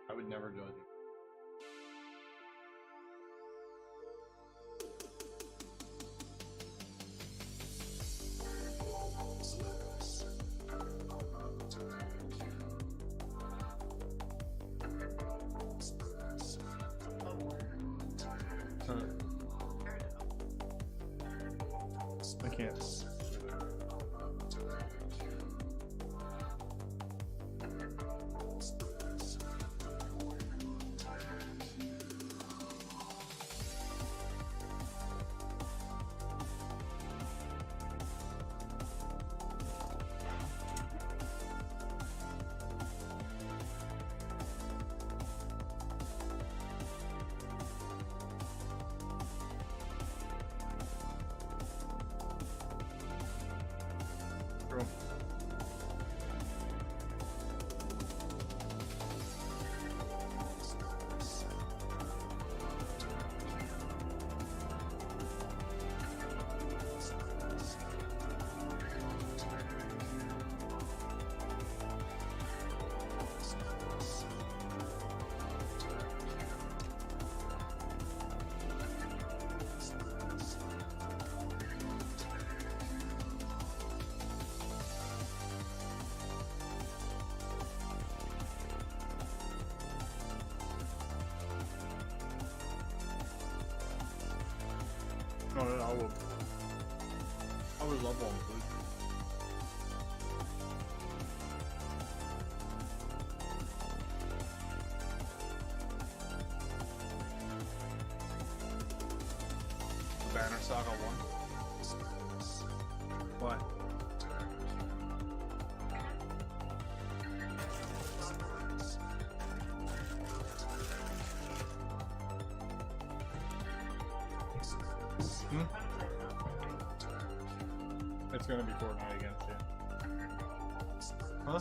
I would never judge you. I can't. No, I would love one, please. Banner Saga 1. Why? It's gonna be Fortnite against you. Huh?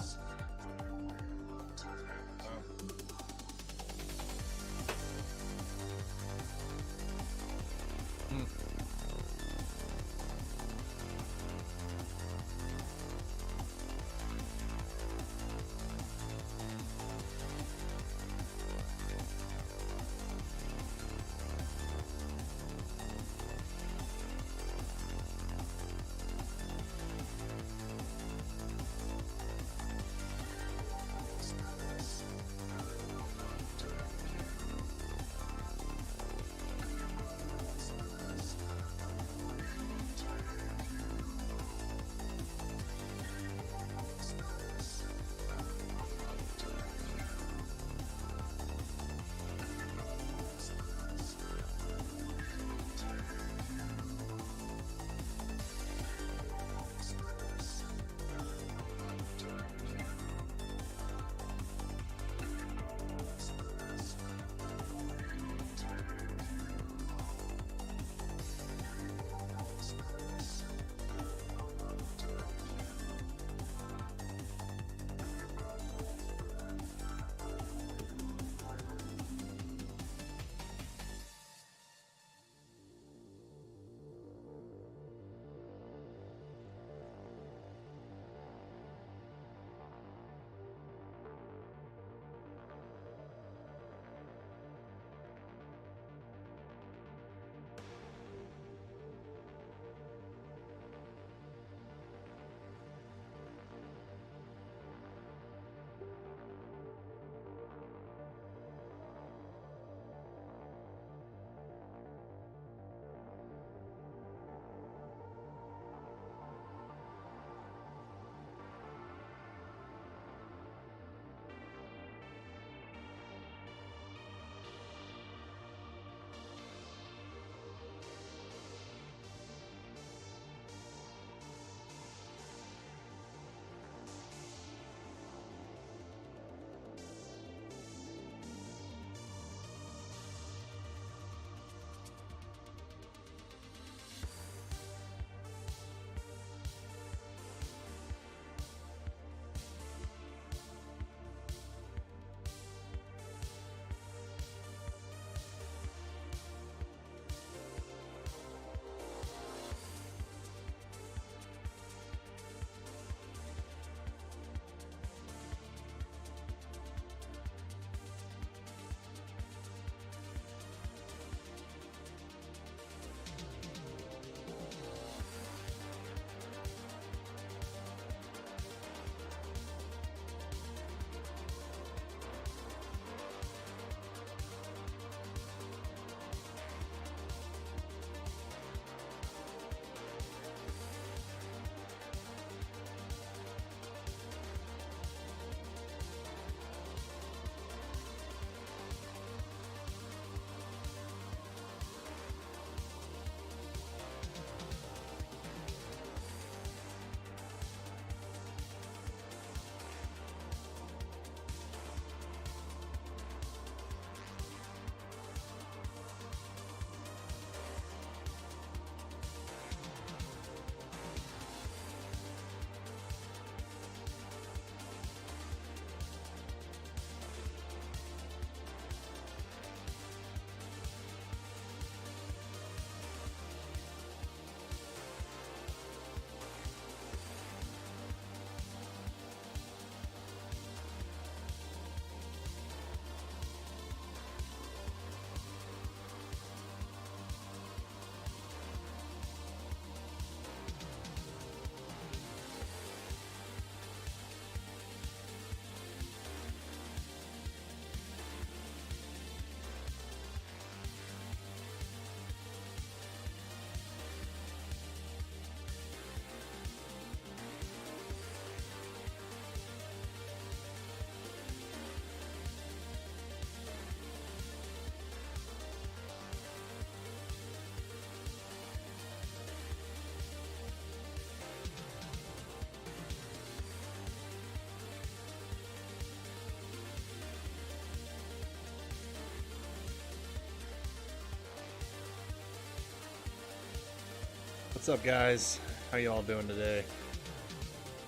What's up, guys? How y'all doing today?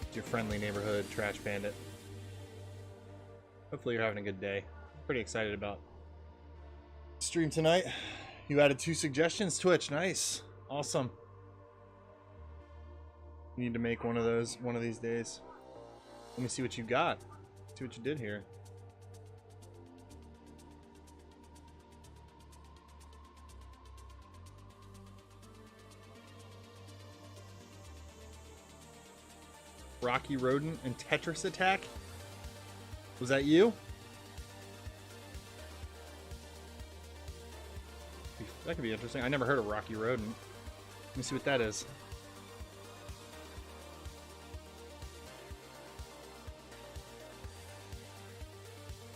It's your friendly neighborhood trash bandit. Hopefully you're having a good day. Pretty excited about stream tonight. You added 2 suggestions. Twitch, nice, awesome. Need to make one of those one of these days. Let me see what you got. See what you did here. Rocky Rodent and Tetris Attack? Was that you? That could be interesting. I never heard of Rocky Rodent. Let me see what that is.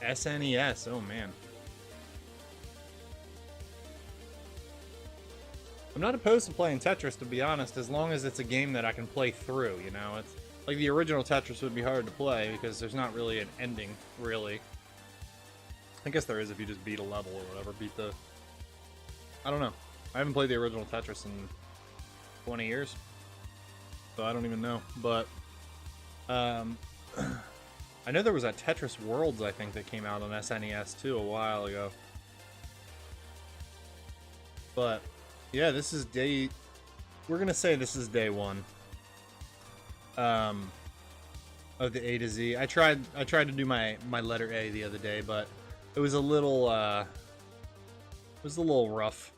SNES, oh man. I'm not opposed to playing Tetris, to be honest, as long as it's a game that I can play through, you know? It's like the original Tetris would be hard to play because there's not really an ending, really. I guess there is if you just beat a level or whatever, I don't know. I haven't played the original Tetris in 20 years, so I don't even know, but I know there was a Tetris Worlds, I think, that came out on SNES too a while ago. But yeah, this is we're gonna say this is day 1 of the A to Z. I tried to do my letter A the other day, but it was a little rough.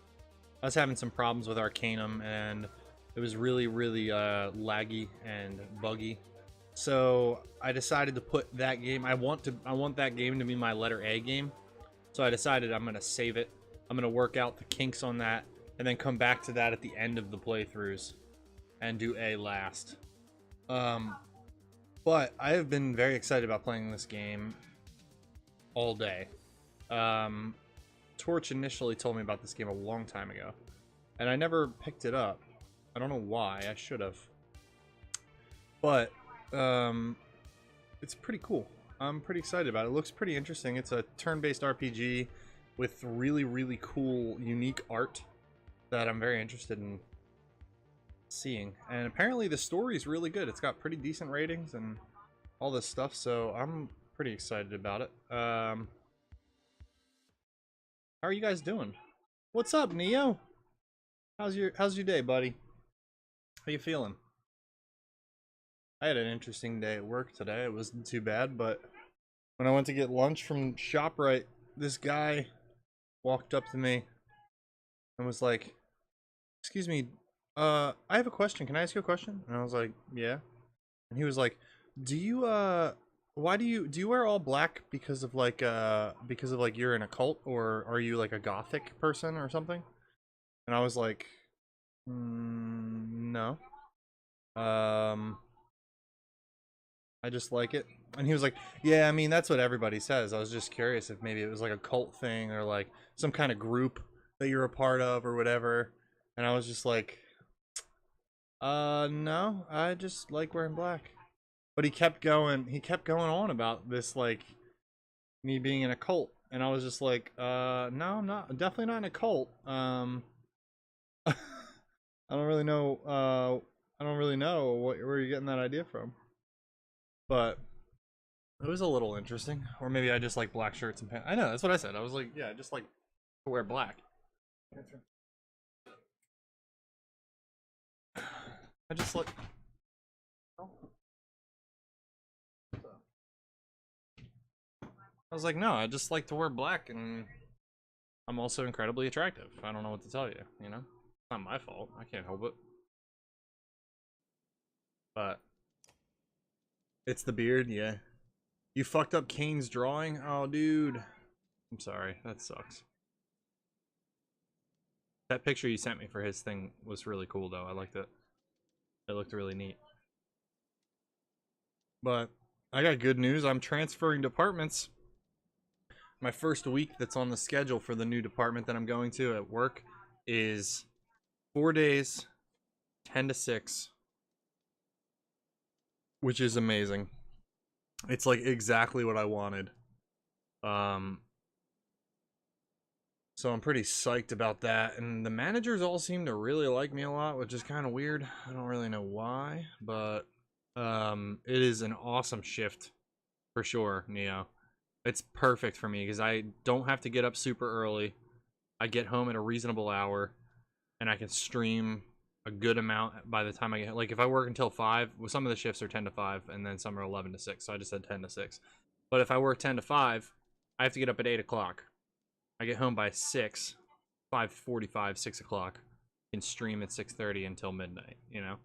I was having some problems with Arcanum, and it was really laggy and buggy. So I decided to put that game. I want that game to be my letter A game. So I decided I'm gonna save it. I'm gonna work out the kinks on that, and then come back to that at the end of the playthroughs, and do A last. But I have been very excited about playing this game all day. Torch initially told me about this game a long time ago, and I never picked it up. I don't know why. I should have. But it's pretty cool. I'm pretty excited about it. It looks pretty interesting. It's a turn-based RPG with really cool, unique art that I'm very interested in seeing. And apparently the story is really good. It's got pretty decent ratings and all this stuff, so I'm pretty excited about it. How are you guys doing? What's up, Neo? How's your day, buddy? How you feeling? I had an interesting day at work today. It wasn't too bad, but when I went to get lunch from ShopRite, this guy walked up to me and was like, "Excuse me, I have a question. Can I ask you a question?" And I was like, "Yeah." And he was like, "Do you why do you wear all black because of like you're in a cult, or are you like a gothic person or something?" And I was like, "No. I just like it." And he was like, "Yeah, I mean, that's what everybody says. I was just curious if maybe it was like a cult thing or like some kind of group that you're a part of or whatever." And I was just like, no, I just like wearing black." But he kept going on about this, like, me being in a cult. And I was just like, no, I'm not, definitely not in a cult. I don't really know, where you're getting that idea from. But it was a little interesting. Or maybe I just like black shirts and pants. I know, that's what I said. I was like, yeah, I just like to wear black. I just like... I was like, no, I just like to wear black, and I'm also incredibly attractive. I don't know what to tell you, you know? It's not my fault. I can't help it. But it's the beard, yeah. You fucked up Kane's drawing? Oh, dude. I'm sorry. That sucks. That picture you sent me for his thing was really cool, though. I liked it. It looked really neat. But I got good news. I'm transferring departments. My first week that's on the schedule for the new department that I'm going to at work is 4 days, 10 to 6, which is amazing. It's like exactly what I wanted. So So I'm pretty psyched about that. And the managers all seem to really like me a lot, which is kind of weird. I don't really know why, but it is an awesome shift for sure, Neo. It's perfect for me because I don't have to get up super early. I get home at a reasonable hour, and I can stream a good amount by the time I get, like, if I work until 5, well, some of the shifts are 10 to 5, and then some are 11 to 6, so I just said 10 to 6. But if I work 10 to 5, I have to get up at 8 o'clock. I get home by 6, 5:45, 6 o'clock, and stream at 6:30 until midnight, you know?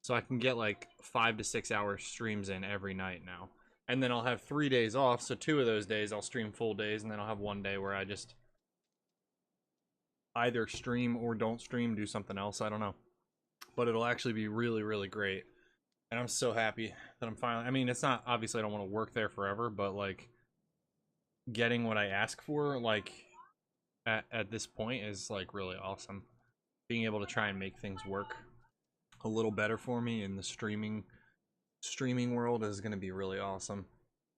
So I can get, like, 5 to 6 hour streams in every night now. And then I'll have 3 days off, so 2 of those days I'll stream full days, and then I'll have 1 day where I just either stream or don't stream, do something else, I don't know. But it'll actually be really, really great. And I'm so happy that I'm finally, I mean, it's not, obviously I don't want to work there forever, but, like, getting what I ask for, like, at this point is, like, really awesome. Being able to try and make things work a little better for me in the streaming world is going to be really awesome.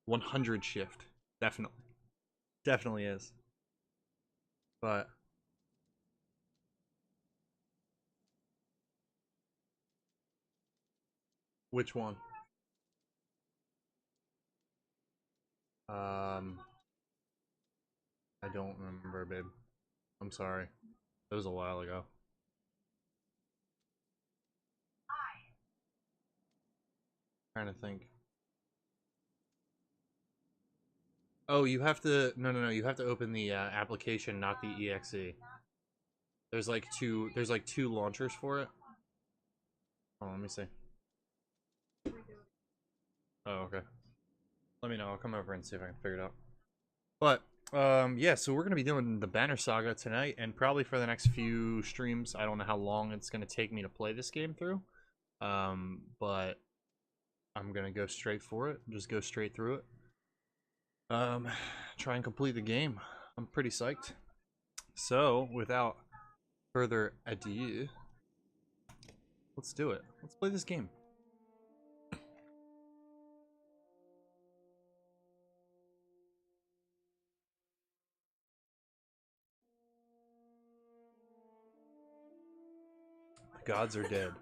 100 shift, definitely is. But which one? I don't remember, babe. I'm sorry. It was a while ago. Trying to think. Oh, you have to, no, you have to open the application, not the exe. There's like two launchers for it. Oh, let me see. Oh, okay. Let me know. I'll come over and see if I can figure it out. But yeah, so we're gonna be doing the Banner Saga tonight, and probably for the next few streams. I don't know how long it's gonna take me to play this game through, but I'm gonna go straight for it. Just go straight through it. Try and complete the game. I'm pretty psyched. So, without further ado, let's do it. Let's play this game. The gods are dead.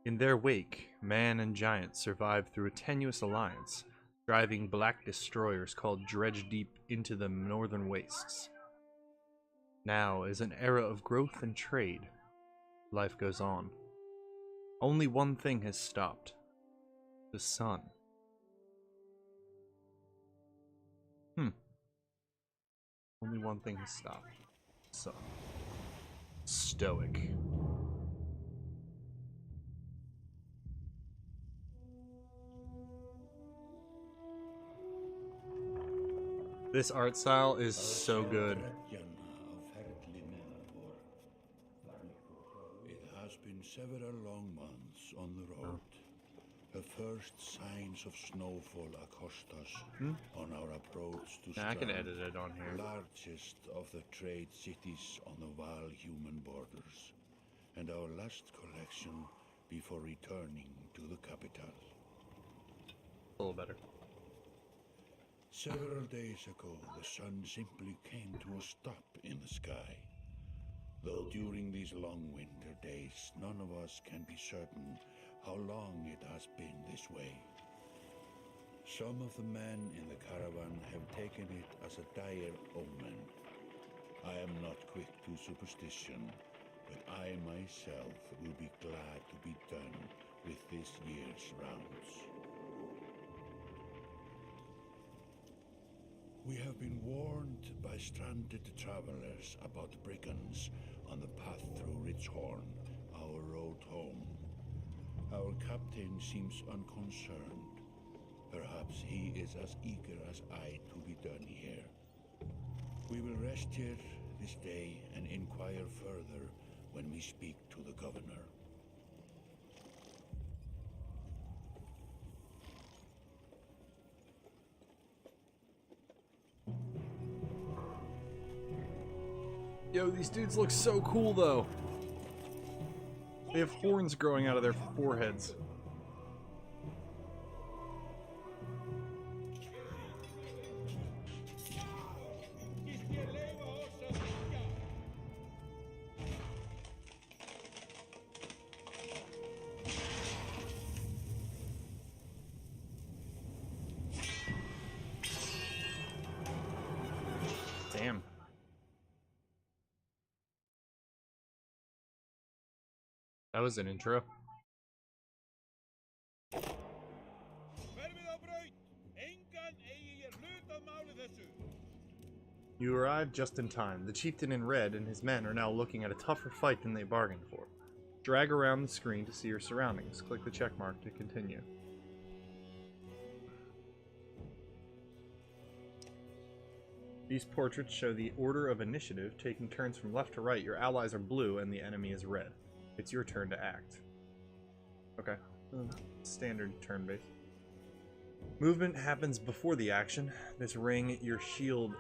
In their wake, man and giant survived through a tenuous alliance, driving black destroyers called Dredge deep into the northern wastes. Now is an era of growth and trade. Life goes on. Only one thing has stopped. The sun. Only one thing has stopped. The sun. Stoic. This art style is so good. It has been several long months on the road. The first signs of snowfall accost us on our approach to I can Strand, edit it on here. largest of the trade cities on the Val human borders, and our last collection before returning to the capital. A little better. Several days ago, the sun simply came to a stop in the sky. Though during these long winter days, none of us can be certain how long it has been this way. Some of the men in the caravan have taken it as a dire omen. I am not quick to superstition, but I myself will be glad to be done with this year's rounds. We have been warned by stranded travelers about brigands on the path through Ridgehorn, our road home. Our captain seems unconcerned. Perhaps he is as eager as I to be done here. We will rest here this day and inquire further when we speak to the governor. Yo, these dudes look so cool though. They have horns growing out of their foreheads. That was an intro. You arrived just in time. The chieftain in red and his men are now looking at a tougher fight than they bargained for. Drag around the screen to see your surroundings. Click the check mark to continue. These portraits show the order of initiative, taking turns from left to right. Your allies are blue and the enemy is red. It's your turn to act. Okay. Standard turn-based. Movement happens before the action. This ring, your shield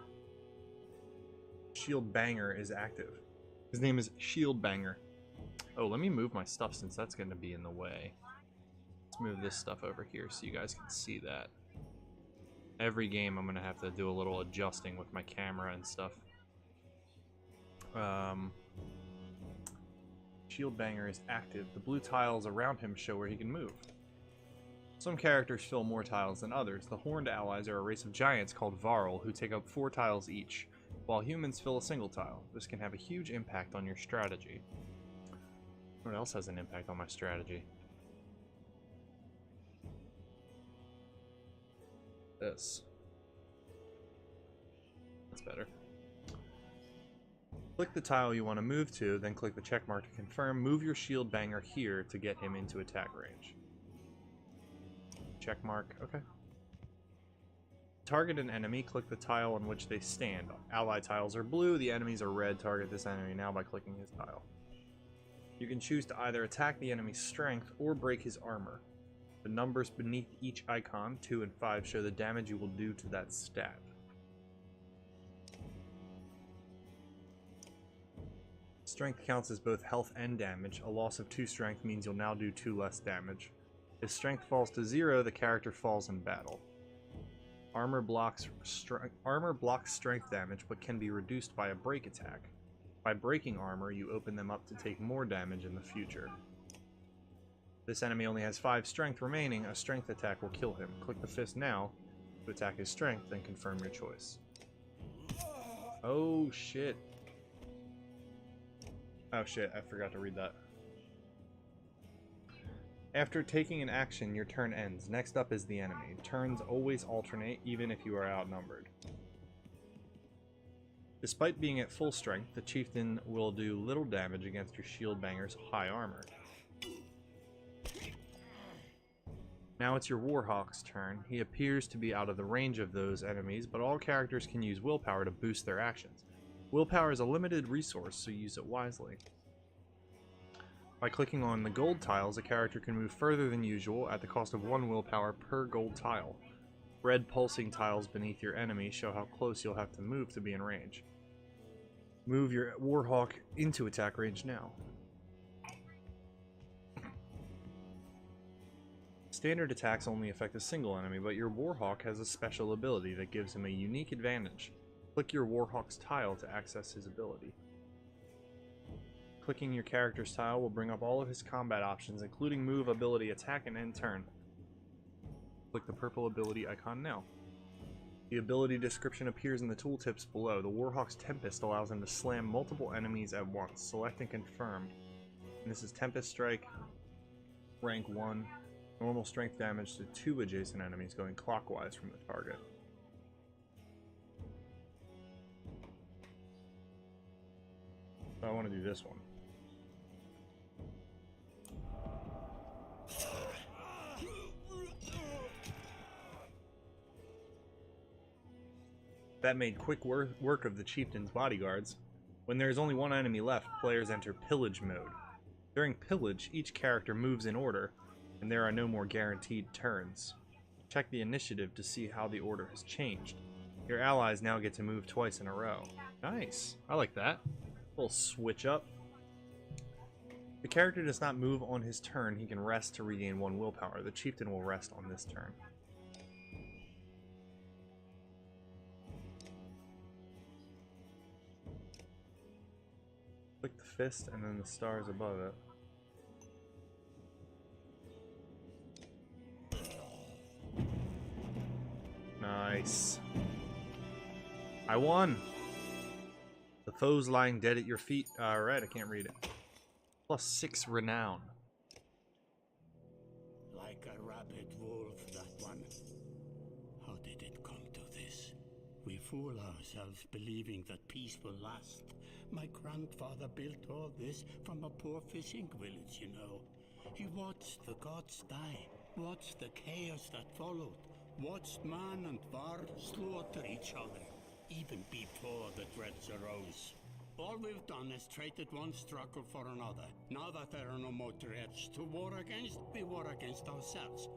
banger is active. His name is Shield Banger. Oh, let me move my stuff since that's going to be in the way. Let's move this stuff over here so you guys can see that. Every game I'm going to have to do a little adjusting with my camera and stuff. Shield Banger is active. The blue tiles around him show where he can move. Some characters fill more tiles than others. The Horned Allies are a race of giants called Varl who take up 4 tiles each, while humans fill a single tile. This can have a huge impact on your strategy. What else has an impact on my strategy? This. That's better. Click the tile you want to move to, then click the check mark to confirm. Move your Shield Banger here to get him into attack range. Check mark, okay. Target an enemy, click the tile on which they stand. Ally tiles are blue, the enemies are red. Target this enemy now by clicking his tile. You can choose to either attack the enemy's strength or break his armor. The numbers beneath each icon, 2 and 5, show the damage you will do to that stat. Strength counts as both health and damage. A loss of 2 strength means you'll now do 2 less damage. If strength falls to 0, the character falls in battle. Armor blocks strength damage, but can be reduced by a break attack. By breaking armor, you open them up to take more damage in the future. This enemy only has 5 strength remaining. A strength attack will kill him. Click the fist now to attack his strength, then confirm your choice. Oh shit. Oh shit, I forgot to read that. After taking an action, your turn ends. Next up is the enemy. Turns always alternate, even if you are outnumbered. Despite being at full strength, the chieftain will do little damage against your Shield Banger's high armor. Now it's your Warhawk's turn. He appears to be out of the range of those enemies, but all characters can use willpower to boost their actions. Willpower is a limited resource, so use it wisely. By clicking on the gold tiles, a character can move further than usual at the cost of 1 willpower per gold tile. Red pulsing tiles beneath your enemy show how close you'll have to move to be in range. Move your Warhawk into attack range now. Standard attacks only affect a single enemy, but your Warhawk has a special ability that gives him a unique advantage. Click your Warhawk's tile to access his ability. Clicking your character's tile will bring up all of his combat options, including move, ability, attack, and end turn. Click the purple ability icon now. The ability description appears in the tooltips below. The Warhawk's Tempest allows him to slam multiple enemies at once. Select and confirm. And this is Tempest Strike, rank 1, normal strength damage to 2 adjacent enemies going clockwise from the target. I want to do this one. That made quick work of the chieftain's bodyguards. When there is only 1 enemy left, players enter pillage mode. During pillage, each character moves in order, and there are no more guaranteed turns. Check the initiative to see how the order has changed. Your allies now get to move twice in a row. Nice. I like that. A little switch up. The character does not move on his turn. He can rest to regain 1 willpower. The chieftain will rest on this turn. Click the fist and then the stars above it. Nice. I won! The foes lying dead at your feet. Alright, I can't read it. +6 renown. Like a rabid wolf, that one. How did it come to this? We fool ourselves believing that peace will last. My grandfather built all this from a poor fishing village, you know. He watched the gods die, watched the chaos that followed, watched man and var slaughter each other, even before the dreads arose. All we've done is traded one struggle for another. Now that there are no more dreads to war against, we war against ourselves.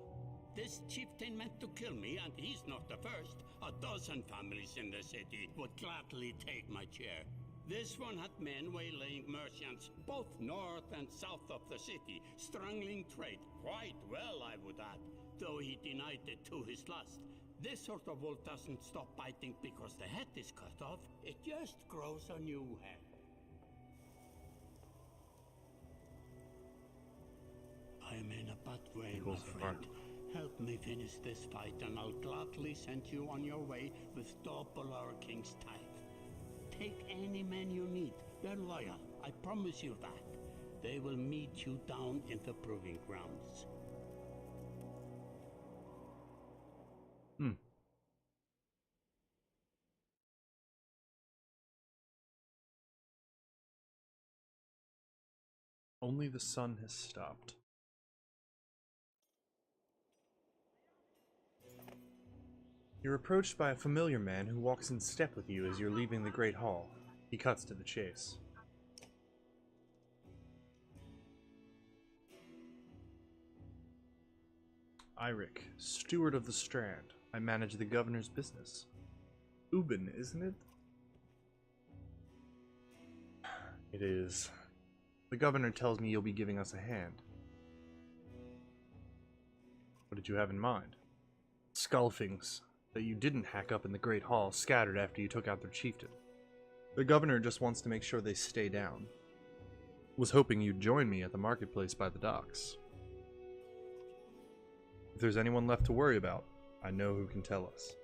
This chieftain meant to kill me, and he's not the first. A dozen families in the city would gladly take my chair. This one had men waylaying merchants, both north and south of the city, strangling trade, quite well, I would add, though he denied it to his last. This sort of wolf doesn't stop biting because the head is cut off, it just grows a new head. I'm in a bad way, my friend. Help me finish this fight, and I'll gladly send you on your way with double our king's tithe. Take any men you need. They're loyal, I promise you that. They will meet you down in the proving grounds. Only the sun has stopped. You're approached by a familiar man who walks in step with you as you're leaving the Great Hall. He cuts to the chase. Eirik, steward of the Strand. I manage the governor's business. Ubin, isn't it? It is. The governor tells me you'll be giving us a hand. What did you have in mind? Skulfings that you didn't hack up in the Great Hall scattered after you took out their chieftain. The governor just wants to make sure they stay down. Was hoping you'd join me at the marketplace by the docks. If there's anyone left to worry about, I know who can tell us.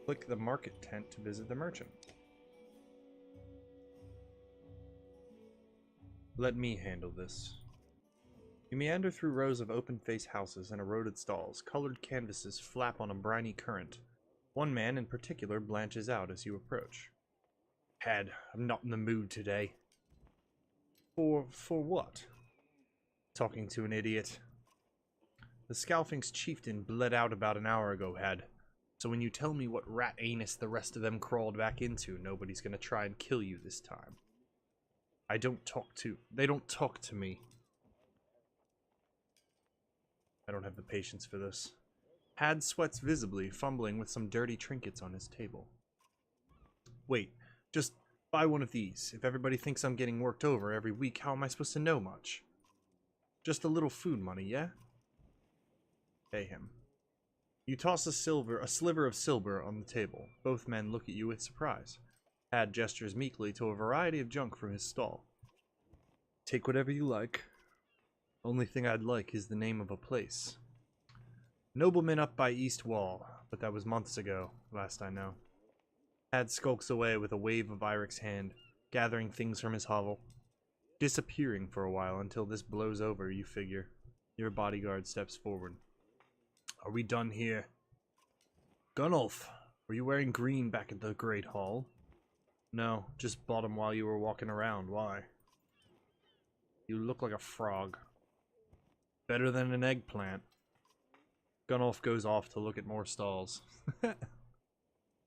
Click the market tent to visit the merchant. Let me handle this. You meander through rows of open-faced houses and eroded stalls. Colored canvases flap on a briny current. One man in particular blanches out as you approach. Had, I'm not in the mood today. For what? Talking to an idiot. The Scalfing's chieftain bled out about an hour ago, Had. So when you tell me what rat anus the rest of them crawled back into, nobody's gonna try and kill you this time. They don't talk to me. I don't have the patience for this. Had sweats visibly, fumbling with some dirty trinkets on his table. Wait, just buy one of these. If everybody thinks I'm getting worked over every week, how am I supposed to know much? Just a little food money, yeah? Pay him. You toss a sliver of silver on the table. Both men look at you with surprise. Had gestures meekly to a variety of junk from his stall. Take whatever you like. Only thing I'd like is the name of a place. Nobleman up by East Wall, but that was months ago, last I know. Had skulks away with a wave of Eirik's hand, gathering things from his hovel. Disappearing for a while until this blows over, you figure. Your bodyguard steps forward. Are we done here? Gunnulf, were you wearing green back at the Great Hall? No, just bought them while you were walking around. Why? You look like a frog. Better than an eggplant. Gunnulf goes off to look at more stalls.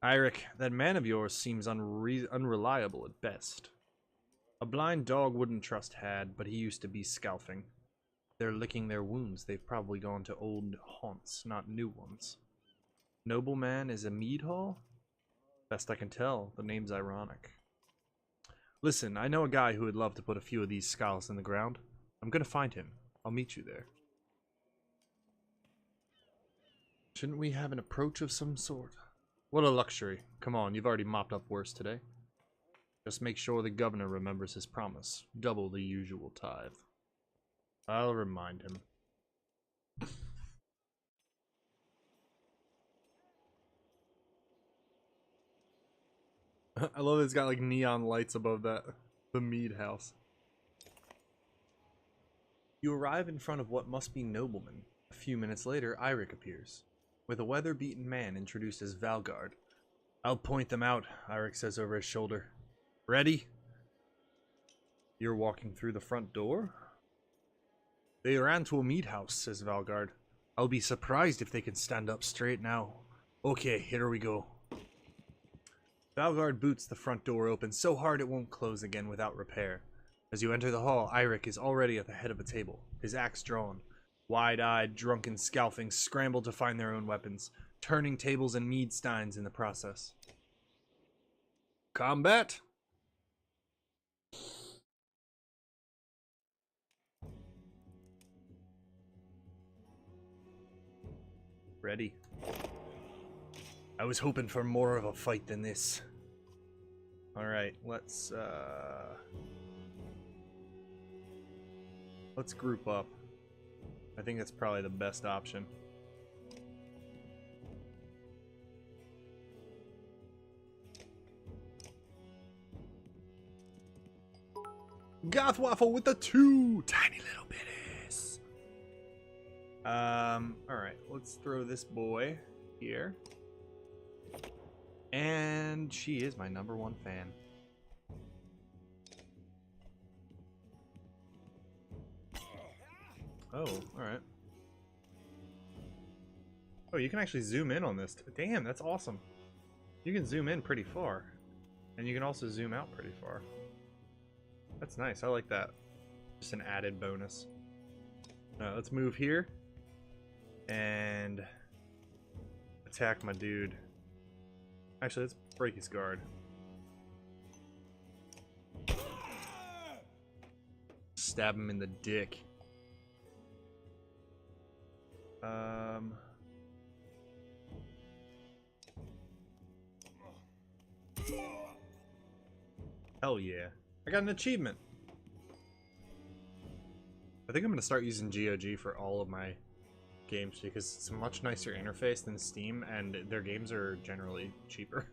Eirik, that man of yours seems unreliable at best. A blind dog wouldn't trust Had, but he used to be Scalfing. They're licking their wounds. They've probably gone to old haunts, not new ones. Nobleman is a mead hall? Best I can tell, the name's ironic. Listen, I know a guy who would love to put a few of these skulls in the ground. I'm gonna find him. I'll meet you there. Shouldn't we have an approach of some sort? What a luxury. Come on, you've already mopped up worse today. Just make sure the governor remembers his promise. Double the usual tithe. I'll remind him. I love it's got like neon lights above that. The mead house. You arrive in front of what must be noblemen. A few minutes later, Eirik appears, with a weather-beaten man introduced as Valgard. I'll point them out, Eirik says over his shoulder. Ready? You're walking through the front door? They ran to a mead house, says Valgard. I'll be surprised if they can stand up straight now. Okay, here we go. Valgard boots the front door open so hard it won't close again without repair. As you enter the hall, Eirik is already at the head of a table, his axe drawn. Wide-eyed, drunken scalfings scramble to find their own weapons, turning tables and mead steins in the process. Combat! Ready. I was hoping for more of a fight than this. Alright, let's group up. I think that's probably the best option. Gothwaffle with the 2 tiny little bitties. Alright, let's throw this boy here. And she is my #1 fan. Oh, alright. Oh, you can actually zoom in on this. Damn, that's awesome. You can zoom in pretty far. And you can also zoom out pretty far. That's nice, I like that. Just an added bonus. Let's move here. And attack my dude. Actually, let's break his guard. Stab him in the dick. Hell yeah. I got an achievement. I think I'm gonna start using GOG for all of my games because it's a much nicer interface than Steam, and their games are generally cheaper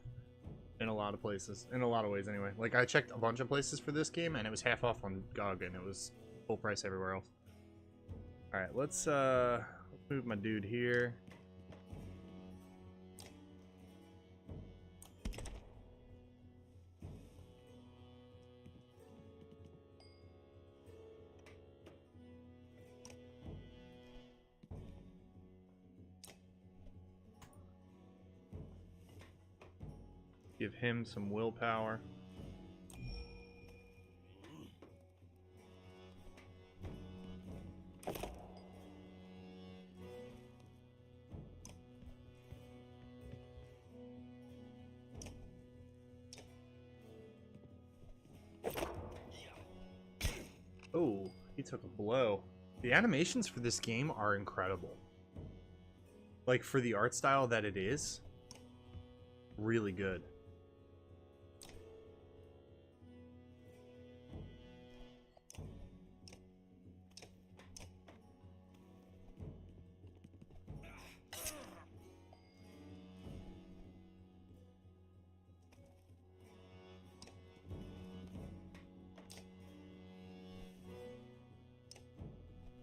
in a lot of places. In a lot of ways, anyway. Like, I checked a bunch of places for this game, and it was half off on GOG, and it was full price everywhere else. Alright, let's move my dude here. Give him some willpower. Oh, he took a blow. The animations for this game are incredible. Like, for the art style that it is, really good.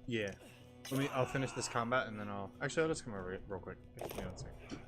Yeah. I'll finish this combat and then I'll just come over real quick. Give me 1 second.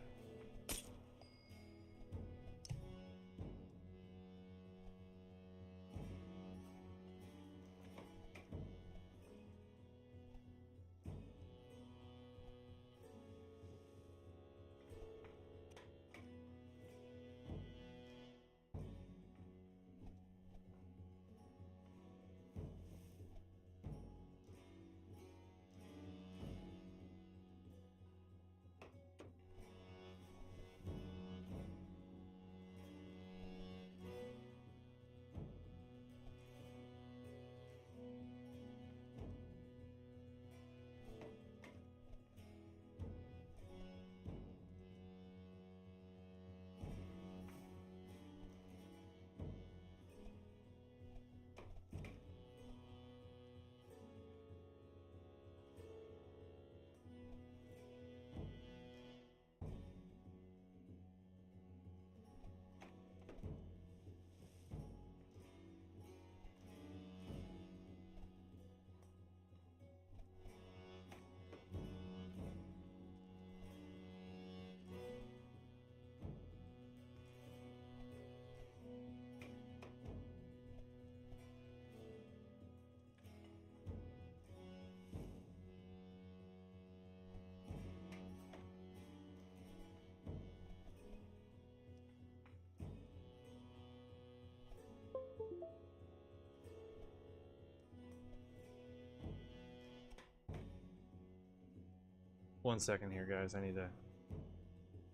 1 second here, guys. I need to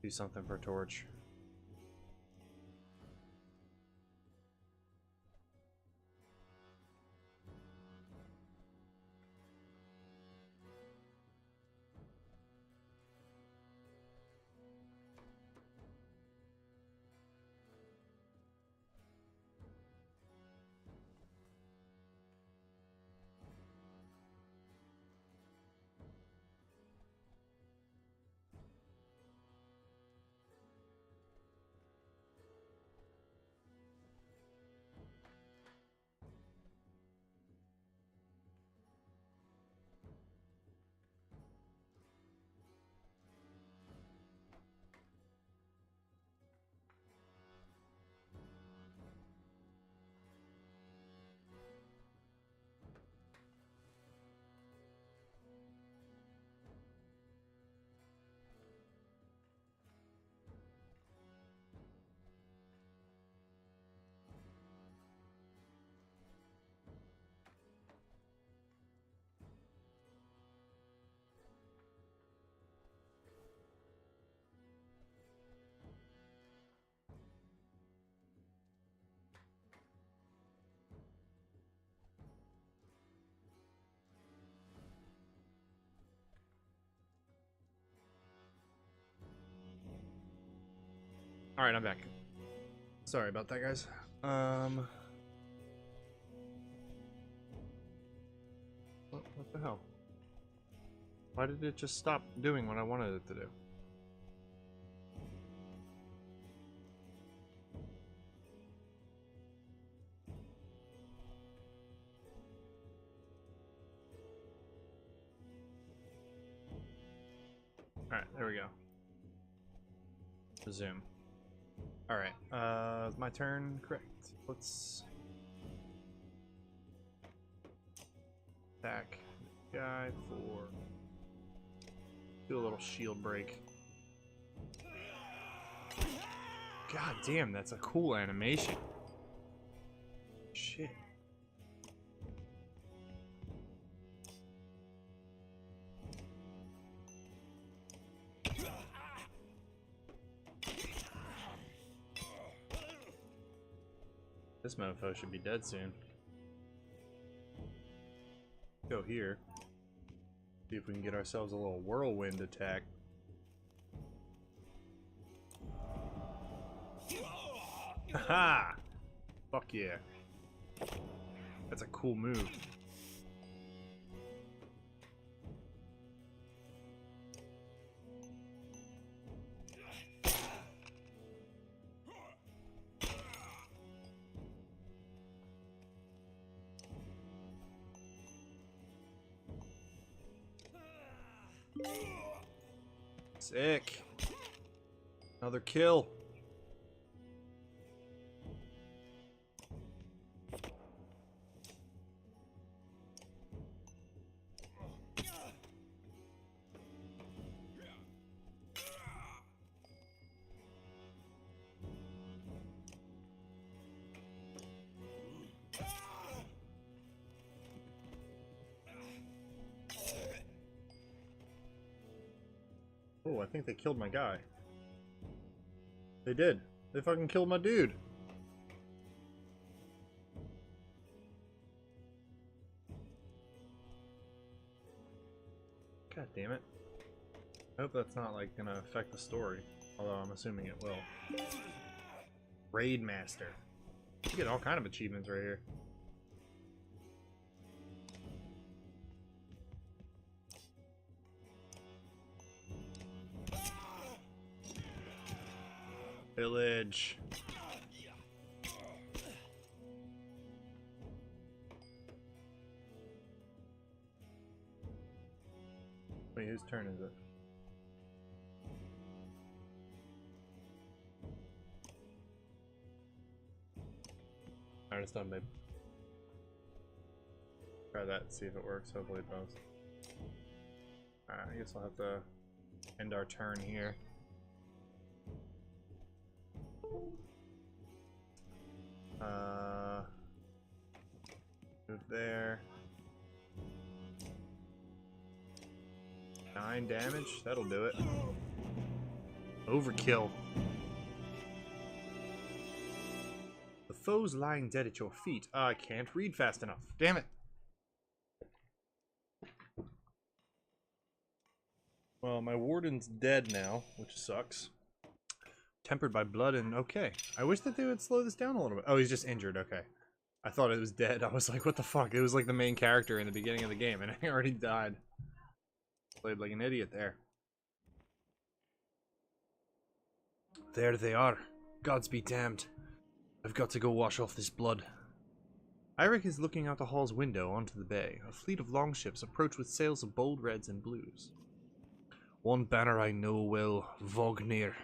do something for Torch. Alright, I'm back. Sorry about that, guys. What the hell? Why did it just stop doing what I wanted it to do? Alright, there we go. Resume. Alright, it's my turn, correct. Let's attack the guy for do a little shield break. God damn, that's a cool animation. Shit. This mofo should be dead soon. Go here. See if we can get ourselves a little whirlwind attack. Haha! Fuck yeah. That's a cool move. Sick. Another kill. Oh, I think they killed my guy. They did. They fucking killed my dude. God damn it. I hope that's not like gonna affect the story. Although I'm assuming it will. Raid Master. You get all kind of achievements right here. Village. Wait, whose turn is it? Alright, it's done, babe. Try that and see if it works. Hopefully it does. Alright, I guess I'll have to end our turn here. Move there. 9 9 damage. That'll do it. Overkill. The foe's lying dead at your feet. I can't read fast enough. Damn it. Well, my warden's dead now, which sucks. Tempered by blood and... Okay. I wish that they would slow this down a little bit. Oh, he's just injured. Okay. I thought it was dead. I was like, what the fuck? It was like the main character in the beginning of the game, and I already died. Played like an idiot there. There they are. Gods be damned. I've got to go wash off this blood. Eirik is looking out the hall's window onto the bay. A fleet of longships approach with sails of bold reds and blues. One banner I know well, Vognir.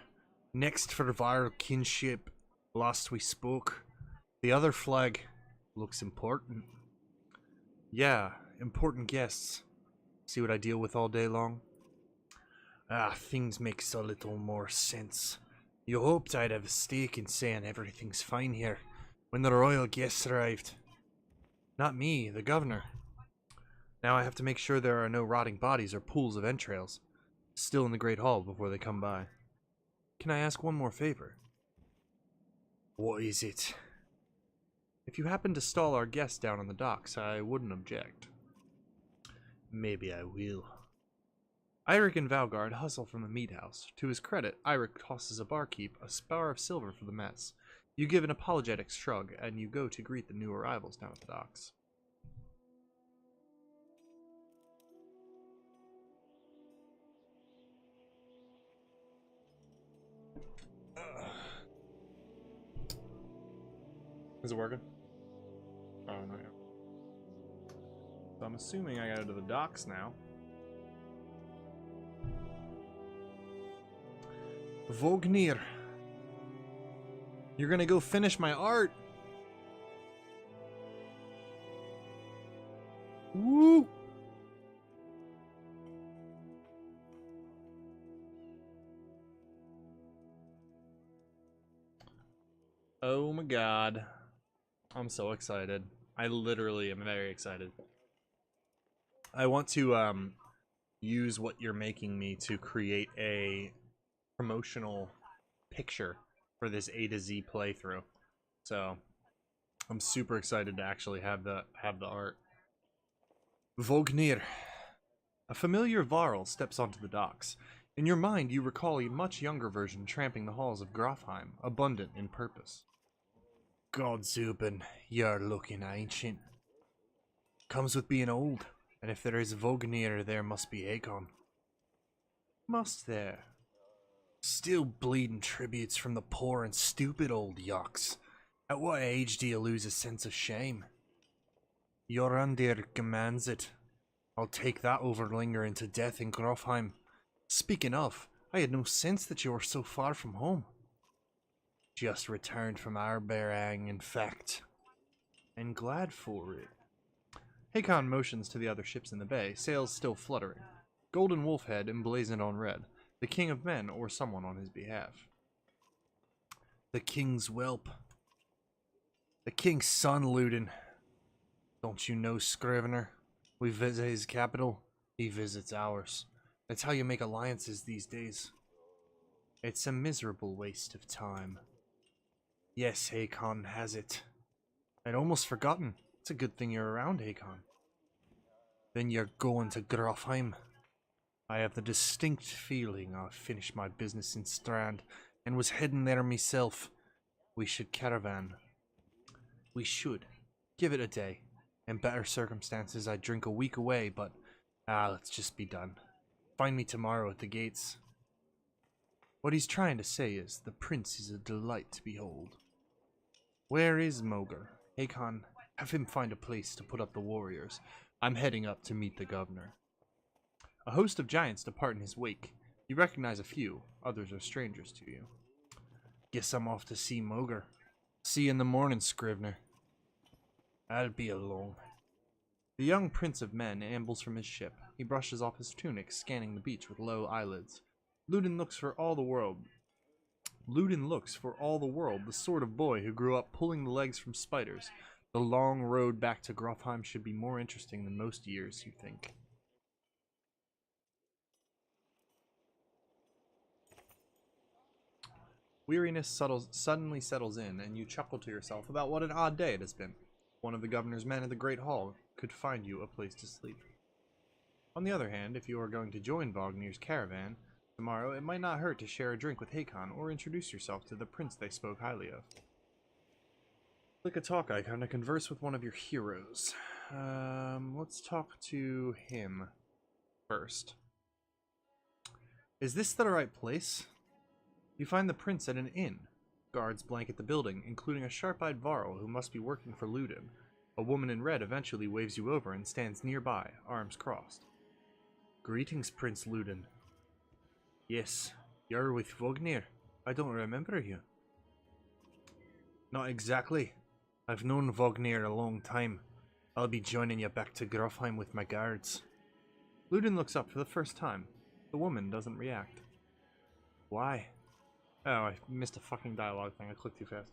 Next for vile kinship, last we spoke. The other flag looks important. Yeah, important guests. See what I deal with all day long? Ah, things make so little more sense. You hoped I'd have a stake in saying everything's fine here when the royal guests arrived. Not me, the governor. Now I have to make sure there are no rotting bodies or pools of entrails still in the Great Hall before they come by. Can I ask one more favor? What is it? If you happen to stall our guests down on the docks, I wouldn't object. Maybe I will. Eirik and Valgard hustle from the meat house. To his credit, Eirik tosses a barkeep a spar of silver for the mess. You give an apologetic shrug, and you go to greet the new arrivals down at the docks. Is it working? Oh, no. So I'm assuming I gotta go to the docks now. Vognir. You're gonna go finish my art. Woo! Oh my god. I'm so excited. I literally am very excited. I want to use what you're making me to create a promotional picture for this A to Z playthrough. So I'm super excited to actually have the art. Vognir. A familiar Varl steps onto the docks. In your mind, you recall a much younger version tramping the halls of Grofheim, abundant in purpose. Godzuben, you're looking ancient. Comes with being old, and if there is Vognir, there must be Aegon. Must there? Still bleeding tributes from the poor and stupid old yucks. At what age do you lose a sense of shame? Jorandir commands it. I'll take that overlinger into death in Grofheim. Speaking of, I had no sense that you were so far from home. Just returned from Arberang, in fact. And glad for it. Hakon motions to the other ships in the bay, sails still fluttering. Golden wolf head emblazoned on red. The king of men, or someone on his behalf. The king's whelp. The king's son, Ludin. Don't you know, Scrivener? We visit his capital, he visits ours. That's how you make alliances these days. It's a miserable waste of time. Yes, Hakon has it. I'd almost forgotten. It's a good thing you're around, Hakon. Then you're going to Grofheim. I have the distinct feeling I've finished my business in Strand and was heading there myself. We should caravan. We should. Give it a day. In better circumstances, I'd drink a week away, but let's just be done. Find me tomorrow at the gates. What he's trying to say is, the prince is a delight to behold. Where is Mogar? Hakon, have him find a place to put up the warriors. I'm heading up to meet the governor. A host of giants depart in his wake. You recognize a few, others are strangers to you. Guess I'm off to see Mogar. See you in the morning, Scrivener. I'll be alone. The young prince of men ambles from his ship. He brushes off his tunic, scanning the beach with low eyelids. Ludin looks for all the world the sort of boy who grew up pulling the legs from spiders. The long road back to Grofheim should be more interesting than most years, you think. Weariness suddenly settles in, and you chuckle to yourself about what an odd day it has been. One of the governor's men in the Great Hall could find you a place to sleep. On the other hand, if you are going to join Vognir's caravan tomorrow, it might not hurt to share a drink with Hakon or introduce yourself to the prince they spoke highly of. Click a talk icon to converse with one of your heroes. Let's talk to him first. Is this the right place? You find the prince at an inn. Guards blanket the building, including a sharp-eyed Varl who must be working for Ludin. A woman in red eventually waves you over and stands nearby, arms crossed. Greetings, Prince Ludin. Yes, you're with Vognir. I don't remember you. Not exactly. I've known Vognir a long time. I'll be joining you back to Grofheim with my guards. Ludin looks up for the first time. The woman doesn't react. Why? Oh, I missed a fucking dialogue thing. I clicked too fast.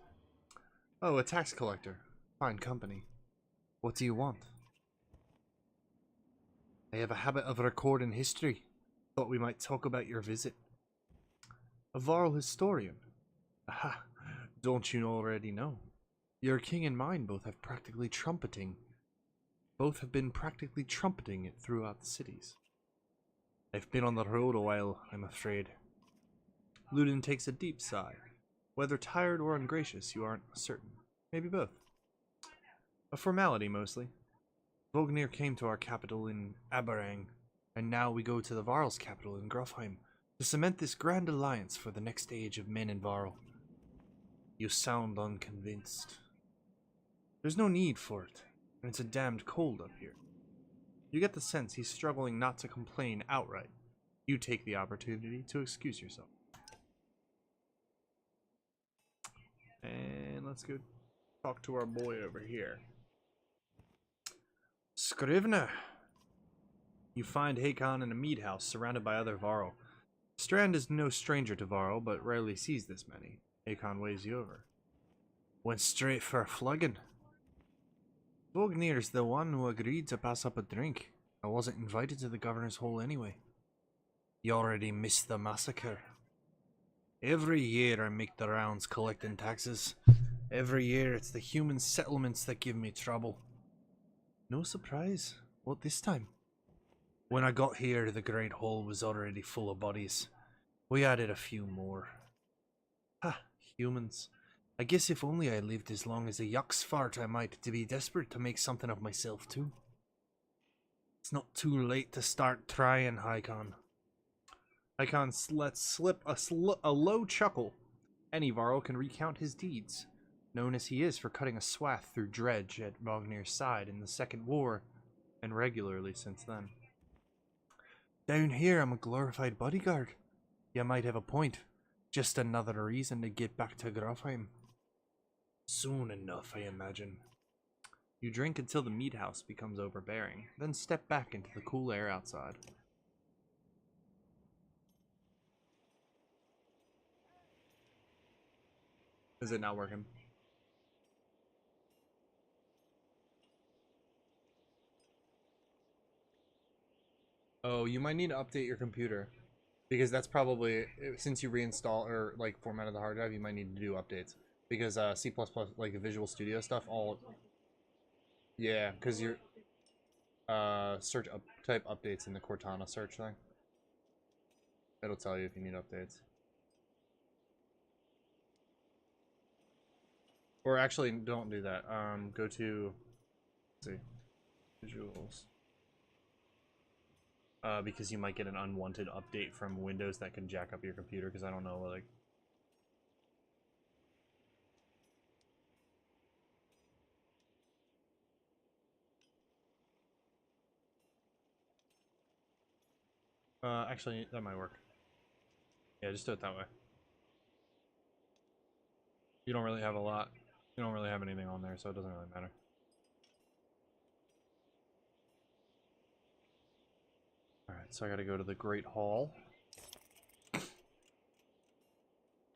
Oh, a tax collector. Fine company. What do you want? I have a habit of recording history. Thought we might talk about your visit. A Varl historian. Aha, don't you already know? Your king and mine both have been practically trumpeting it throughout the cities. I've been on the road a while, I'm afraid. Ludin takes a deep sigh. Whether tired or ungracious, you aren't certain. Maybe both. A formality, mostly. Vognir came to our capital in Aberang, and now we go to the Varl's capital in Grofheim to cement this grand alliance for the next age of men in Varl. You sound unconvinced. There's no need for it, and it's a damned cold up here. You get the sense he's struggling not to complain outright. You take the opportunity to excuse yourself. And let's go talk to our boy over here. Scrivener. You find Hakon in a mead house surrounded by other Varl. Strand is no stranger to Varl, but rarely sees this many. Hakon waves you over. Went straight for a flugging. Vognir's the one who agreed to pass up a drink. I wasn't invited to the governor's hall anyway. You already missed the massacre. Every year I make the rounds collecting taxes. Every year it's the human settlements that give me trouble. No surprise. What this time? When I got here, the Great Hall was already full of bodies. We added a few more. Ha, humans. I guess if only I lived as long as a yuck's fart, I might be desperate to make something of myself too. It's not too late to start trying, Hakon. Hakon lets slip a low chuckle. Any Varl can recount his deeds, known as he is for cutting a swath through Dredge at Vognir's side in the Second War, and regularly since then. Down here I'm a glorified bodyguard. You might have a point. Just another reason to get back to Grofheim. Soon enough, I imagine. You drink until the mead house becomes overbearing, then step back into the cool air outside. Is it not working? Oh, you might need to update your computer. Because that's probably, since you reinstall or like formatted the hard drive, you might need to do updates. Because C++, like the Visual Studio stuff, all... Yeah, because you're... type updates in the Cortana search thing. It'll tell you if you need updates. Or actually, don't do that. Go to... Let's see. Visuals. Because you might get an unwanted update from Windows that can jack up your computer, because I don't know, like... Actually, that might work. Yeah, just do it that way. You don't really have a lot. You don't really have anything on there, so it doesn't really matter. Alright, so I gotta go to the Great Hall.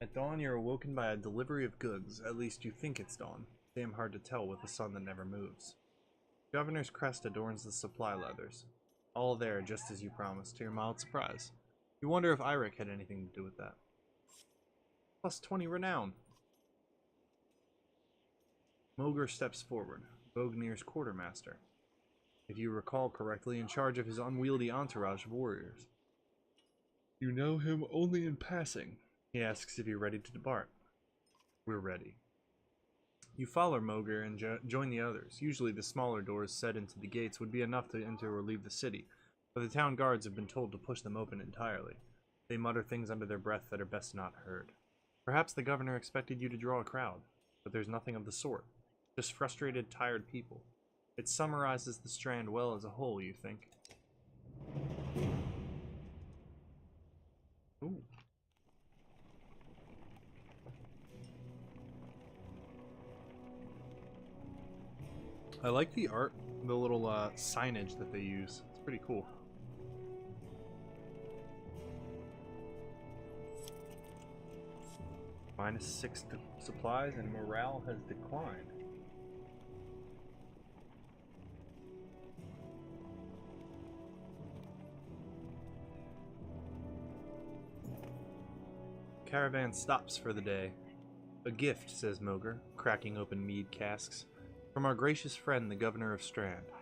At dawn, you're awoken by a delivery of goods. At least you think it's dawn. Damn hard to tell with a sun that never moves. Governor's crest adorns the supply leathers. All there, just as you promised, to your mild surprise. You wonder if Eirik had anything to do with that. Plus 20 renown. Mogr steps forward, Vognir's quartermaster. If you recall correctly, in charge of his unwieldy entourage of warriors. You know him only in passing. He asks if you're ready to depart. We're ready. You follow Mogr and join the others. Usually the smaller doors set into the gates would be enough to enter or leave the city, but the town guards have been told to push them open entirely. They mutter things under their breath that are best not heard. Perhaps the governor expected you to draw a crowd, but there's nothing of the sort. Just frustrated, tired people. It summarizes the Strand well as a whole, you think? Ooh. I like the art, the little signage that they use. It's pretty cool. -6 supplies and morale has declined. Caravan stops for the day. A gift, says Mogr, cracking open mead casks. From our gracious friend, the governor of Strand.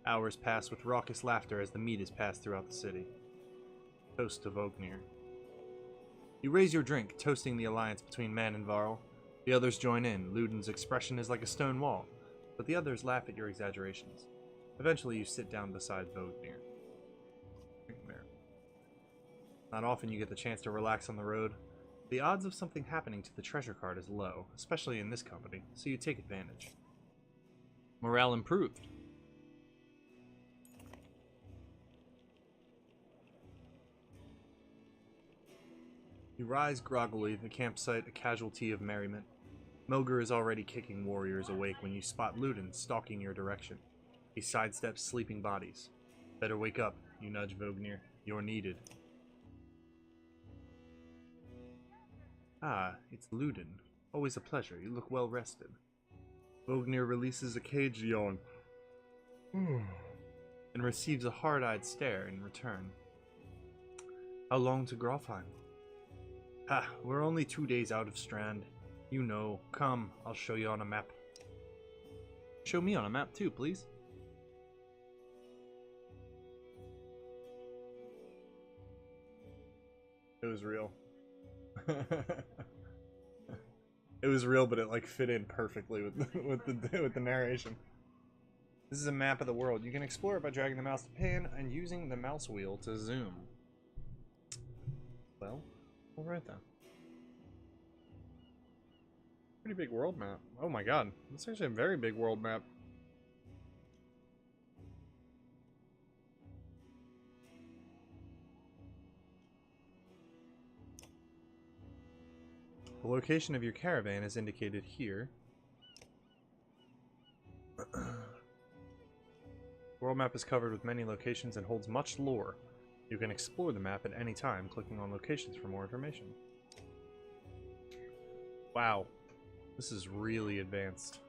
Hours pass with raucous laughter as the mead is passed throughout the city. Toast to Vognir. You raise your drink, toasting the alliance between Man and Varl. The others join in. Ludin's expression is like a stone wall, but the others laugh at your exaggerations. Eventually you sit down beside Vognir. Not often you get the chance to relax on the road. The odds of something happening to the treasure cart is low, especially in this company, so you take advantage. Morale improved. You rise groggily, the campsite a casualty of merriment. Mogr is already kicking warriors awake when you spot Ludin stalking your direction. He sidesteps sleeping bodies. Better wake up, you nudge Vognir. You're needed. Ah, it's Ludin. Always a pleasure. You look well rested. Vognir releases a caged yawn and receives a hard-eyed stare in return. How long to Grofheim? Ha, we're only 2 days out of Strand. You know. Come, I'll show you on a map. Show me on a map too, please. It was real. It was real, but it like fit in perfectly with the narration. This is a map of the world. You can explore it by dragging the mouse to pan and using the mouse wheel to zoom. Well, all right then. Pretty big world map. Oh my god, that's actually a very big world map. The location of your caravan is indicated here. The world map is covered with many locations and holds much lore. You can explore the map at any time, clicking on locations for more information. Wow, this is really advanced.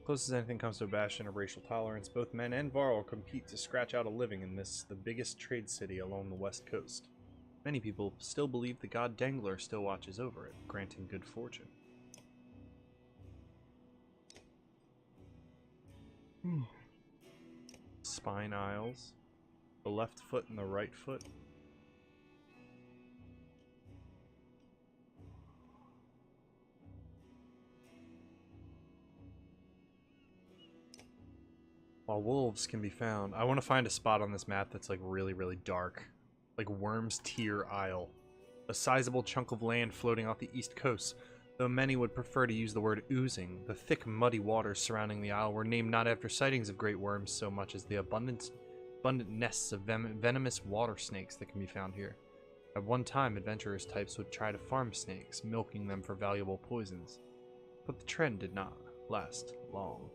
Close as anything comes to a bastion of racial tolerance, both men and Varl compete to scratch out a living in this, the biggest trade city along the west coast. Many people still believe the god Dangler still watches over it, granting good fortune. Spine aisles. The left foot and the right foot. While wolves can be found, I want to find a spot on this map that's like really, really dark. Like Worm's Tier Isle. A sizable chunk of land floating off the east coast, though many would prefer to use the word oozing. The thick, muddy waters surrounding the isle were named not after sightings of great worms so much as the abundant nests of venomous water snakes that can be found here. At one time, adventurers types would try to farm snakes, milking them for valuable poisons. But the trend did not last long.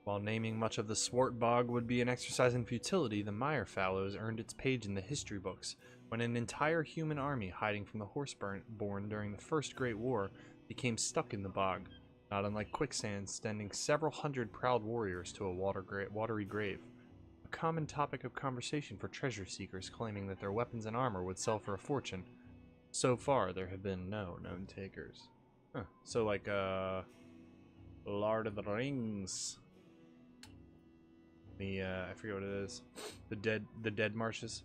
While naming much of the swart bog would be an exercise in futility, the mire fallows earned its page in the history books when an entire human army hiding from the Horseborn during the First Great War became stuck in the bog. Not unlike quicksand, standing several hundred proud warriors to a watery grave. A common topic of conversation for treasure seekers claiming that their weapons and armor would sell for a fortune. So far, there have been no known takers. Huh. So like, Lord of the Rings. I forget what it is. The Dead Marshes.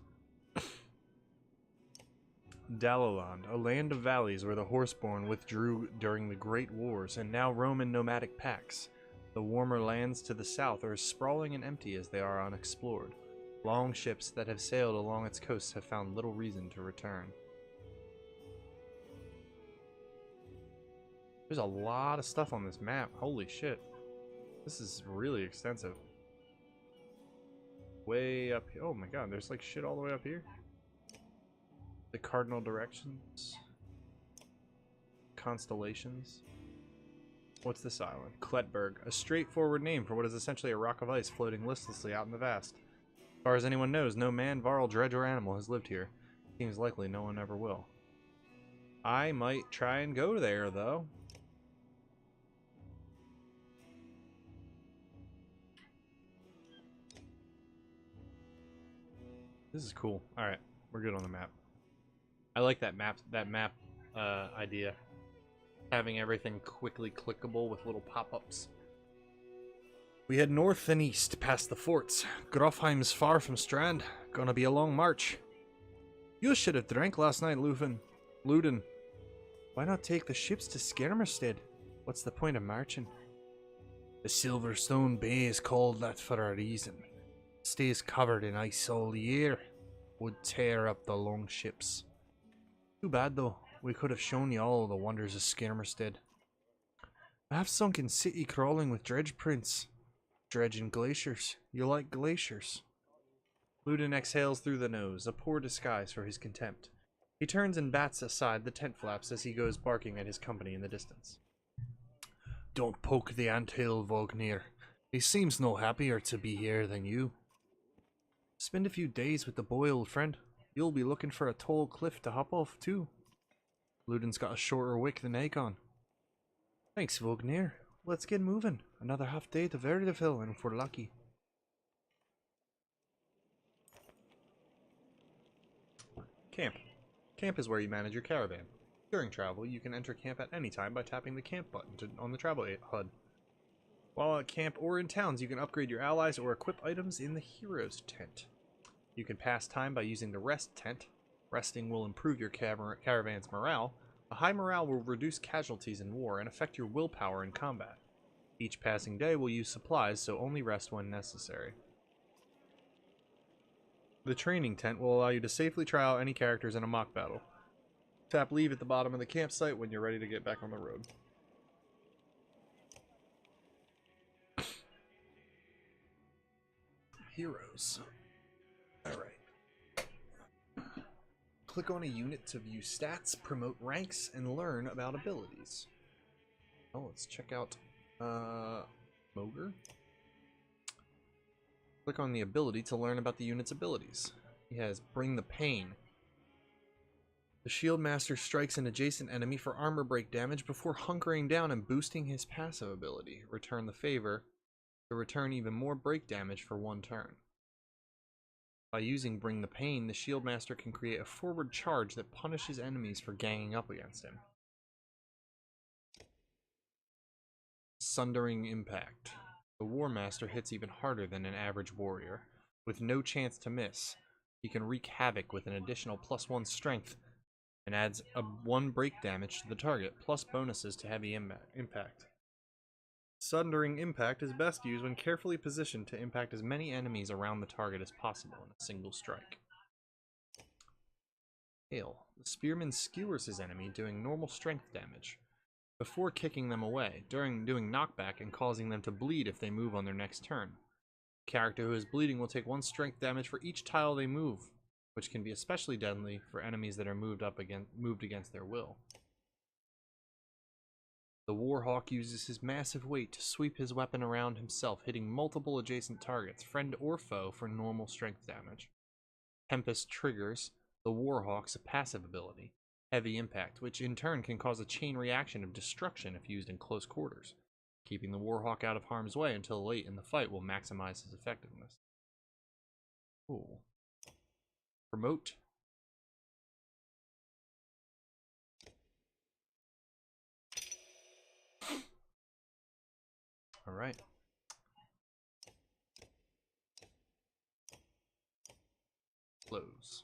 Dalaland, a land of valleys where the Horseborn withdrew during the Great Wars and now roam in nomadic packs. The warmer lands to the south are as sprawling and empty as they are unexplored. Long ships that have sailed along its coasts have found little reason to return. There's a lot of stuff on this map. Holy shit. This is really extensive. Way up here. Oh my god, there's like shit all the way up here. The cardinal directions. Constellations. What's this island? Kletberg, a straightforward name for what is essentially a rock of ice floating listlessly out in the vast. As far as anyone knows, no man, varl, dredge, or animal has lived here. Seems likely no one ever will. I might try and go there, though. This is cool. Alright, we're good on the map. I like that map idea. Having everything quickly clickable with little pop-ups. We head north and east past the forts. Grofheim's far from Strand. Gonna be a long march. You should have drank last night, Luden. Why not take the ships to Skermerstead? What's the point of marching? The Silverstone Bay is called that for a reason. It stays covered in ice all year. Would tear up the long ships. Too bad though. We could have shown you all the wonders of Skermerstead. A half-sunken city crawling with dredge prints. Dredging glaciers. You like glaciers? Luden exhales through the nose, a poor disguise for his contempt. He turns and bats aside the tent flaps as he goes barking at his company in the distance. Don't poke the anthill, Vognir. He seems no happier to be here than you. Spend a few days with the boy, old friend. You'll be looking for a tall cliff to hop off, too. Luden's got a shorter wick than Aegon. Thanks, Vognir. Let's get moving. Another half day to Verdeville, and if we're lucky. Camp. Camp is where you manage your caravan. During travel, you can enter camp at any time by tapping the camp button on the travel HUD. While at camp or in towns, you can upgrade your allies or equip items in the hero's tent. You can pass time by using the rest tent. Resting will improve your caravan's morale. A high morale will reduce casualties in war and affect your willpower in combat. Each passing day will use supplies, so only rest when necessary. The training tent will allow you to safely try out any characters in a mock battle. Tap leave at the bottom of the campsite when you're ready to get back on the road. Heroes. Alright. Click on a unit to view stats, promote ranks, and learn about abilities. Oh, let's check out Mogre. Click on the ability to learn about the unit's abilities. He has Bring the Pain. The Shield Master strikes an adjacent enemy for armor break damage before hunkering down and boosting his passive ability. Return the favor to return even more break damage for one turn. By using Bring the Pain, the Shield Master can create a forward charge that punishes enemies for ganging up against him. Sundering Impact. The War Master hits even harder than an average warrior. With no chance to miss, he can wreak havoc with an additional +1 strength and adds a 1 break damage to the target, plus bonuses to heavy impact. Sundering Impact is best used when carefully positioned to impact as many enemies around the target as possible in a single strike. Hail. The Spearman skewers his enemy, doing normal strength damage, before kicking them away, during doing knockback and causing them to bleed if they move on their next turn. The character who is bleeding will take 1 strength damage for each tile they move, which can be especially deadly for enemies that are moved against their will. The Warhawk uses his massive weight to sweep his weapon around himself, hitting multiple adjacent targets, friend or foe, for normal strength damage. Tempest triggers the Warhawk's passive ability. heavy impact, which in turn can cause a chain reaction of destruction if used in close quarters. Keeping the Warhawk out of harm's way until late in the fight will maximize his effectiveness. Cool. Promote. All right. Close.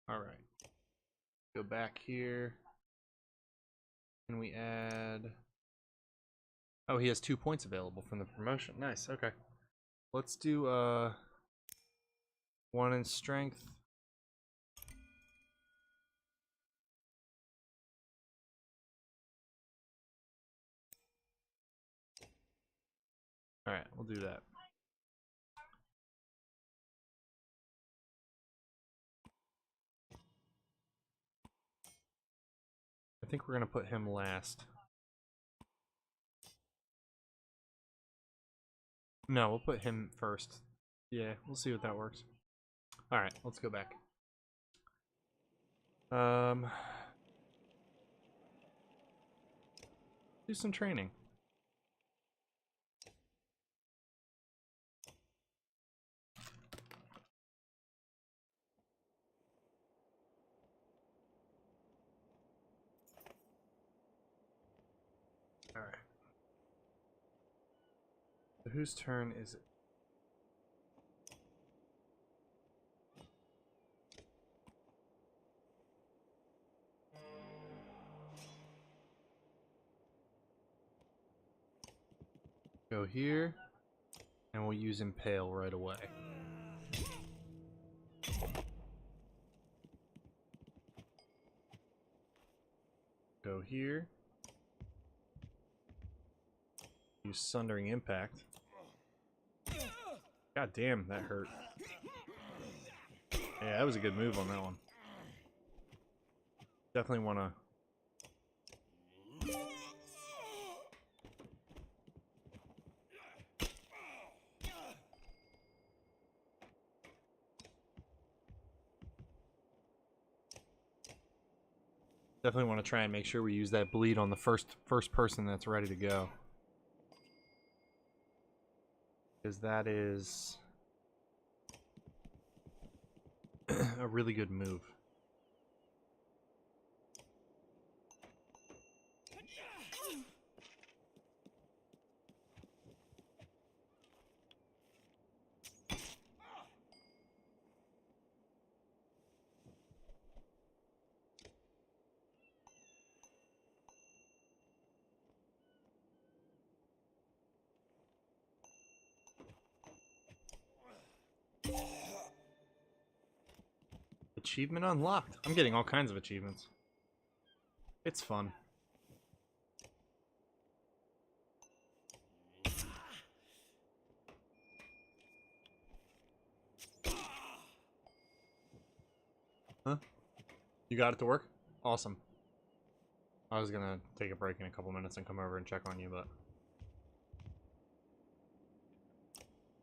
All right. Go back here. And we add... Oh, he has 2 points available from the promotion. Nice, okay. Let's do 1 in strength. Alright, we'll do that. I think we're gonna put him last. No, we'll put him first. Yeah, we'll see what that works. Alright, let's go back. Do some training. Alright. So whose turn is it? Go here, and we'll use Impale right away. Go here. Use Sundering Impact. God damn, that hurt. Yeah, that was a good move on that one. Definitely want to... Definitely want to try and make sure we use that bleed on the first person that's ready to go. Because that is a really good move. Achievement unlocked. I'm getting all kinds of achievements. It's fun. Huh? You got it to work? Awesome. I was gonna take a break in a couple minutes and come over and check on you, but...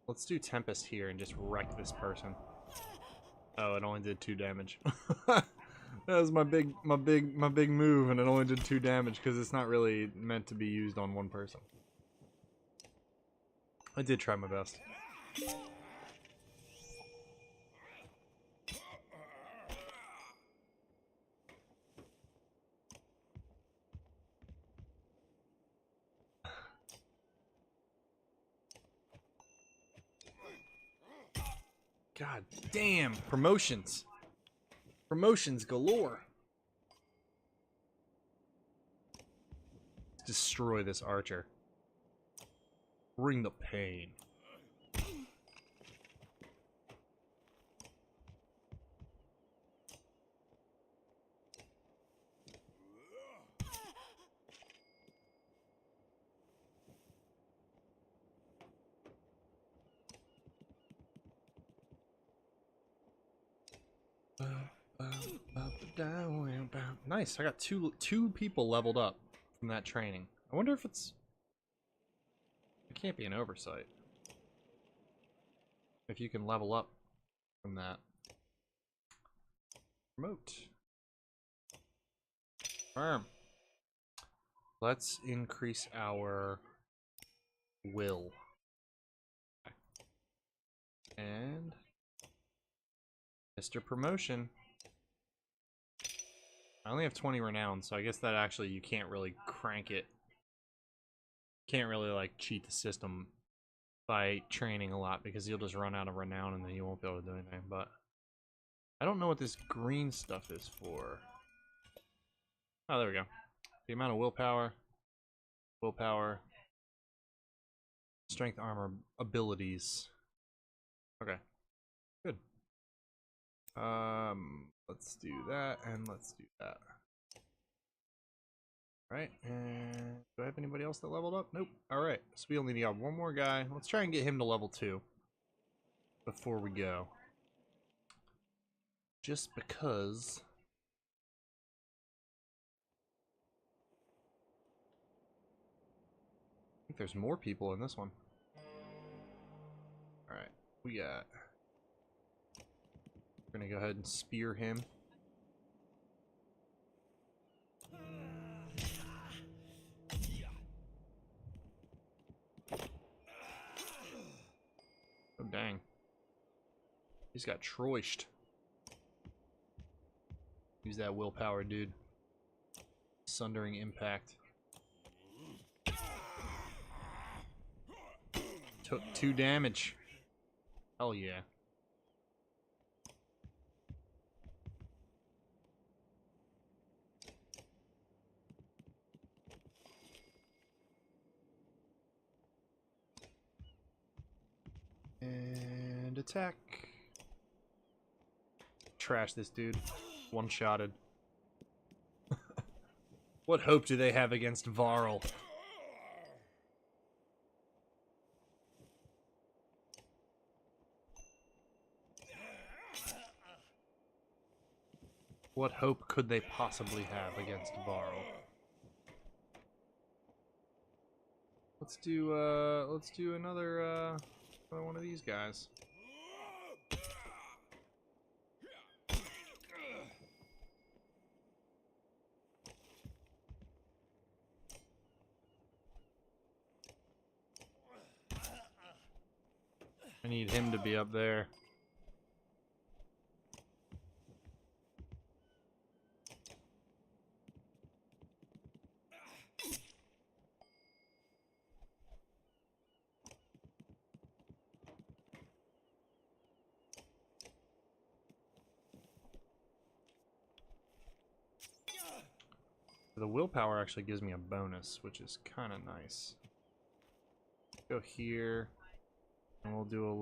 Let's do Tempest here and just wreck this person. Oh, it only did 2 damage. That was my big move, and it only did 2 damage because it's not really meant to be used on one person. I did try my best. God damn, promotions. Promotions galore. Destroy this archer. Bring the pain. Nice, I got two people leveled up from that training. I wonder if it's... It can't be an oversight. if you can level up from that. Promote. Firm. Let's increase our will. And Mr. Promotion. I only have 20 renown, so I guess that actually you can't really crank it. Can't really like cheat the system by training a lot because you'll just run out of renown and then you won't be able to do anything. But I don't know what this green stuff is for. Oh, there we go. The amount of willpower, strength, armor, abilities. Okay, good. Let's do that and let's do that. Right, and do I have anybody else that leveled up? Nope. Alright, so we only need one more guy. Let's try and get him to level 2 before we go. Just because... I think there's more people in this one. Alright, we got... We're gonna go ahead and spear him. Oh, dang. He's got troished. Use that willpower, dude. Sundering impact. Took 2 damage. Hell yeah. And attack. Trash this dude. One-shotted. What hope do they have against Varl? What hope could they possibly have against Varl? Let's do another one of these guys. I need him to be up there. The willpower actually gives me a bonus, which is kind of nice. Go here, and we'll do a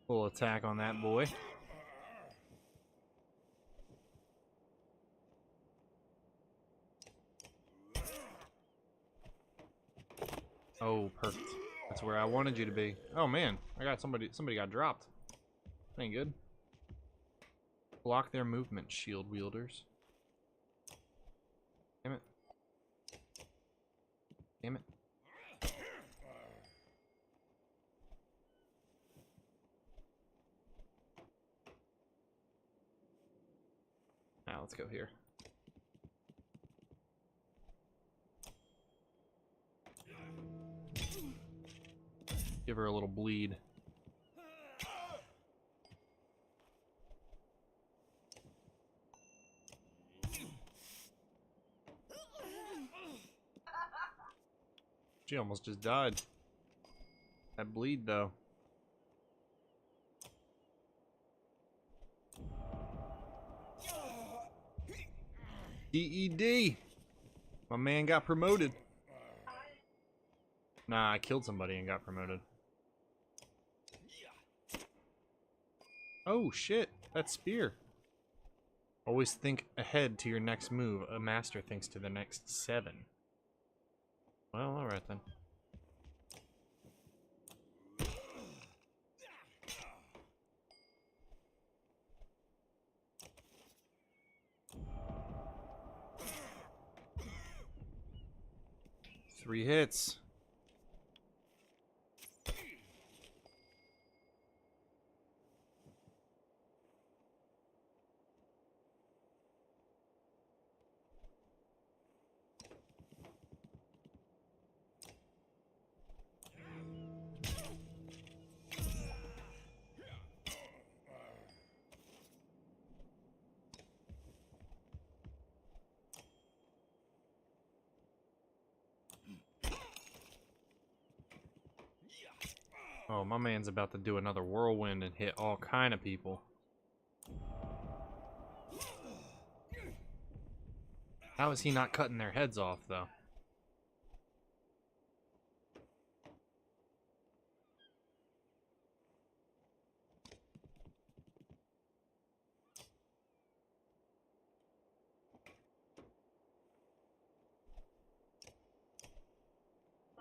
little attack on that boy. Oh, perfect. That's where I wanted you to be. Oh man, I got somebody got dropped. That ain't good. Block their movement, shield wielders. Damn it. Damn it. Now let's go here. Give her a little bleed. She almost just died. That bleed though. DED! My man got promoted. Nah, I killed somebody and got promoted. Oh shit, that spear. Always think ahead to your next move. A master thinks to the next 7. Well, alright then. Three hits. Oh, my man's about to do another whirlwind and hit all kind of people. How is he not cutting their heads off, though?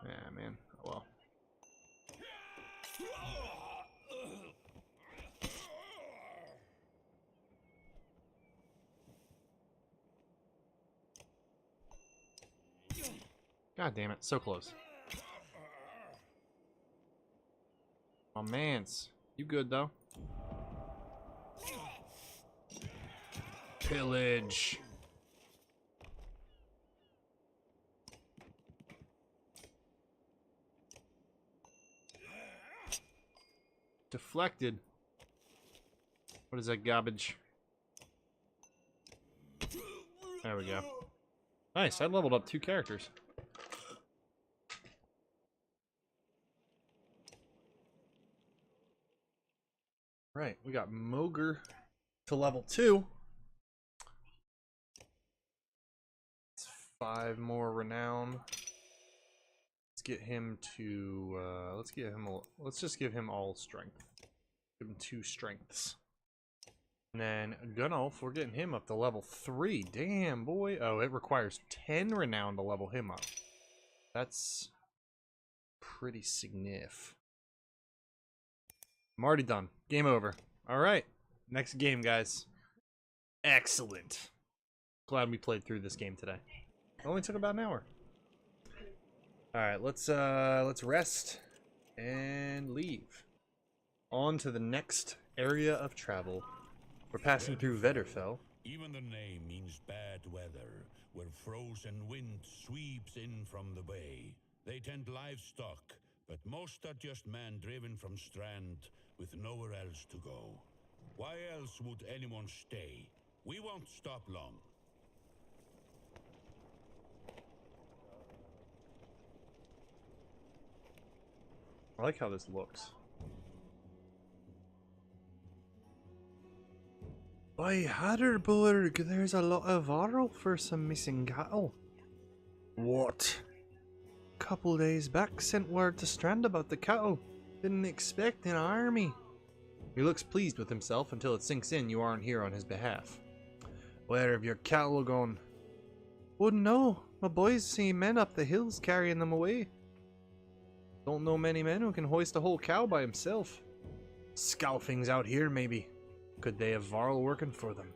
Yeah, man. Oh, well. God damn it, so close. My mans. You good, though? Pillage. Deflected. What is that garbage? There we go. Nice, I leveled up 2 characters. Right, we got Mogre to level 2. It's 5 more renown. Let's get him to let's just give him all strength. Give him 2 strengths. And then Gunnulf, we're getting him up to level 3. Damn, boy. Oh, it requires 10 renown to level him up. That's pretty significant. I'm already done. Game over. Alright. Next game, guys. Excellent. Glad we played through this game today. It only took about an hour. Alright, let's rest and leave. On to the next area of travel. We're passing through Vedderfell. Even the name means bad weather, where frozen wind sweeps in from the bay. They tend livestock, but most are just men driven from Strand with nowhere else to go. Why else would anyone stay? We won't stop long. I like how this looks. By Hatterburg, there's a lot of arrow for some missing cattle. What? Couple days back, sent word to Strand about the cattle. Didn't expect an army. He looks pleased with himself until it sinks in you aren't here on his behalf. Where have your cattle gone? Wouldn't know. My boys see men up the hills carrying them away. Don't know many men who can hoist a whole cow by himself. Scalfings out here, maybe. Could they have Varl working for them?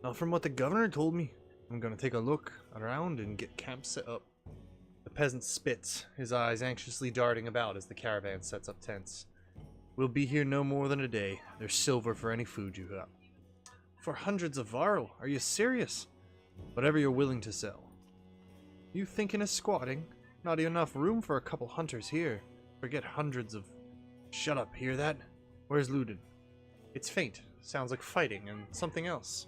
Not from what the governor told me. I'm gonna take a look around and get camp set up. The peasant spits, his eyes anxiously darting about as the caravan sets up tents. We'll be here no more than a day. There's silver for any food you have. For hundreds of Varl? Are you serious? Whatever you're willing to sell. You thinking of squatting? Not enough room for a couple hunters here. Forget hundreds of... Shut up, hear that? Where's Ludin? It's faint. Sounds like fighting and something else.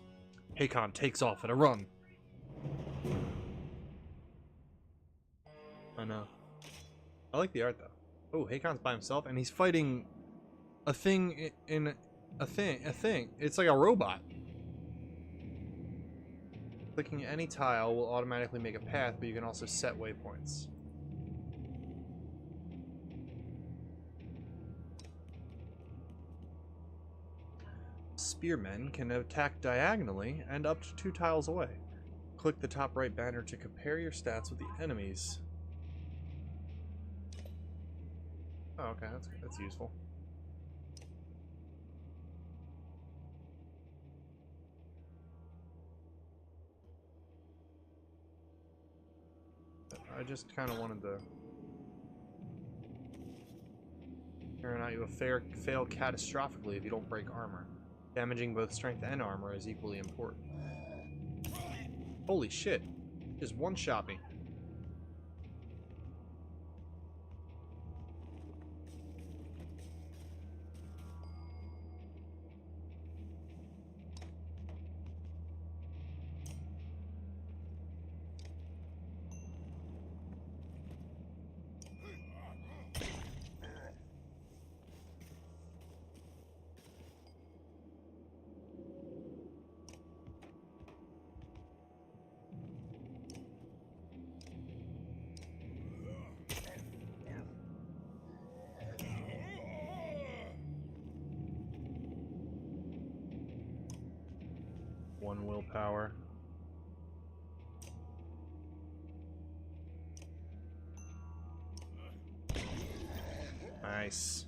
Hakon takes off at a run. I know. I like the art though. Oh, Hakon's by himself and he's fighting a thing in a thing. It's like a robot. Clicking any tile will automatically make a path, but you can also set waypoints. Spearmen can attack diagonally and up to 2 tiles away. Click the top right banner to compare your stats with the enemies. Oh, okay, that's useful. I just kind of wanted to turn out you fail catastrophically if you don't break armor. Damaging both strength and armor is equally important. Holy shit. Just one-shot me. 1 willpower. Nice.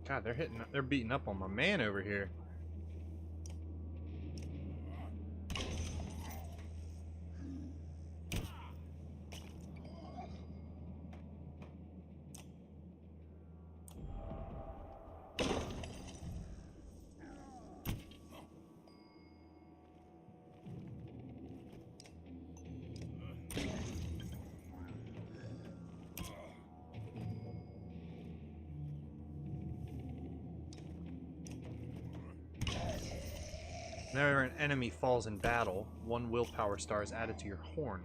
God, they're beating up on my man over here. Whenever an enemy falls in battle, 1 willpower star is added to your horn.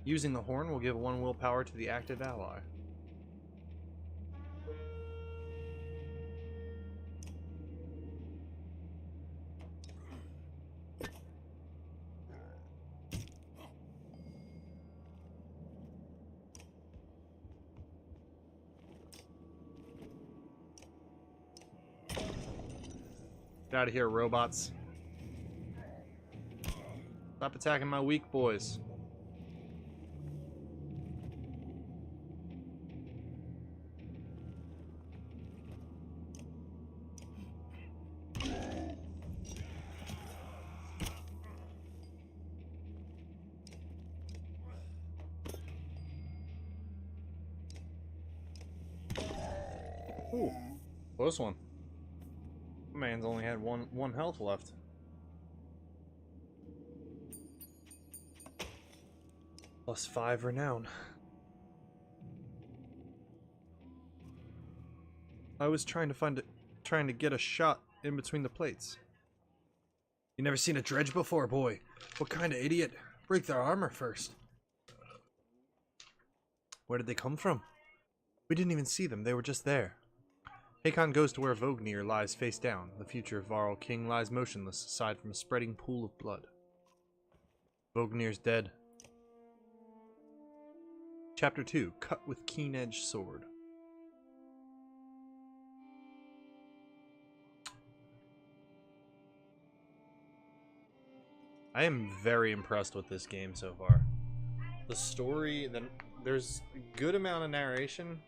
Using the horn will give 1 willpower to the active ally. Get out of here, robots. Stop attacking my weak boys. Ooh, close one. Man's only had one health left. +5 renown. I was trying to get a shot in between the plates. You never seen a dredge before, boy? What kind of idiot? Break their armor first. Where did they come from? We didn't even see them. They were just there. Hakon goes to where Vognir lies face down. The future of Varl King lies motionless aside from a spreading pool of blood. Vognir's dead. Chapter 2, Cut with Keen-Edged Sword. I am very impressed with this game so far. The story, there's a good amount of narration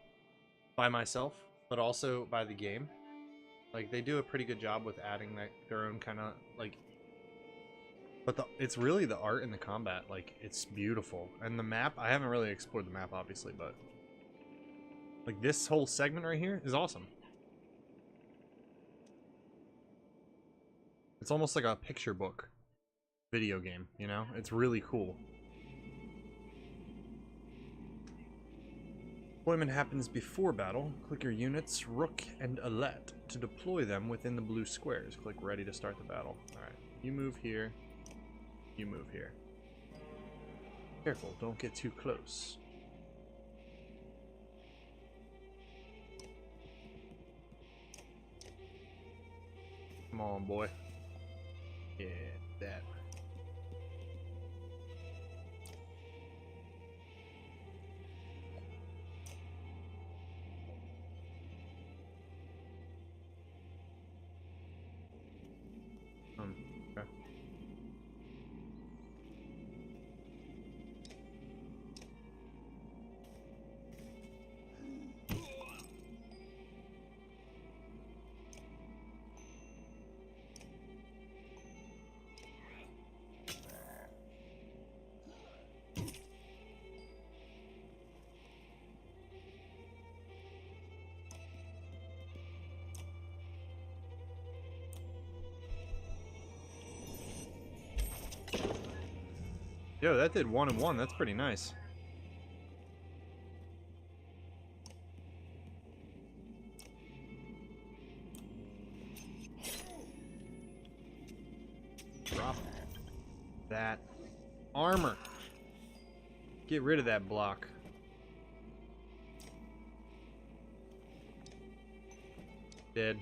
by myself, but also by the game. Like, they do a pretty good job with adding their own kind of, like... But it's really the art and the combat. Like, it's beautiful. And the map, I haven't really explored the map, obviously, but... Like, this whole segment right here is awesome. It's almost like a picture book video game, you know? It's really cool. Deployment happens before battle. Click your units, Rook and Alette, to deploy them within the blue squares. Click ready to start the battle. Alright, you move here. You move here. Careful, don't get too close. Come on, boy. Yeah, that. Okay. Yo, that did 1 and 1. That's pretty nice. that armor. Get rid of that block. Dead.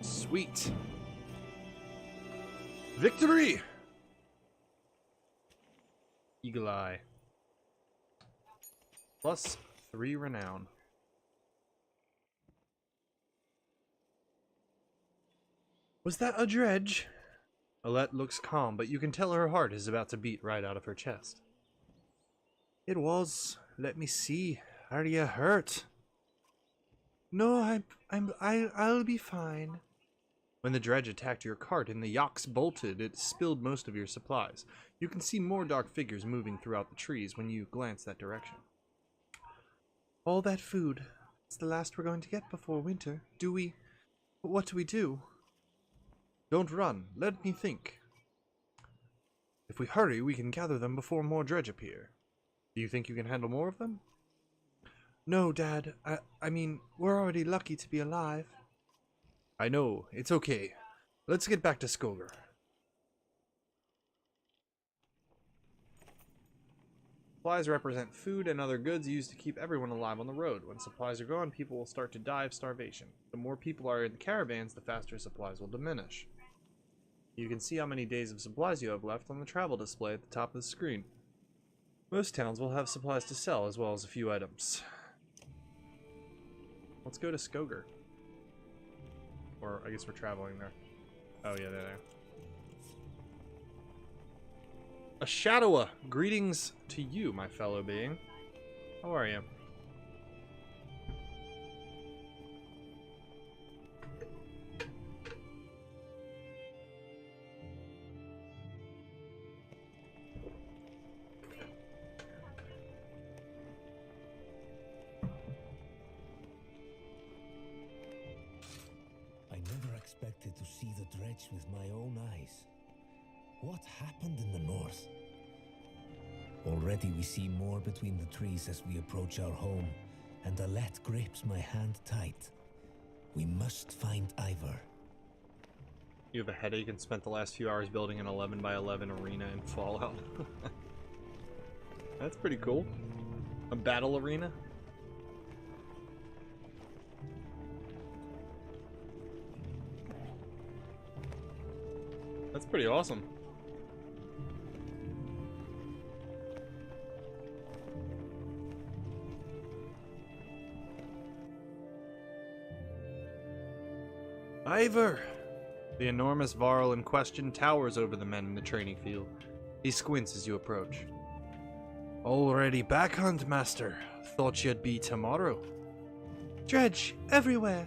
Sweet. Victory! Eagle Eye. Plus 3 renown. Was that a dredge? Alette looks calm, but you can tell her heart is about to beat right out of her chest. It was. Let me see. Are you hurt? No, I'll be fine. When the dredge attacked your cart and the yaks bolted, it spilled most of your supplies. You can see more dark figures moving throughout the trees when you glance that direction. All that food. It's the last we're going to get before winter. What do we do? Don't run. Let me think. If we hurry, we can gather them before more dredge appear. Do you think you can handle more of them? No, Dad. I mean, we're already lucky to be alive. I know. It's okay. Let's get back to Skoger. Supplies represent food and other goods used to keep everyone alive on the road. When supplies are gone, people will start to die of starvation. The more people are in the caravans, the faster supplies will diminish. You can see how many days of supplies you have left on the travel display at the top of the screen. Most towns will have supplies to sell, as well as a few items. Let's go to Skoger. Or, I guess we're traveling there. Oh, yeah, there. A Shadowa! Greetings to you, my fellow being. How are you? I never expected to see the dredge with my own eyes. What happened in the north? Already we see more between the trees as we approach our home, and Alette grips my hand tight. We must find Ivor. You have a headache and spent the last few hours building an 11 by 11 arena in Fallout. That's pretty cool. A battle arena? That's pretty awesome. Ivor! The enormous Varl in question towers over the men in the training field. He squints as you approach. Already back, Hunt Master. Thought you'd be tomorrow. Dredge, everywhere.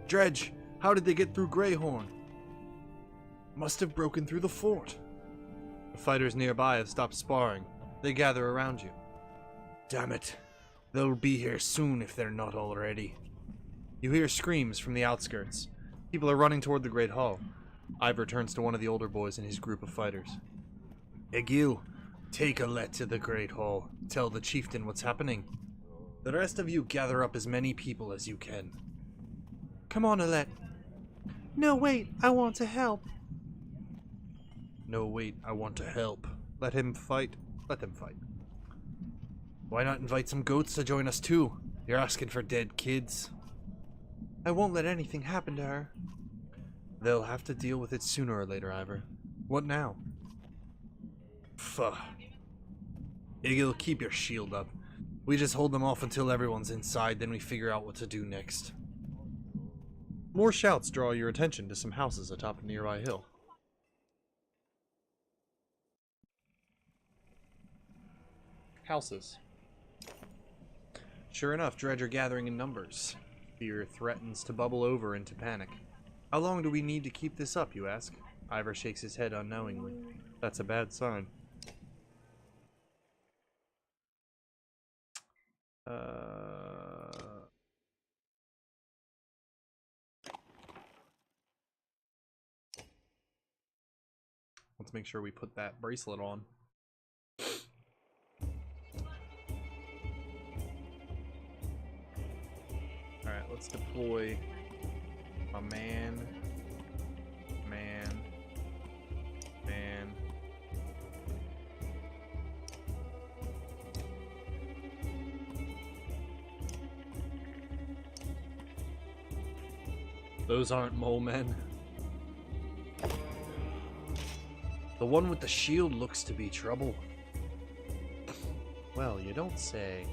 Dredge, how did they get through Greyhorn? Must have broken through the fort. The fighters nearby have stopped sparring. They gather around you. Damn it. They'll be here soon if they're not already. You hear screams from the outskirts. People are running toward the Great Hall. Ivor turns to one of the older boys in his group of fighters. Egil, take Alette to the Great Hall. Tell the chieftain what's happening. The rest of you gather up as many people as you can. Come on, Alette. No, wait, I want to help. No, wait, I want to help. Let him fight. Let them fight. Why not invite some goats to join us too? You're asking for dead kids. I won't let anything happen to her. They'll have to deal with it sooner or later, Ivor. What now? Pfuh. Egil, keep your shield up. We just hold them off until everyone's inside, then we figure out what to do next. More shouts draw your attention to some houses atop a nearby hill. Houses. Sure enough, dredge are gathering in numbers. Fear threatens to bubble over into panic. How long do we need to keep this up, you ask? Ivor shakes his head unknowingly. That's a bad sign. Let's make sure we put that bracelet on. Alright, let's deploy a man Those aren't mole men. The one with the shield looks to be trouble. Well, you don't say.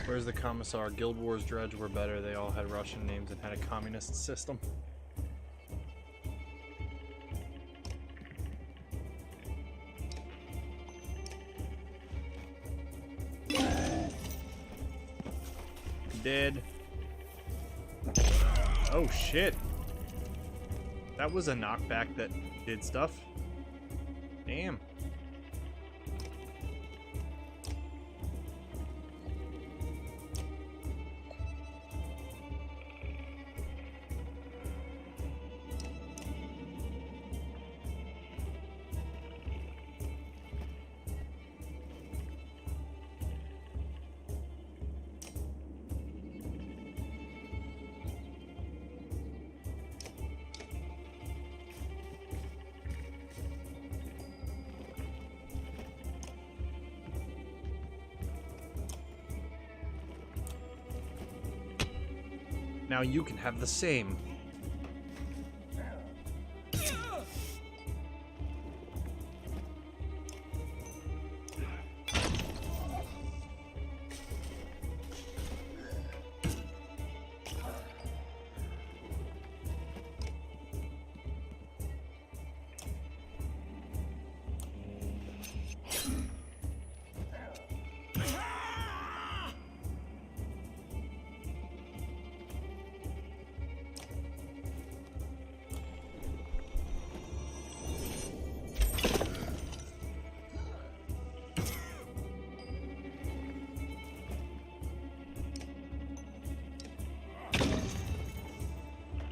Where's the commissar? Guild Wars Dredge were better. They all had Russian names and had a communist system. Dead. Oh shit. That was a knockback that did stuff. Damn. Now you can have the same.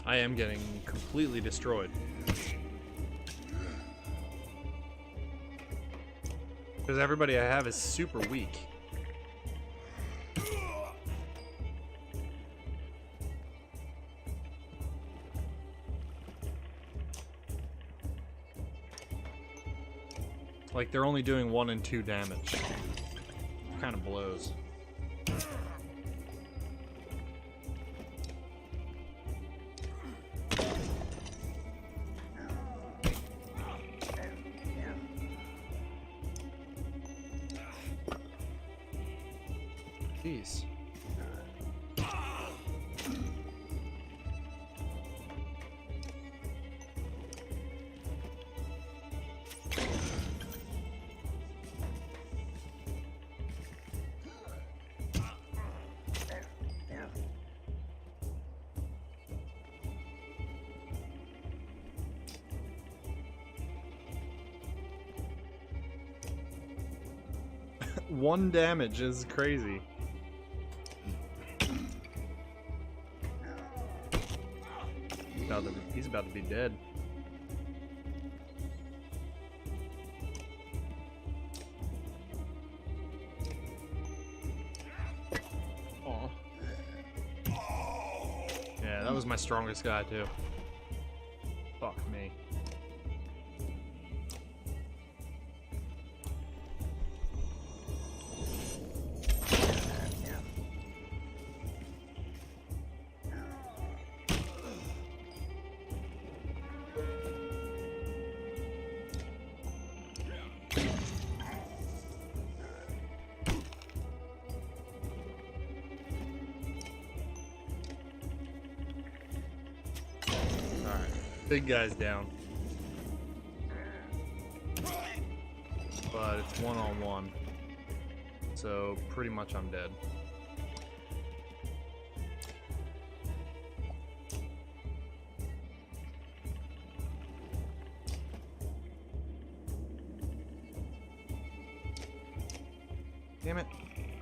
I am getting completely destroyed. Because everybody I have is super weak. Like they're only doing 1 and 2 damage. Kind of blows. Jeez. One damage is crazy. He's about to be dead. Aw. Yeah, that was my strongest guy too. Fuck me. Big guy's down. But it's 1-on-1. So pretty much I'm dead.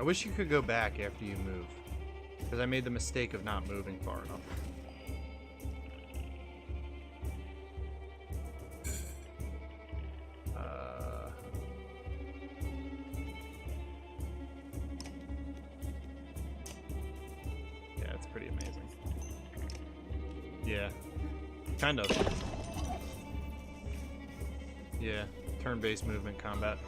I wish you could go back after you move, because I made the mistake of not moving far enough. Yeah, it's pretty amazing. Yeah, kind of. Yeah, turn-based movement combat.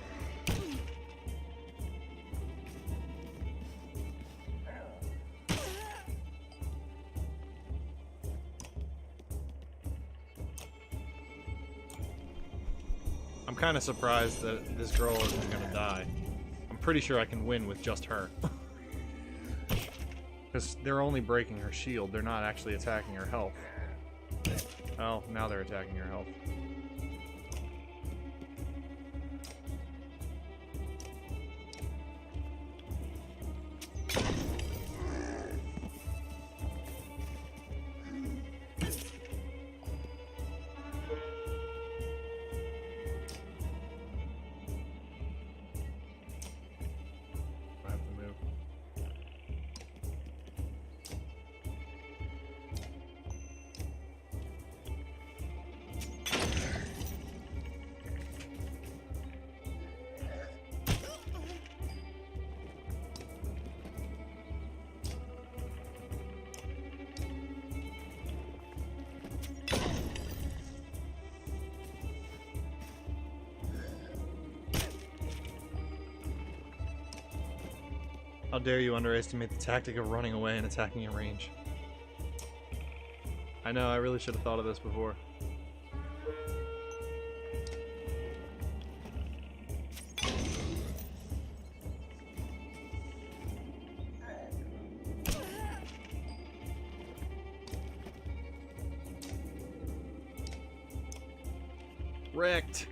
I'm kind of surprised that this girl isn't gonna die. I'm pretty sure I can win with just her. Because they're only breaking her shield, they're not actually attacking her health. Oh, now they're attacking her health. I have to move. How dare you underestimate the tactic of running away and attacking in range. I know, I really should have thought of this before. Wrecked!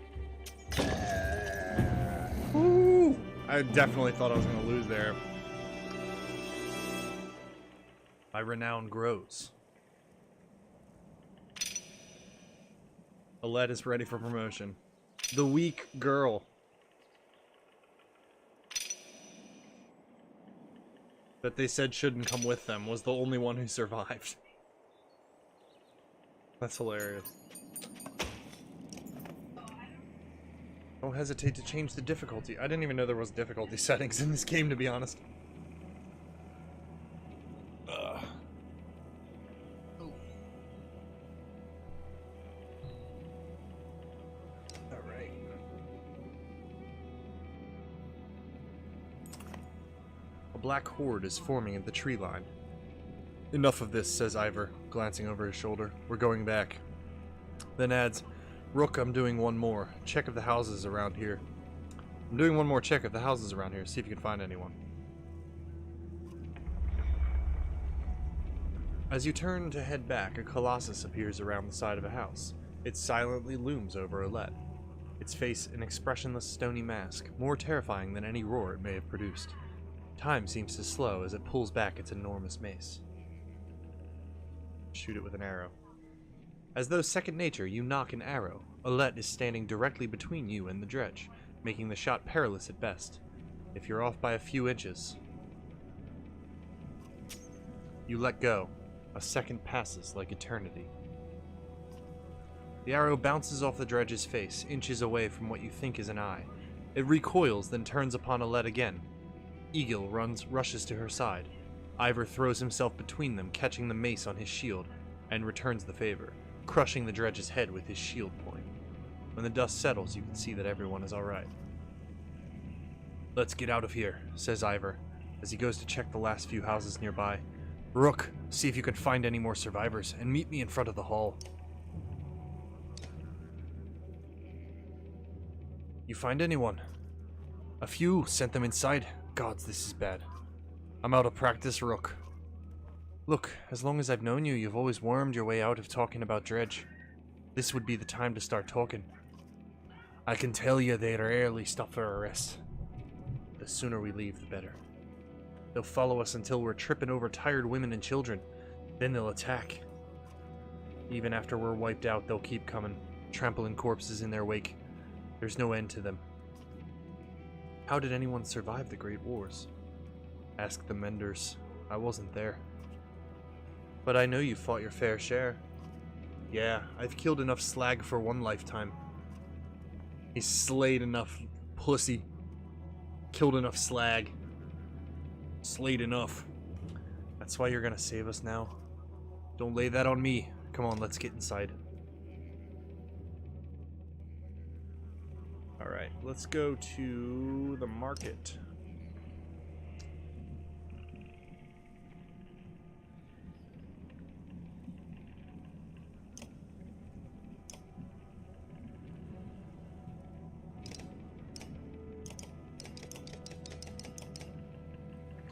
Woo! I definitely thought I was going to lose there. My renown grows. Alette is ready for promotion. The weak girl that they said shouldn't come with them was the only one who survived. That's hilarious. Don't hesitate to change the difficulty. I didn't even know there was difficulty settings in this game, to be honest. Alright. A black horde is forming at the tree line. Enough of this, says Ivor, glancing over his shoulder. We're going back. Then adds, Rook, I'm doing one more. Check of the houses around here. I'm doing one more check of the houses around here. See if you can find anyone. As you turn to head back, a colossus appears around the side of a house. It silently looms over Alette. Its face an expressionless stony mask, more terrifying than any roar it may have produced. Time seems to slow as it pulls back its enormous mace. Shoot it with an arrow. As though second nature, you knock an arrow. Alette is standing directly between you and the dredge, making the shot perilous at best. If you're off by a few inches, you let go. A second passes like eternity. The arrow bounces off the dredge's face, inches away from what you think is an eye. It recoils, then turns upon Alette again. Egil rushes to her side. Ivor throws himself between them, catching the mace on his shield, and returns the favor, crushing the dredge's head with his shield point. When the dust settles, you can see that everyone is alright. Let's get out of here, says Ivor, as he goes to check the last few houses nearby. Rook, see if you can find any more survivors, and meet me in front of the hall. You find anyone? A few, sent them inside. Gods, this is bad. I'm out of practice, Rook. Look, as long as I've known you, you've always wormed your way out of talking about Dredge. This would be the time to start talking. I can tell you they rarely stop for a rest. The sooner we leave, the better. They'll follow us until we're tripping over tired women and children. Then they'll attack. Even after we're wiped out, they'll keep coming, trampling corpses in their wake. There's no end to them. How did anyone survive the Great Wars? Ask the menders. I wasn't there. But I know you fought your fair share. Yeah, I've killed enough slag for one lifetime. He's slayed enough pussy. Killed enough slag. Slayed enough. That's why you're gonna save us now. Don't lay that on me. Come on, let's get inside. Alright, let's go to the market.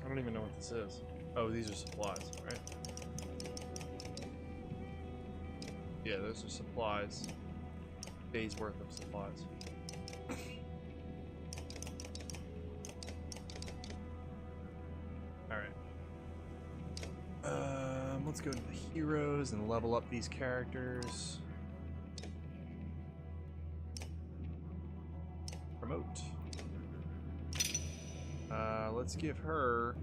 I don't even know what this is. Oh, these are supplies, right? Yeah, those are supplies. Days worth of supplies. Alright. Let's go to the heroes and level up these characters. Promote. Let's give her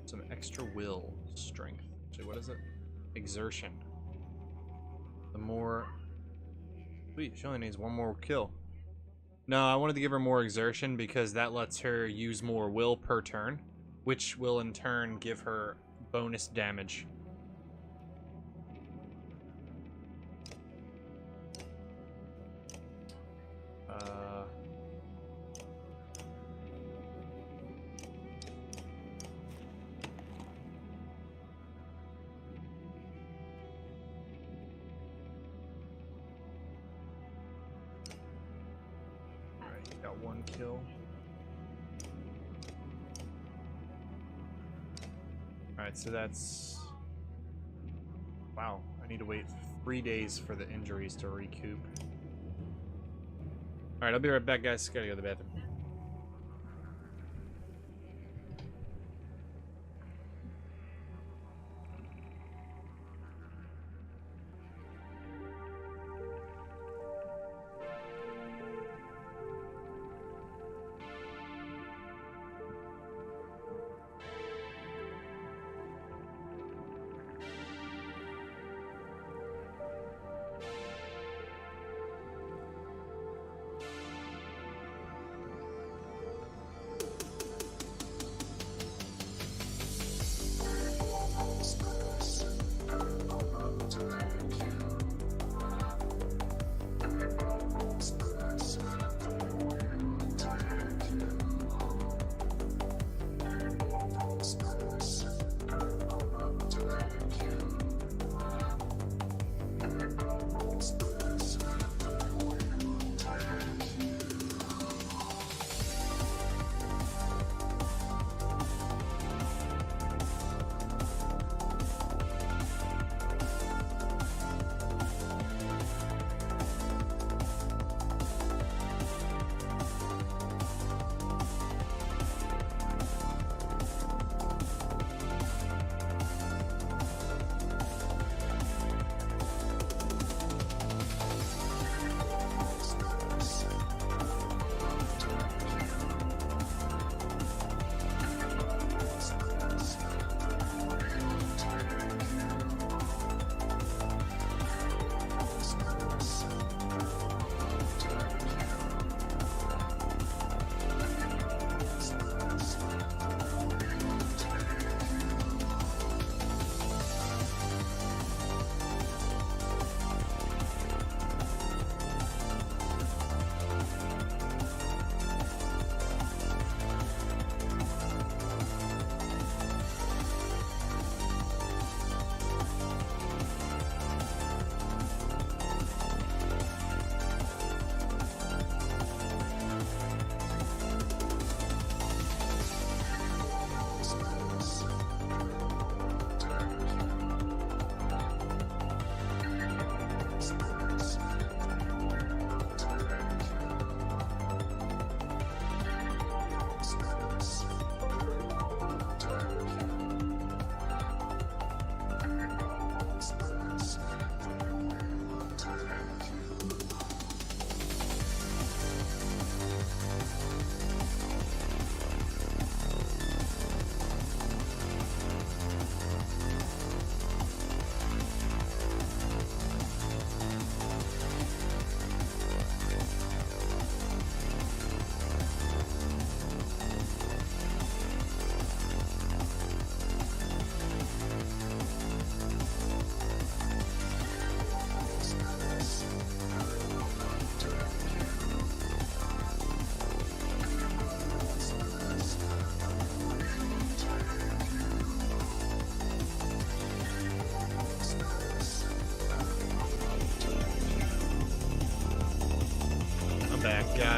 some extra will strength. Actually, what is it? Exertion. The more... Sweet, she only needs one more kill. No, I wanted to give her more exertion because that lets her use more will per turn, which will in turn give her bonus damage. Alright, got one kill. Alright, so that's... Wow, I need to wait 3 days for the injuries to recoup. Alright, I'll be right back, guys. Gotta go to the bathroom.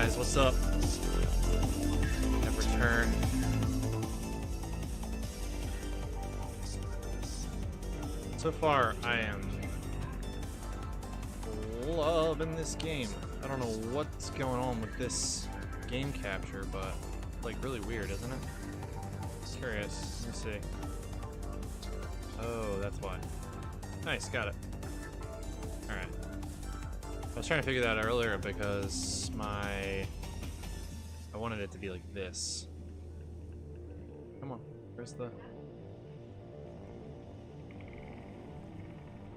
guys, what's up? Have returned. So far, I am loving this game. I don't know what's going on with this game capture, but like really weird, isn't it? Curious. Let me see. Oh, that's why. Nice, got it. Alright. I was trying to figure that out earlier because I wanted it to be like this. Come on, where's the...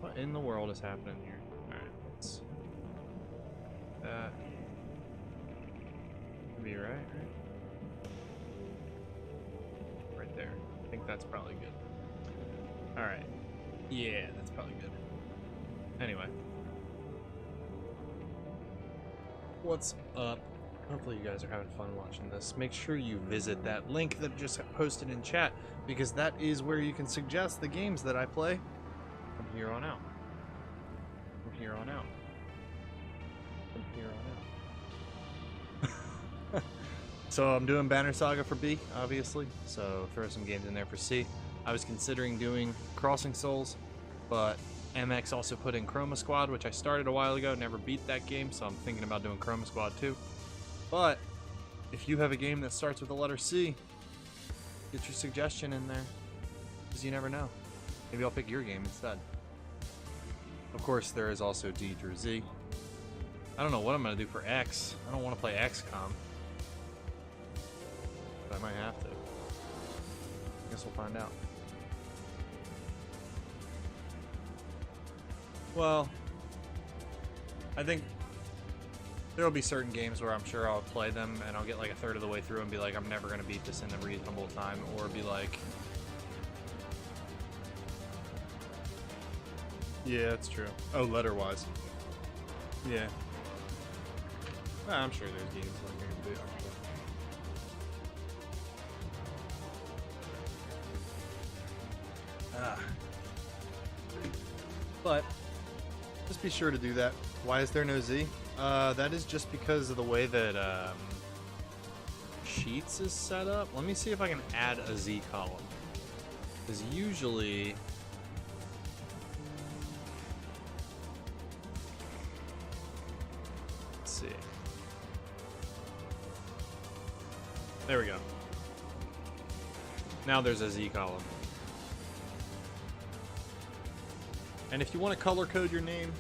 What in the world is happening here? Alright, let's... That... Be right? Right there. I think that's probably good. Alright. Yeah, that's probably good. Anyway. What's up? Hopefully you guys are having fun watching this. Make sure you visit that link that just posted in chat, because that is where you can suggest the games that I play from here on out. From here on out. From here on out. So I'm doing Banner Saga for B, obviously, so throw some games in there for C. I was considering doing Crossing Souls, but MX also put in Chroma Squad, which I started a while ago, never beat that game, so I'm thinking about doing Chroma Squad too. But if you have a game that starts with the letter C, get your suggestion in there, because you never know. Maybe I'll pick your game instead. Of course, there is also D through Z. I don't know what I'm going to do for X. I don't want to play XCOM. But I might have to. Guess we'll find out. Well, I think there'll be certain games where I'm sure I'll play them and I'll get like a third of the way through and be like, I'm never going to beat this in a reasonable time, or be like, yeah, that's true. Oh, letter-wise. Yeah. Well, I'm sure there's games like I can do. But just be sure to do that. Why is there no Z? That is just because of the way that Sheets is set up. Let me see if I can add a Z column. Because usually... Let's see. There we go. Now there's a Z column. And if you want to color code your name,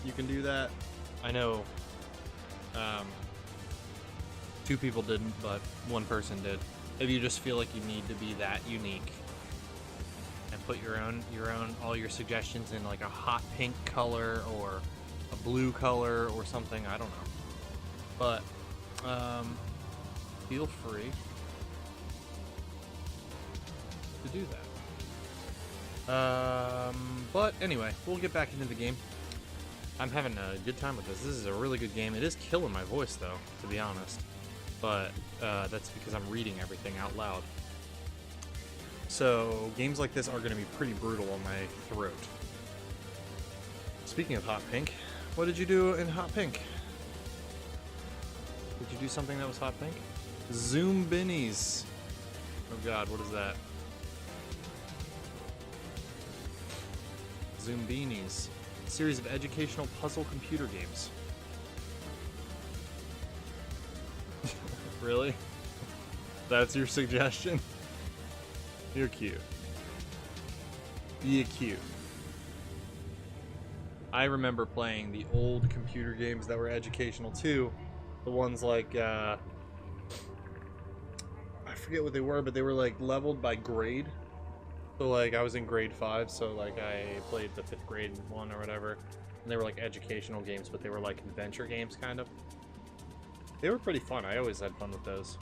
you can do that. I know two people didn't, but one person did. If you just feel like you need to be that unique and put your own all your suggestions in like a hot pink color or a blue color or something, I don't know. But feel free to do that. But anyway, we'll get back into the game. I'm having a good time with this. This is a really good game. It is killing my voice, though, to be honest. But that's because I'm reading everything out loud. So games like this are going to be pretty brutal on my throat. Speaking of Hot Pink, what did you do in Hot Pink? Did you do something that was Hot Pink? Zoom Binnies. Oh god, what is that? Zoom Beanies. A series of educational puzzle computer games. Really? That's your suggestion? You're cute. You're cute. I remember playing the old computer games that were educational too. The ones like, I forget what they were, but they were like leveled by grade. So like I was in grade 5, so like I played the 5th grade one or whatever, and they were like educational games, but they were like adventure games kind of. They were pretty fun. I always had fun with those.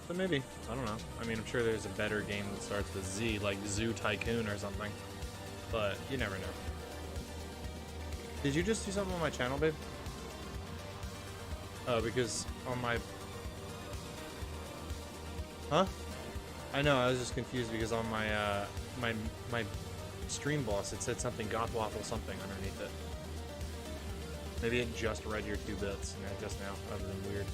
But maybe, I don't know. I mean, I'm sure there's a better game that starts with Z, like Zoo Tycoon or something, but you never know. Did you just do something on my channel, babe? Oh, because on my... Huh? I know, I was just confused because on my my stream boss, it said something goth waffle something underneath it. Maybe it just read your 2 bits, just now, other than weird.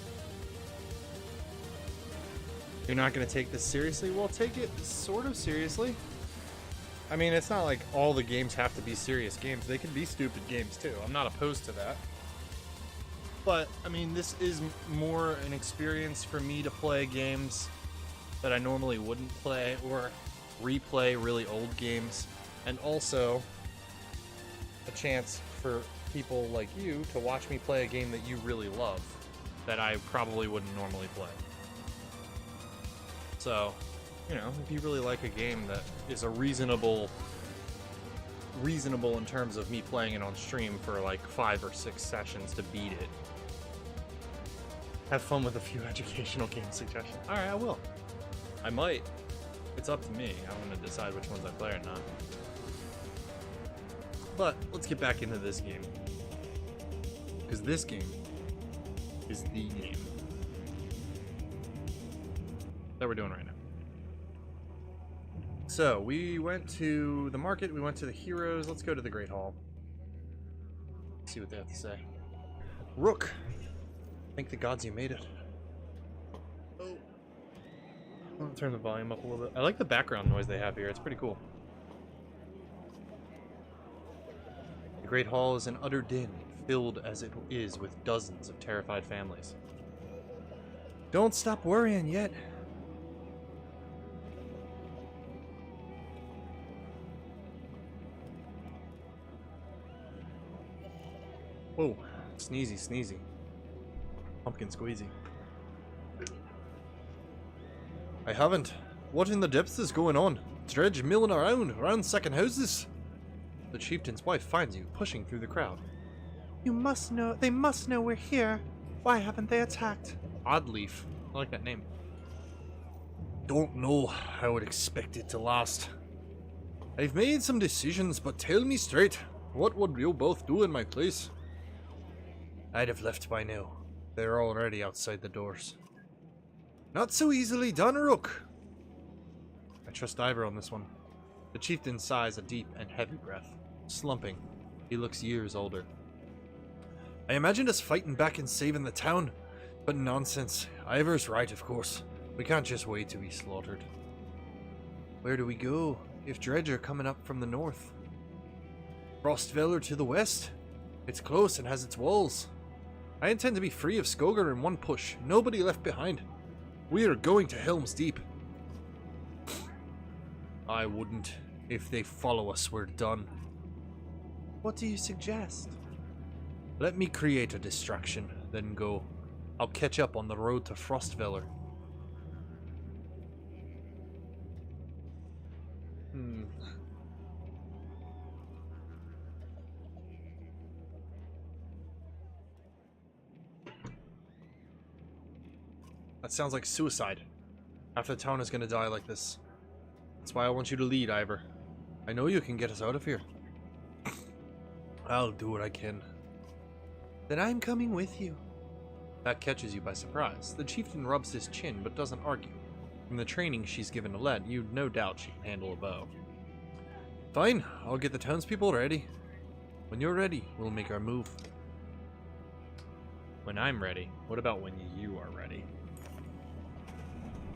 You're not going to take this seriously? Well, take it sort of seriously. I mean, it's not like all the games have to be serious games. They can be stupid games, too. I'm not opposed to that. But, I mean, this is more an experience for me to play games that I normally wouldn't play, or replay really old games. And also, a chance for people like you to watch me play a game that you really love, that I probably wouldn't normally play. So, you know, if you really like a game that is a reasonable in terms of me playing it on stream for like 5 or 6 sessions to beat it, have fun with a few educational game suggestions. Alright, I will. I might. It's up to me. I'm gonna decide which ones I play or not. But let's get back into this game. Because this game is the game that we're doing right now. So, we went to the market, we went to the heroes, let's go to the Great Hall. See what they have to say. Rook! Thank the gods you made it. Oh. I'll turn the volume up a little bit. I like the background noise they have here, it's pretty cool. The Great Hall is an utter din, filled as it is with dozens of terrified families. Don't stop worrying yet. Whoa, sneezy, sneezy. Pumpkin squeezy. I haven't. What in the depths is going on? Dredge milling around second houses. The chieftain's wife finds you, pushing through the crowd. You must know, they must know we're here. Why haven't they attacked? Oddleaf. I like that name. Don't know. I would expect it to last. I've made some decisions, but tell me straight. What would you both do in my place? I'd have left by now. They're already outside the doors. Not so easily done, Rook. I trust Ivor on this one. The chieftain sighs a deep and heavy breath. Slumping, he looks years older. I imagined us fighting back and saving the town, but nonsense. Ivor's right, of course. We can't just wait to be slaughtered. Where do we go if Dredge are coming up from the north? Frostveller to the west? It's close and has its walls. I intend to be free of Skogar in one push, nobody left behind. We are going to Helm's Deep. I wouldn't. If they follow us, we're done. What do you suggest? Let me create a distraction, then go. I'll catch up on the road to Frostveller. That sounds like suicide. Half the town is gonna die like this. That's why I want you to lead, Ivor. I know you can get us out of here. I'll do what I can. Then I'm coming with you. That catches you by surprise. The chieftain rubs his chin but doesn't argue. From the training she's given to Led, you'd no doubt she can handle a bow. Fine, I'll get the townspeople ready. When you're ready, we'll make our move. When I'm ready? What about when you are ready?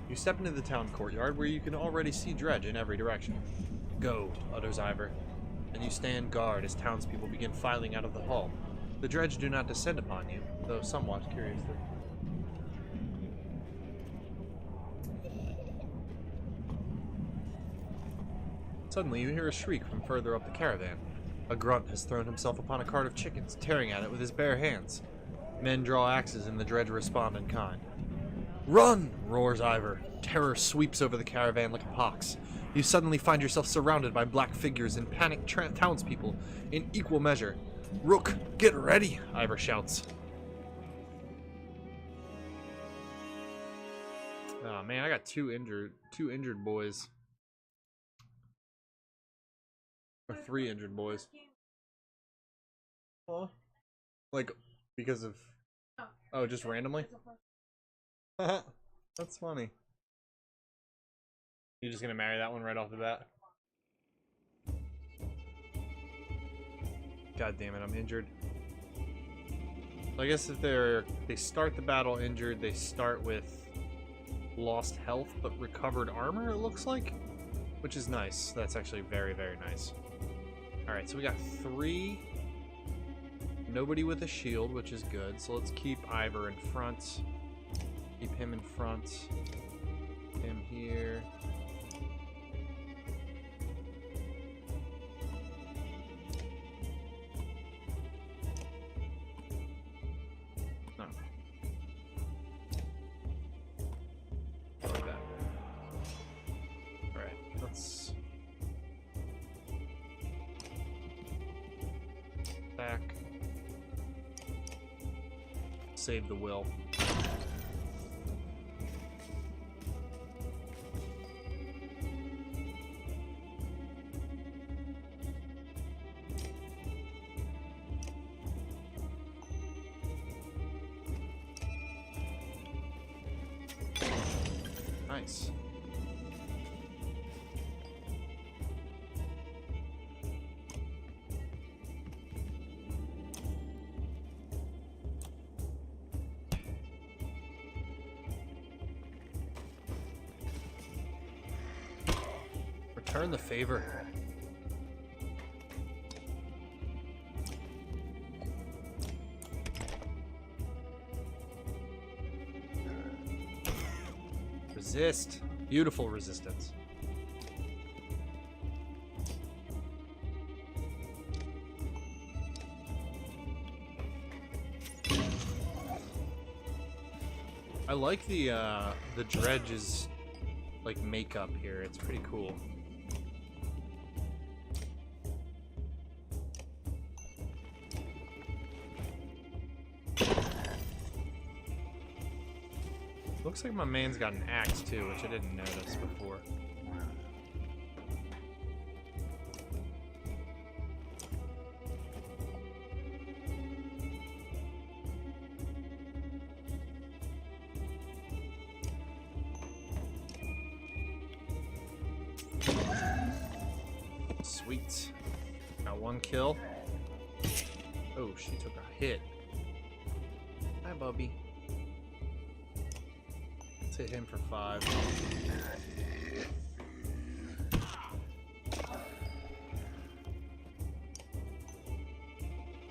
You step into the town courtyard where you can already see Dredge in every direction. Go, utters Ivor, and you stand guard as townspeople begin filing out of the hall. The Dredge do not descend upon you, though somewhat curiously. Suddenly you hear a shriek from further up the caravan. A grunt has thrown himself upon a cart of chickens, tearing at it with his bare hands. Men draw axes and the Dredge respond in kind. Run! Roars Ivor. Terror sweeps over the caravan like a pox. You suddenly find yourself surrounded by black figures and panicked townspeople in equal measure. Rook, get ready! Ivor shouts. Oh man, I got two injured boys. Or 3 injured boys. Huh? Like, because of... Oh, just randomly? That's funny. You just gonna marry that one right off the bat? God damn it, I'm injured. So I guess if they start the battle injured, they start with lost health but recovered armor, it looks like, which is nice. That's actually very, very nice. Alright, so we got 3. Nobody with a shield, which is good. So let's keep Ivor in front. Keep him in front. Him here. No. Like that. Alright, let's back. Save the will. Nice. Return the favor. Resist. Beautiful resistance. I like the dredge's like makeup here. It's pretty cool. Looks like my man's got an axe too, which I didn't notice before. Sweet. Got 1 kill. Oh, she took a hit. Hi, Bubby. Let's hit him for 5.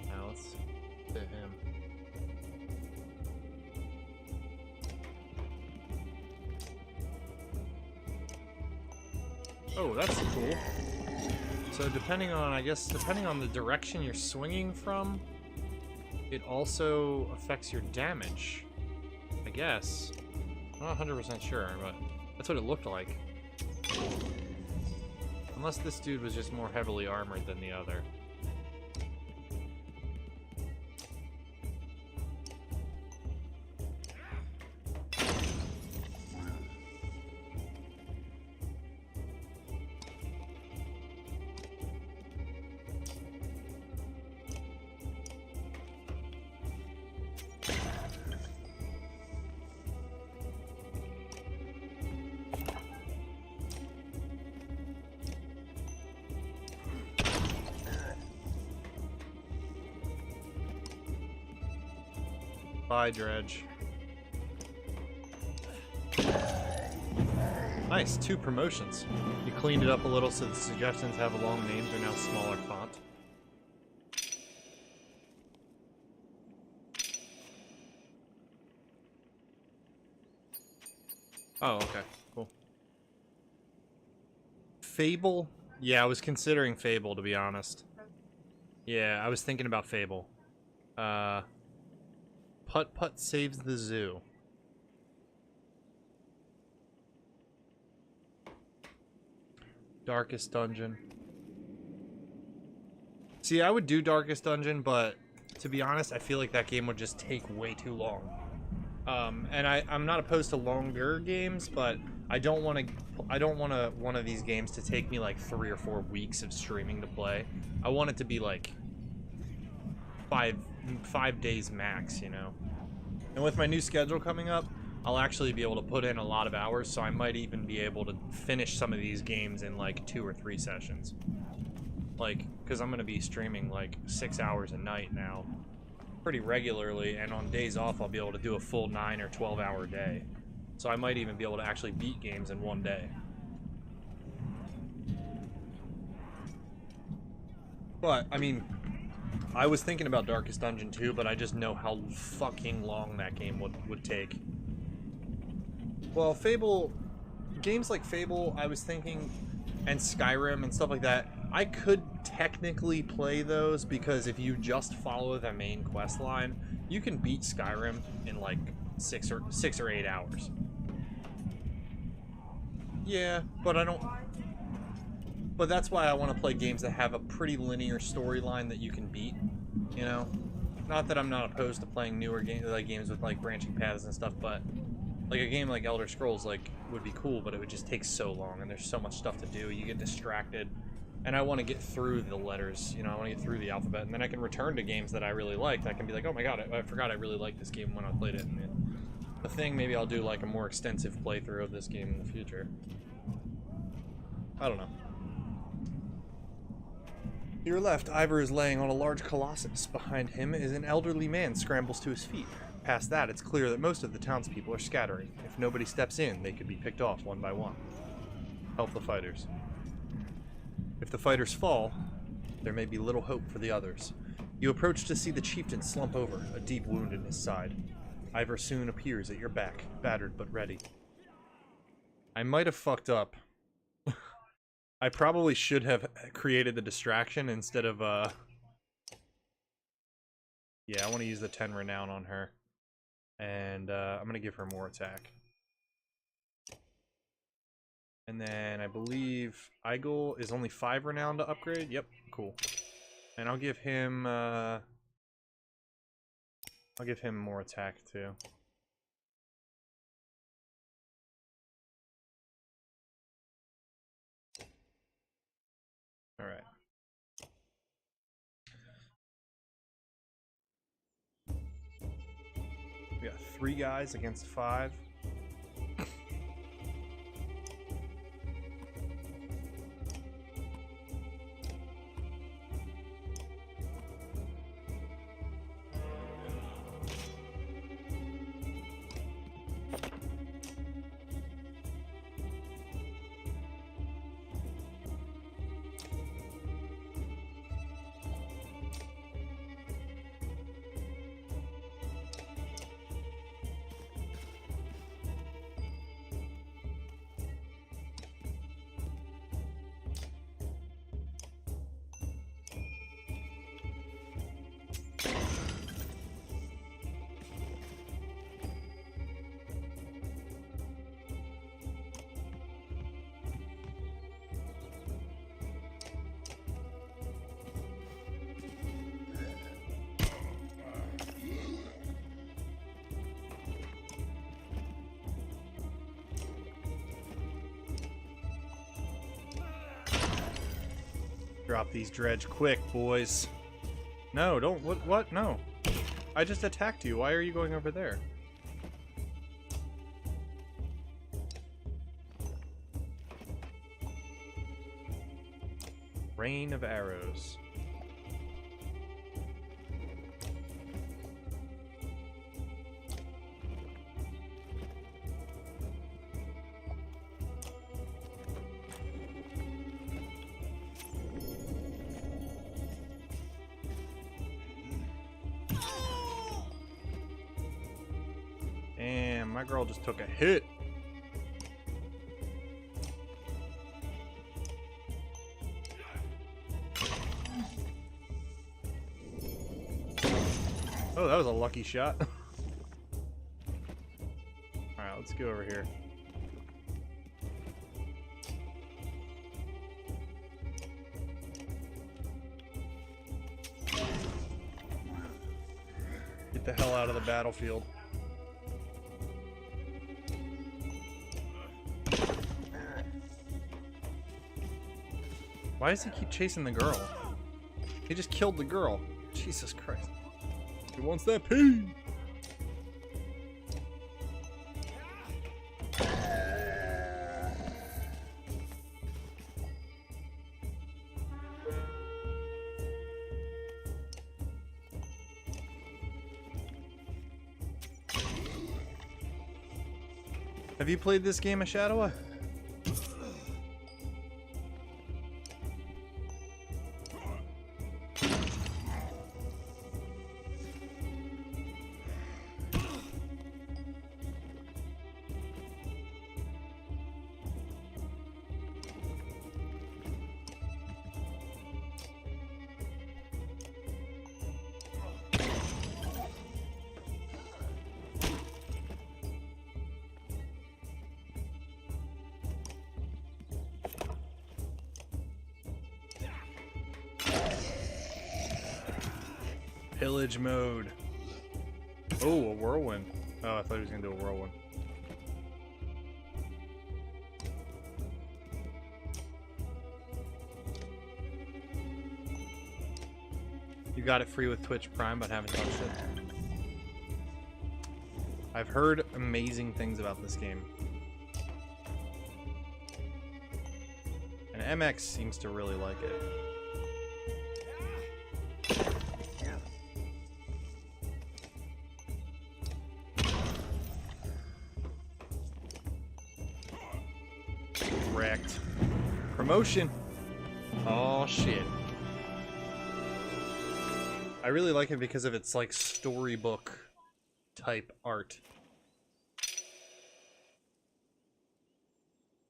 Now let's hit him. Oh, that's cool. So depending on, I guess, depending on the direction you're swinging from, it also affects your damage, I guess. I'm not 100% sure, but that's what it looked like. Unless this dude was just more heavily armored than the other. Bye, Dredge. Nice, 2 promotions. You cleaned it up a little so the suggestions have long names are now smaller font. Oh, okay, cool. Fable? Yeah, I was considering Fable, to be honest. Yeah, I was thinking about Fable. Putt-Putt saves the zoo. Darkest Dungeon. See, I would do Darkest Dungeon, but to be honest, I feel like that game would just take way too long. And I'm not opposed to longer games, but I don't want one of these games to take me like 3 or 4 weeks of streaming to play. I want it to be like 5 days max, you know. And with my new schedule coming up, I'll actually be able to put in a lot of hours, so I might even be able to finish some of these games in like 2 or 3 sessions. like, because I'm gonna be streaming like 6 hours a night now, pretty regularly, and on days off I'll be able to do a full 9 or 12-hour day. So I might even be able to actually beat games in one day. But I mean, I was thinking about Darkest Dungeon 2, but I just know how fucking long that game would take. Well, Fable, games like Fable, I was thinking, and Skyrim and stuff like that, I could technically play those because if you just follow the main quest line, you can beat Skyrim in like 6 or 8 hours. Yeah, but I don't. But that's why I want to play games that have a pretty linear storyline that you can beat. You know, not that I'm not opposed to playing newer games, like games with like branching paths and stuff, but like a game like Elder Scrolls like would be cool, but it would just take so long, and there's so much stuff to do. You get distracted, and I want to get through the letters. You know, I want to get through the alphabet, and then I can return to games that I really liked. I can be like, oh my god, I forgot I really liked this game when I played it. And the thing, maybe I'll do like a more extensive playthrough of this game in the future. I don't know. To your left, Ivor is laying on a large colossus. Behind him is an elderly man scrambles to his feet. Past that, it's clear that most of the townspeople are scattering. If nobody steps in, they could be picked off one by one. Help the fighters. If the fighters fall, there may be little hope for the others. You approach to see the chieftain slump over, a deep wound in his side. Ivor soon appears at your back, battered but ready. I might have fucked up. I probably should have created the distraction instead of, yeah, I want to use the 10 renown on her. And, I'm going to give her more attack. And then I believe Eigel is only 5 renown to upgrade. Yep, cool. And I'll give him, more attack, too. Alright. We got 3 guys against 5. Drop these dredge quick, boys. No, don't. What? No. I just attacked you. Why are you going over there? Rain of arrows. Damn, my girl just took a hit. Oh, that was a lucky shot. Alright, let's go over here. Get the hell out of the battlefield. Why does he keep chasing the girl? He just killed the girl. Jesus Christ. He wants that pee! Have you played this game, Shadowa? Pillage mode. Oh, a whirlwind. Oh, I thought he was gonna do a whirlwind. You got it free with Twitch Prime, but haven't touched it. I've heard amazing things about this game. And MX seems to really like it. Wrecked. Promotion. Oh shit. I really like it because of its like storybook type art.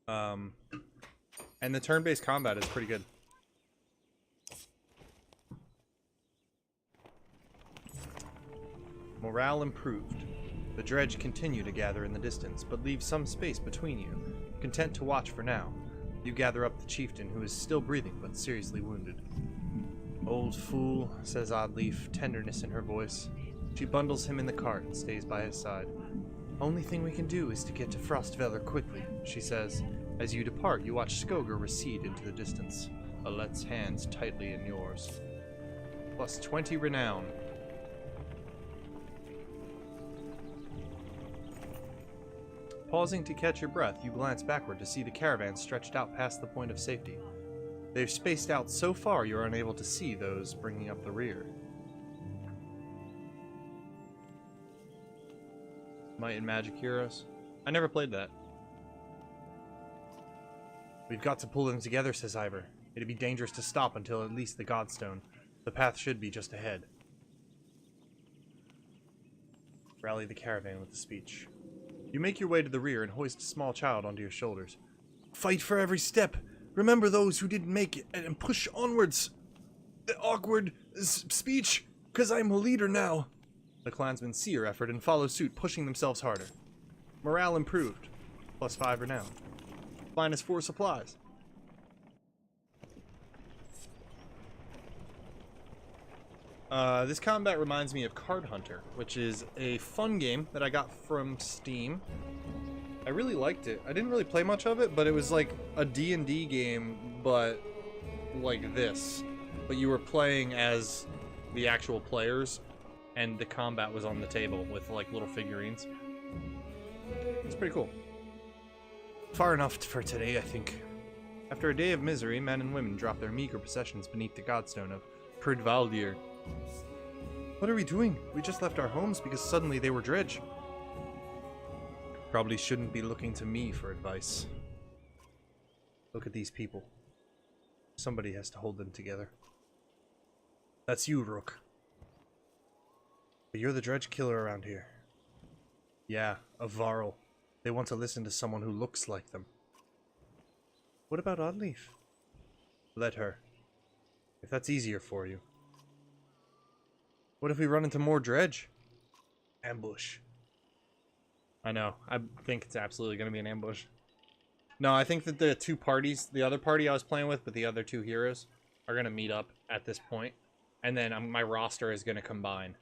And the turn-based combat is pretty good. Morale improved. The dredge continue to gather in the distance, but leave some space between you. Content to watch for now, you gather up the chieftain, who is still breathing but seriously wounded. Old fool, says Oddleaf, tenderness in her voice. She bundles him in the cart and stays by his side. Only thing we can do is to get to Frostveller quickly, she says. As you depart, you watch Skoger recede into the distance, Alette's hands tightly in yours. Plus 20 renown. Pausing to catch your breath, you glance backward to see the caravan stretched out past the point of safety. They've spaced out so far you're unable to see those bringing up the rear. Might and Magic Heroes? I never played that. We've got to pull them together, says Ivor. It'd be dangerous to stop until at least the Godstone. The path should be just ahead. Rally the caravan with the speech. You make your way to the rear and hoist a small child onto your shoulders. Fight for every step! Remember those who didn't make it and push onwards! The awkward speech, 'cause I'm a leader now. The clansmen see your effort and follow suit, pushing themselves harder. Morale improved. Plus 5 renown. Minus 4 supplies. This combat reminds me of Card Hunter, which is a fun game that I got from Steam. I really liked it. I didn't really play much of it, but it was like a D&D game, but like this. But you were playing as the actual players, and the combat was on the table with like little figurines. It's pretty cool. Far enough for today, I think. After a day of misery, men and women drop their meager possessions beneath the godstone of Perdvaldir. What are we doing? We just left our homes because suddenly they were dredge. Probably shouldn't be looking to me for advice. Look at these people. Somebody has to hold them together. That's you, Rook. But you're the dredge killer around here. Yeah, a Varl. They want to listen to someone who looks like them. What about Oddleaf? Let her. If that's easier for you. What if we run into more dredge? Ambush. I know. I think it's absolutely going to be an ambush. No, I think that the two parties, the other party I was playing with the other two heroes, are going to meet up at this point. And then my roster is going to combine.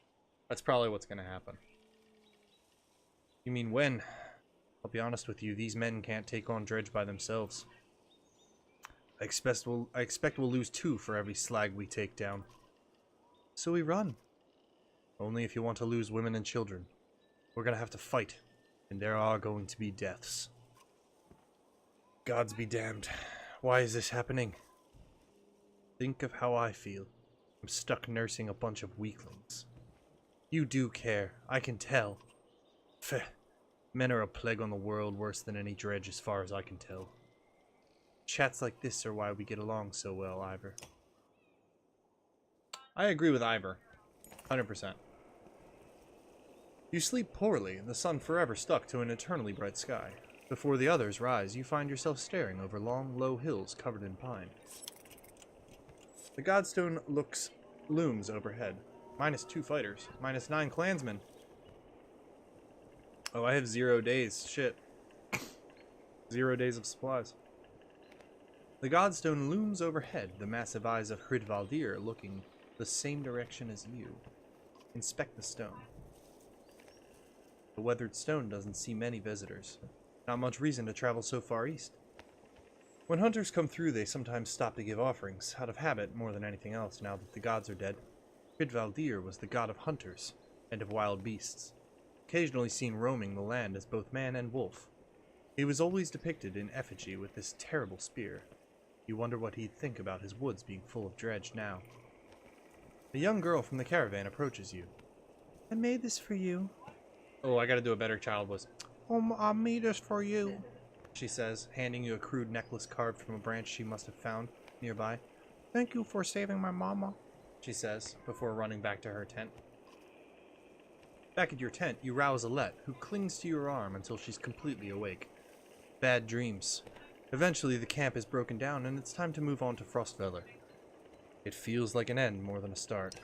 That's probably what's going to happen. You mean when? I'll be honest with you, these men can't take on dredge by themselves. I expect we'll lose 2 for every slag we take down. So we run. Only if you want to lose women and children. We're gonna have to fight, and there are going to be deaths. Gods be damned. Why is this happening? Think of how I feel. I'm stuck nursing a bunch of weaklings. You do care, I can tell. Feh. Men are a plague on the world, worse than any dredge as far as I can tell. Chats like this are why we get along so well, Ivor. I agree with Ivor. 100%. You sleep poorly, the sun forever stuck to an eternally bright sky. Before the others rise, you find yourself staring over long, low hills covered in pine. The Godstone looms overhead. -2 fighters. -9 clansmen. Oh, I have 0 days. Shit. 0 days of supplies. The Godstone looms overhead, the massive eyes of Hridvaldir looking the same direction as you. Inspect the stone. The weathered stone doesn't see many visitors. Not much reason to travel so far east. When hunters come through, they sometimes stop to give offerings, out of habit more than anything else now that the gods are dead. Hridvaldir was the god of hunters, and of wild beasts, occasionally seen roaming the land as both man and wolf. He was always depicted in effigy with this terrible spear. You wonder what he'd think about his woods being full of dredge now. A young girl from the caravan approaches you. I made this for you. Oh, I gotta do a better child voice. I made this for you, she says, handing you a crude necklace carved from a branch she must have found nearby. Thank you for saving my mama, she says, before running back to her tent. Back at your tent, you rouse Alette, who clings to your arm until she's completely awake. Bad dreams. Eventually, the camp is broken down, and it's time to move on to Frostfeller. It feels like an end more than a start.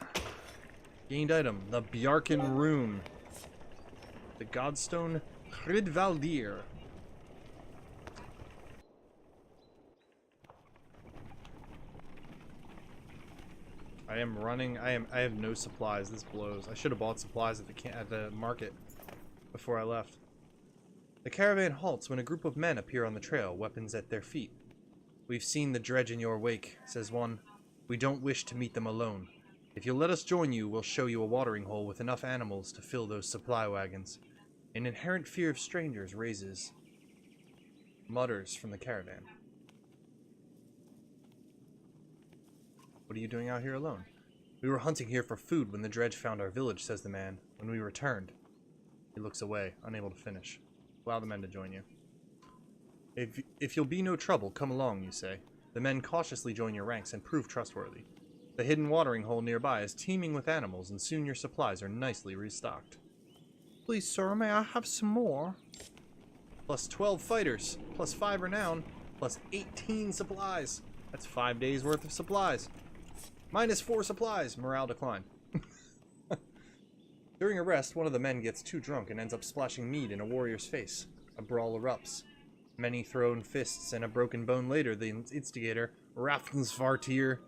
Gained item, the Bjarkan Rune. The Godstone Hridvaldir. I am running. I have no supplies. This blows. I should have bought supplies at the market before I left. The caravan halts when a group of men appear on the trail, weapons at their feet. We've seen the dredge in your wake, says one. We don't wish to meet them alone. If you'll let us join you, we'll show you a watering hole with enough animals to fill those supply wagons. An inherent fear of strangers mutters from the caravan. What are you doing out here alone? We were hunting here for food when the dredge found our village, says the man. When we returned. He looks away, unable to finish. Allow the men to join you. If you'll be no trouble, come along, you say. The men cautiously join your ranks and prove trustworthy. The hidden watering hole nearby is teeming with animals, and soon your supplies are nicely restocked. Please, sir, may I have some more? Plus 12 fighters, plus 5 renown, plus 18 supplies. That's 5 days worth of supplies. -4 supplies. Morale decline. During a rest, one of the men gets too drunk and ends up splashing mead in a warrior's face. A brawl erupts. Many thrown fists and a broken bone later, the instigator, Rafnsvartir,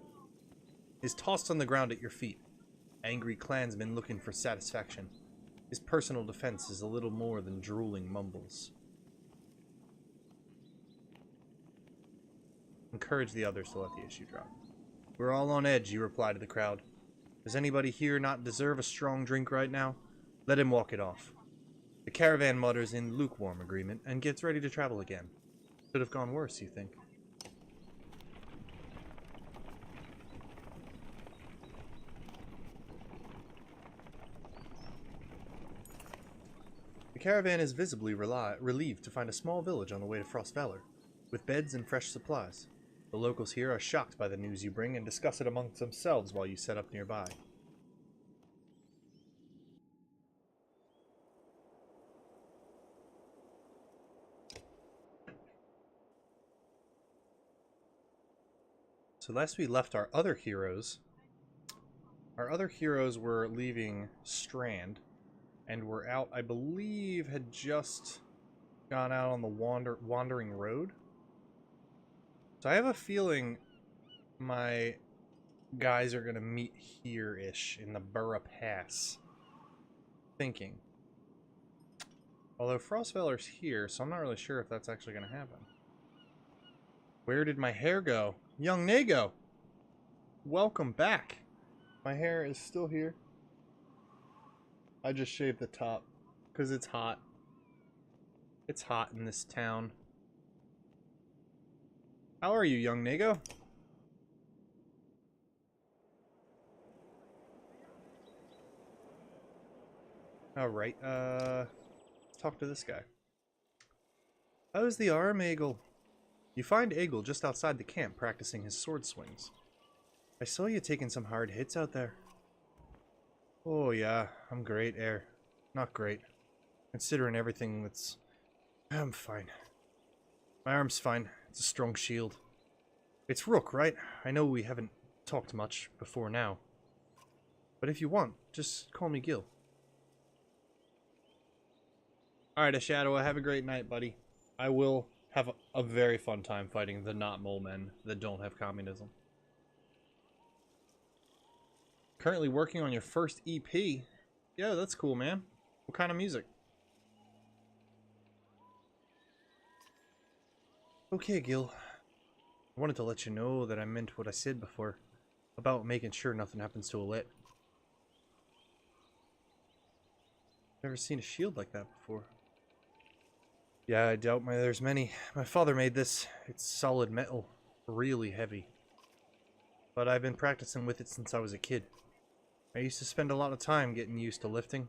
is tossed on the ground at your feet. Angry clansmen looking for satisfaction. His personal defense is a little more than drooling mumbles. Encourage the others to let the issue drop. We're all on edge, you reply to the crowd. Does anybody here not deserve a strong drink right now? Let him walk it off. The caravan mutters in lukewarm agreement and gets ready to travel again. Could have gone worse, you think. The caravan is visibly relieved to find a small village on the way to Frostfeller, with beds and fresh supplies. The locals here are shocked by the news you bring and discuss it amongst themselves while you set up nearby. So last we left our other heroes were leaving Strand and were out, I believe, had just gone out on the wandering road. So I have a feeling my guys are going to meet here-ish in the Burra Pass. Thinking. Although Frostfeller's here, so I'm not really sure if that's actually going to happen. Where did my hair go? Young Nago! Welcome back! My hair is still here. I just shaved the top because it's hot. It's hot in this town. How are you, young Nago? Alright, talk to this guy. How's the arm, Eagle? You find Eagle just outside the camp practicing his sword swings. I saw you taking some hard hits out there. Oh yeah, I'm great, Air. Not great. Considering everything that's... I'm fine. My arm's fine. It's a strong shield. It's Rook, right? I know we haven't talked much before now. But if you want, just call me Gil. Alright, Shadow, have a great night, buddy. I will have a very fun time fighting the not mole men that don't have communism. Currently working on your first EP. Yeah, that's cool, man. What kind of music? Okay, Gil. I wanted to let you know that I meant what I said before about making sure nothing happens to Alet. Never seen a shield like that before. Yeah, I doubt there's many. My father made this. It's solid metal. Really heavy. But I've been practicing with it since I was a kid. I used to spend a lot of time getting used to lifting.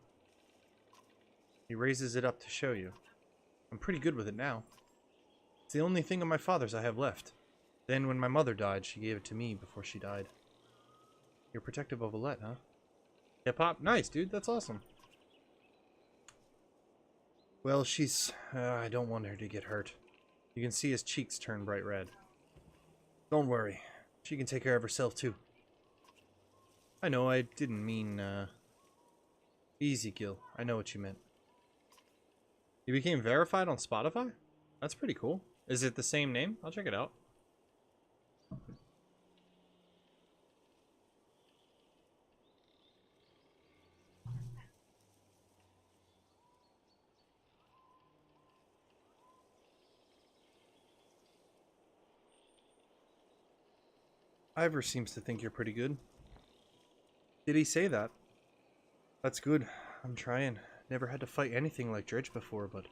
He raises it up to show you. I'm pretty good with it now. It's the only thing of my father's I have left. Then when my mother died, she gave it to me before she died. You're protective of Alet, huh? Hip-hop? Nice, dude. That's awesome. Well, she's... I don't want her to get hurt. You can see his cheeks turn bright red. Don't worry. She can take care of herself, too. I know, I didn't mean, Easy, Gil. I know what you meant. You became verified on Spotify? That's pretty cool. Is it the same name? I'll check it out. Ivor seems to think you're pretty good. Did he say that? That's good. I'm trying. Never had to fight anything like Dredge before, but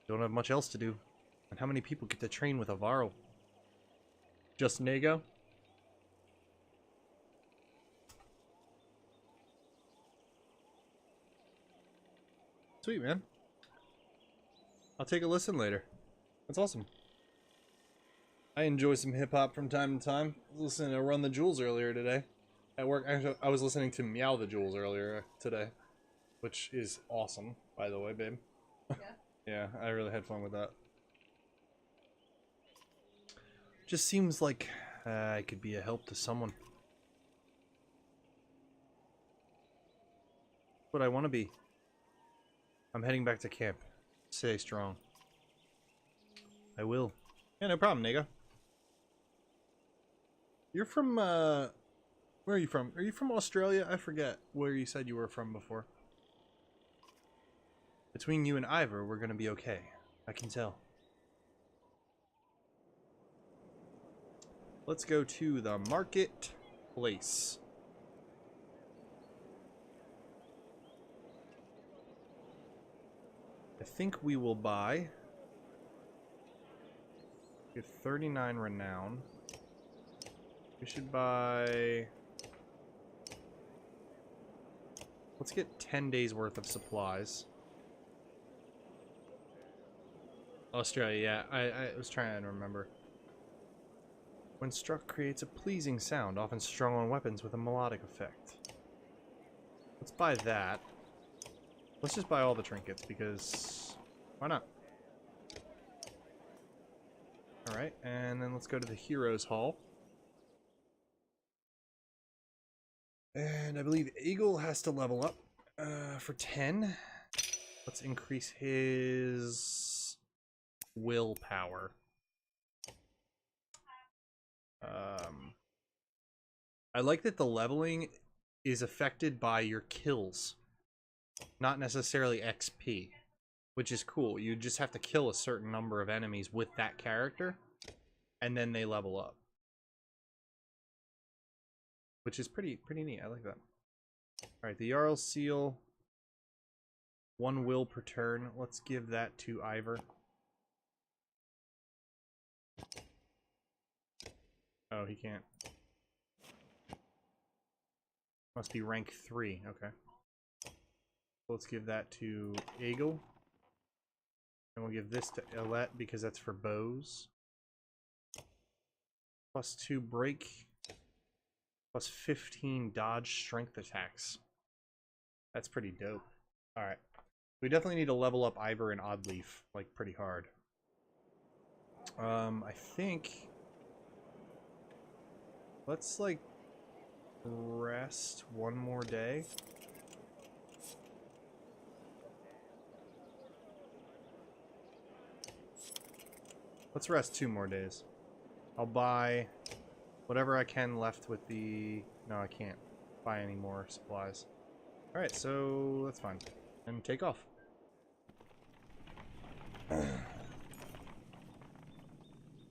don't have much else to do. And how many people get to train with a Varl? Just Nago? Sweet, man. I'll take a listen later. That's awesome. I enjoy some hip-hop from time to time. I was listening to Run the Jewels earlier today. At work, actually, I was listening to Meow the Jewels earlier today. Which is awesome, by the way, babe. Yeah? Yeah, I really had fun with that. Just seems like I could be a help to someone. What I want to be. I'm heading back to camp. Stay strong. I will. Yeah, no problem, nigga. You're from, where are you from? Are you from Australia? I forget where you said you were from before. Between you and Ivor, we're gonna be okay. I can tell. Let's go to the marketplace. I think we will buy... Get 39 renown. We should buy... Let's get 10 days worth of supplies. Australia, yeah. I was trying to remember. When struck, creates a pleasing sound, often strung on weapons with a melodic effect. Let's buy that. Let's just buy all the trinkets, because... why not? Alright, and then let's go to the Heroes Hall. And I believe Eagle has to level up for 10. Let's increase his willpower. I like that the leveling is affected by your kills, not necessarily XP, which is cool. You just have to kill a certain number of enemies with that character, and then they level up. Which is pretty neat. I like that. Alright, the Jarl Seal. 1 will per turn. Let's give that to Ivor. Oh, he can't. Must be rank 3. Okay. Let's give that to Eagle. And we'll give this to Elette because that's for bows. +2 break. +15 dodge strength attacks. That's pretty dope. Alright. We definitely need to level up Ivor and Oddleaf, like, pretty hard. I think... Let's, like, rest one more day. Let's rest 2 more days. I'll buy whatever I can left with the... No, I can't buy any more supplies. Alright, so that's fine. And take off.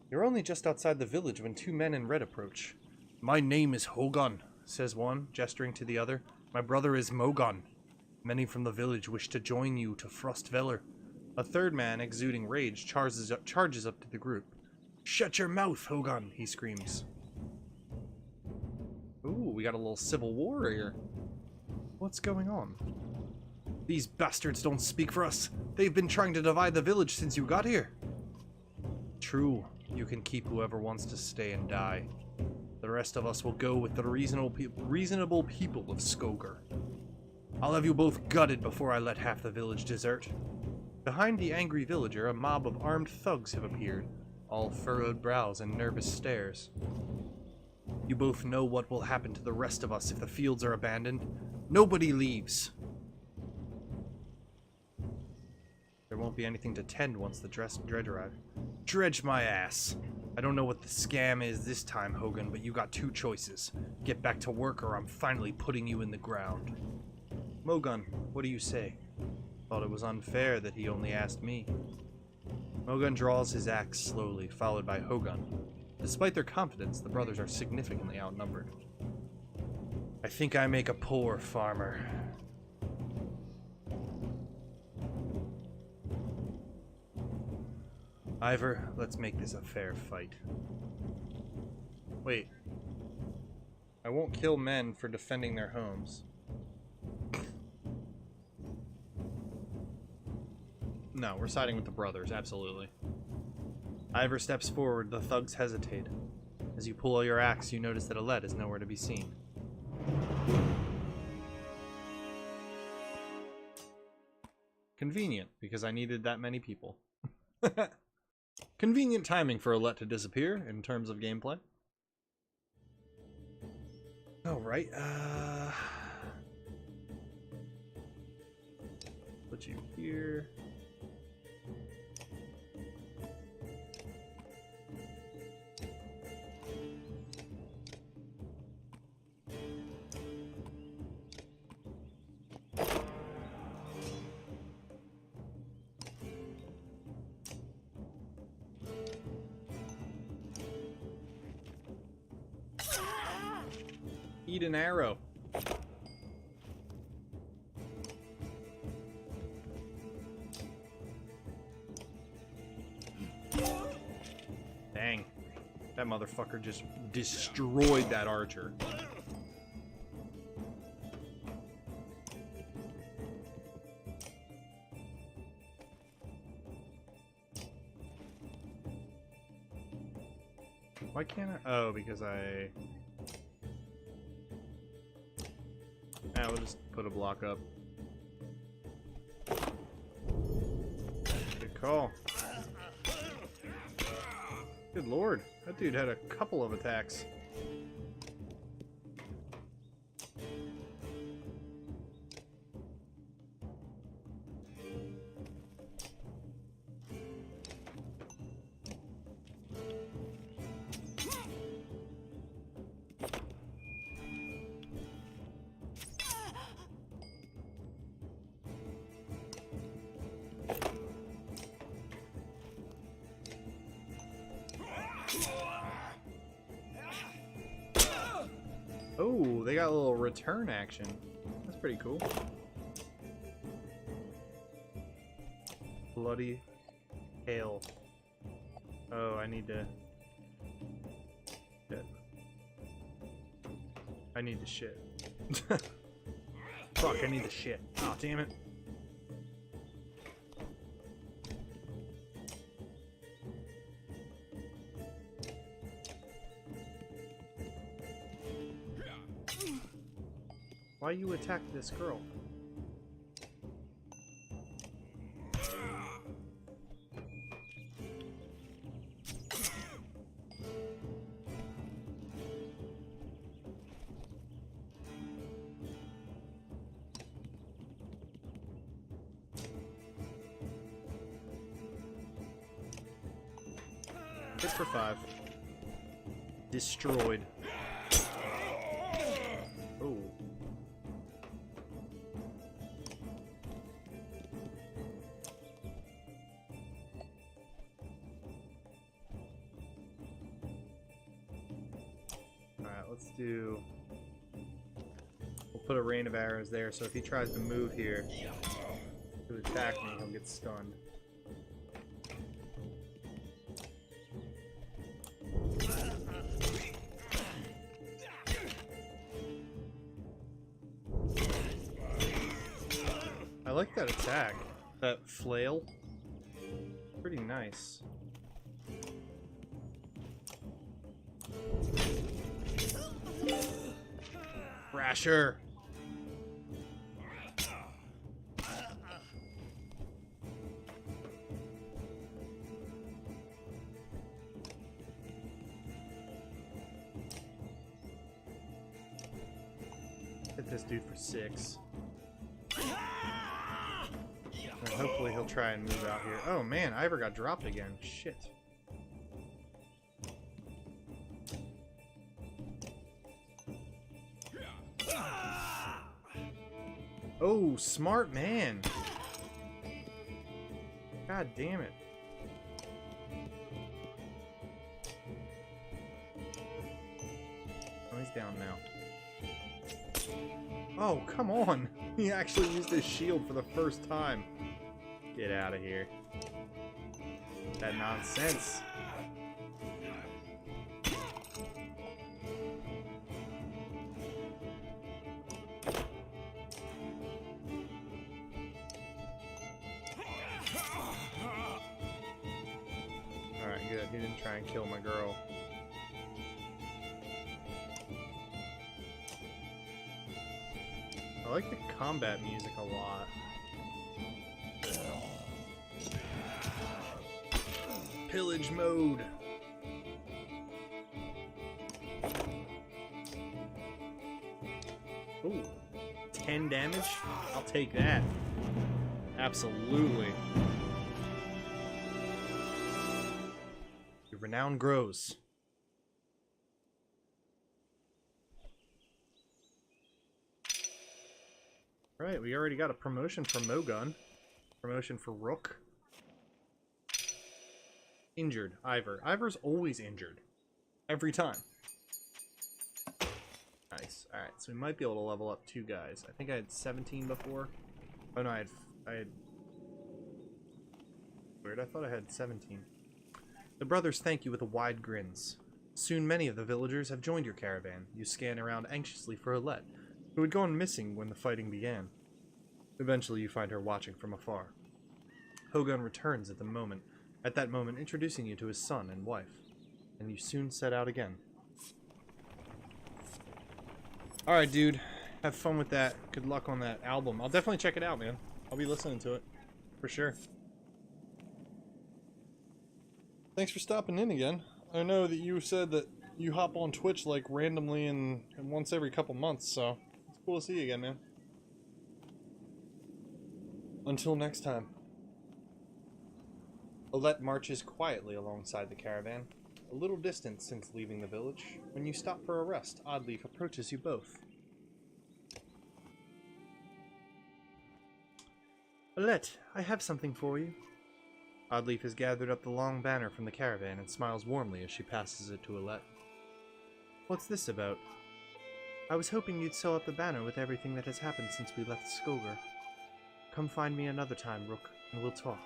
You're only just outside the village when 2 men in red approach. My name is Hogan, says one, gesturing to the other. My brother is Mogan. Many from the village wish to join you to Frostveller. A third man, exuding rage, charges up to the group. Shut your mouth, Hogan, he screams. Ooh, we got a little civil war here. What's going on? These bastards don't speak for us. They've been trying to divide the village since you got here. True, you can keep whoever wants to stay and die. The rest of us will go with the reasonable people of Skogar. I'll have you both gutted before I let half the village desert. Behind the angry villager, a mob of armed thugs have appeared, all furrowed brows and nervous stares. You both know what will happen to the rest of us if the fields are abandoned. Nobody leaves. There won't be anything to tend once the dredge arrive. Dredge my ass. I don't know what the scam is this time, Hogan, but you got 2 choices. Get back to work or I'm finally putting you in the ground. Mogun, what do you say? Thought it was unfair that he only asked me. Mogun draws his axe slowly, followed by Hogun. Despite their confidence, the brothers are significantly outnumbered. I think I make a poor farmer. Ivor, let's make this a fair fight. Wait. I won't kill men for defending their homes. No, we're siding with the brothers, absolutely. Ivor steps forward, the thugs hesitate. As you pull your axe, you notice that Alette is nowhere to be seen. Convenient, because I needed that many people. Convenient timing for Alette to disappear in terms of gameplay. Alright, put you here. Eat an arrow. Dang. That motherfucker just destroyed that archer. Why can't I? Oh, because I... we'll just put a block up. Good call. Good lord, that dude had a couple of attacks. Oh, they got a little return action. That's pretty cool. Bloody hail. Oh, I need to... Shit. I need to shit. Fuck, I need to shit. Oh, damn it. Why you attack this girl? Hit for 5. Destroyed. Oh. Alright, let's do... We'll put a rain of arrows there, so if he tries to move here to attack me, he'll get stunned. I like that attack. That flail. Pretty nice. Thrasher! Hit this dude for 6. And hopefully he'll try and move out here. Oh man, Ivor got dropped again. Shit. Oh, smart man. God damn it. Oh, he's down now. Oh, come on. He actually used his shield for the first time. Get out of here. That nonsense. Alright, good. He didn't try and kill my girl. I like the combat music a lot. Pillage mode. Ooh, 10 damage? I'll take that. Absolutely. Your renown grows. Right, we already got a promotion for Mogun. Promotion for Rook. Injured, Ivor. Ivor's always injured. Every time. Nice. Alright, so we might be able to level up 2 guys. I think I had 17 before. Oh no, I had... Weird, I thought I had 17. The brothers thank you with wide grins. Soon many of the villagers have joined your caravan. You scan around anxiously for Alette, who had gone missing when the fighting began. Eventually you find her watching from afar. Hogun returns at that moment introducing you to his son and wife, and you soon set out again. Alright, dude. Have fun with that. Good luck on that album. I'll definitely check it out, man. I'll be listening to it. For sure. Thanks for stopping in again. I know that you said that you hop on Twitch like randomly and once every couple months, so it's cool to see you again, man. Until next time. Alette marches quietly alongside the caravan, a little distance since leaving the village. When you stop for a rest, Oddleaf approaches you both. Alette, I have something for you. Oddleaf has gathered up the long banner from the caravan and smiles warmly as she passes it to Alette. What's this about? I was hoping you'd sew up the banner with everything that has happened since we left Skogar. Come find me another time, Rook, and we'll talk.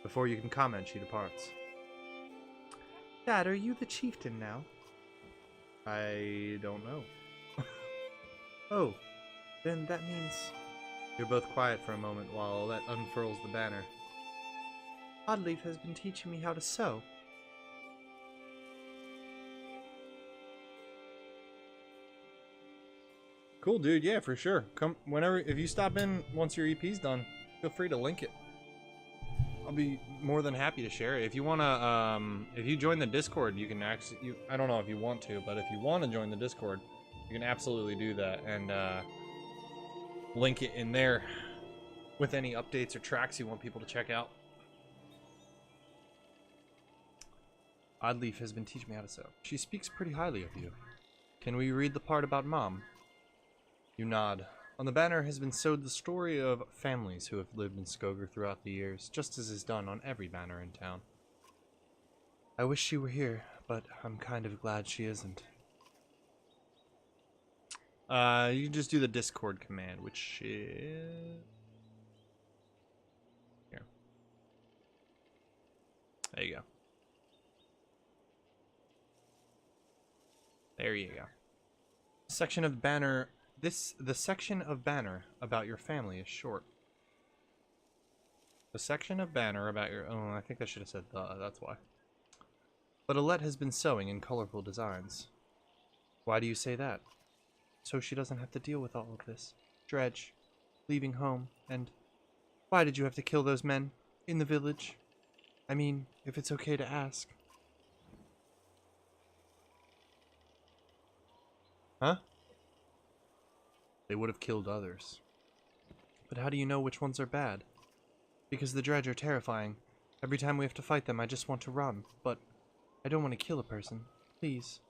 Before you can comment, she departs. Dad, are you the chieftain now? I don't know. Oh, then that means... You're both quiet for a moment while Alette unfurls the banner. Oddleaf has been teaching me how to sew. Cool, dude. Yeah, for sure. Come whenever. If you stop in once your EP's done, feel free to link it. I'll be more than happy to share it. If you wanna, if you join the Discord, you can actually. I don't know if you want to, but if you want to join the Discord, you can absolutely do that and link it in there with any updates or tracks you want people to check out. Oddleaf has been teaching me how to sew. She speaks pretty highly of you. Can we read the part about Mom? You nod. On the banner has been sewed the story of families who have lived in Skoger throughout the years, just as is done on every banner in town. I wish she were here, but I'm kind of glad she isn't. You can just do the Discord command, which is... here. There you go. There you go. Section of banner... the section of banner about your family is short. The section of banner about your... oh, I think I should have said the, that's why. But Alette has been sewing in colorful designs. Why do you say that? So she doesn't have to deal with all of this. Dredge, leaving home, and... why did you have to kill those men? In the village? I mean, if it's okay to ask. Huh? They would have killed others. But how do you know which ones are bad? Because the Dredge are terrifying. Every time we have to fight them, I just want to run. But I don't want to kill a person. Please.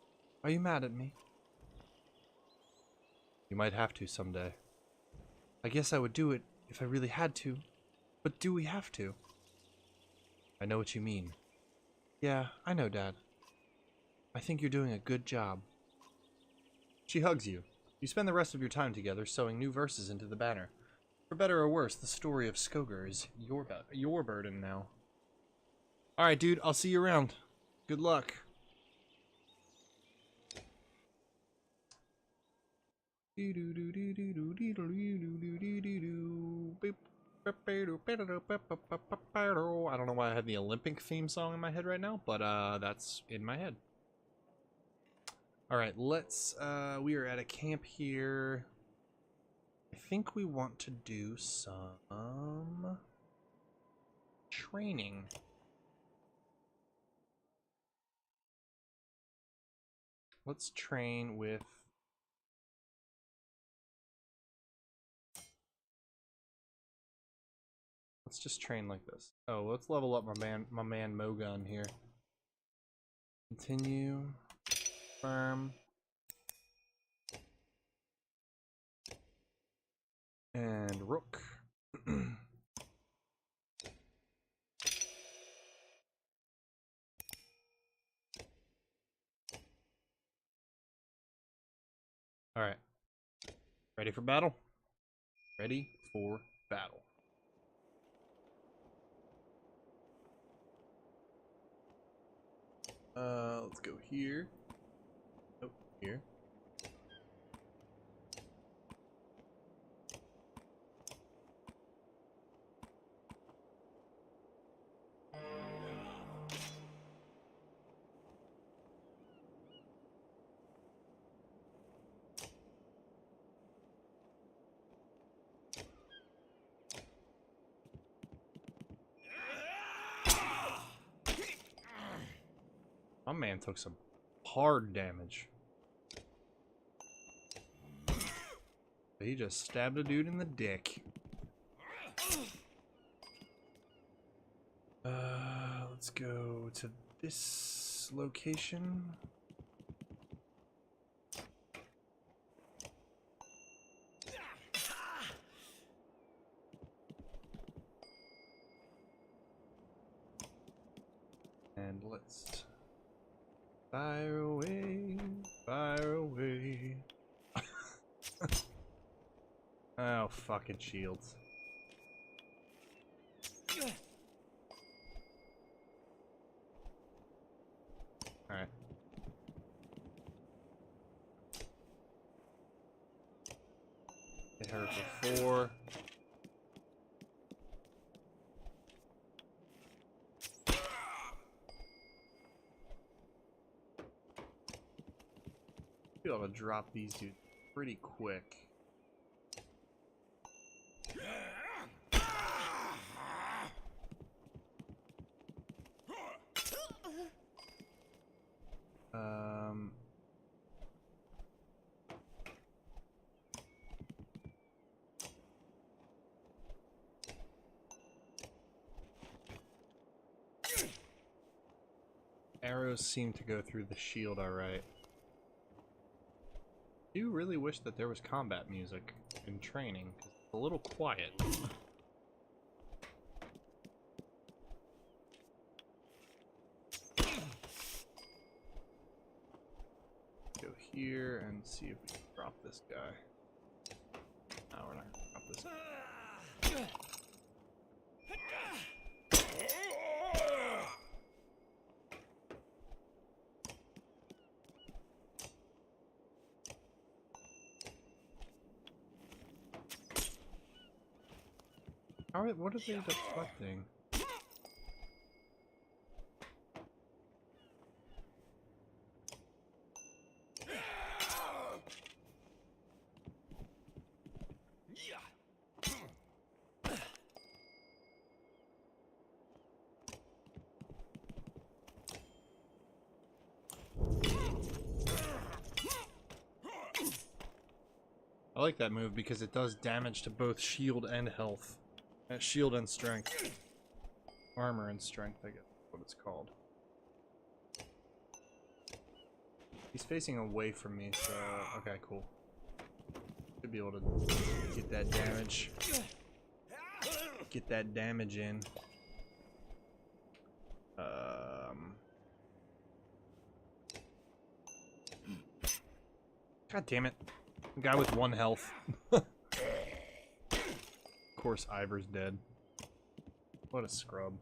Are you mad at me? You might have to someday. I guess I would do it if I really had to. But do we have to? I know what you mean. Yeah, I know, Dad. I think you're doing a good job. She hugs you. You spend the rest of your time together sewing new verses into the banner. For better or worse, the story of Skoger is your burden now. Alright, dude, I'll see you around. Good luck. I don't know why I have the Olympic theme song in my head right now, but that's in my head. Alright, let's, we are at a camp here. I think we want to do some training. Let's train with... let's just train like this. Oh, let's level up my man Mogun here. Continue. Firm. And Rook. Alright. Ready for battle? Ready for battle. Let's go here. Oh, here. My man took some hard damage. He just stabbed a dude in the dick. Let's go to this location. And let's fire away, fire away. Oh, fucking shields. Alright. Hit her for 4. Be able to drop these dudes pretty quick. Arrows seem to go through the shield alright. I do really wish that there was combat music in training, 'cause it's a little quiet. Go here and see if we can drop this guy. No, we're not gonna drop this guy. Alright, what are they deflecting? I like that move because it does damage to both shield and health. Shield and strength. Armor and strength, I guess what it's called. He's facing away from me, so... Okay, cool. Should be able to get that damage. Get that damage in. God damn it. The guy with 1 health. Of course, Ivor's dead. What a scrub.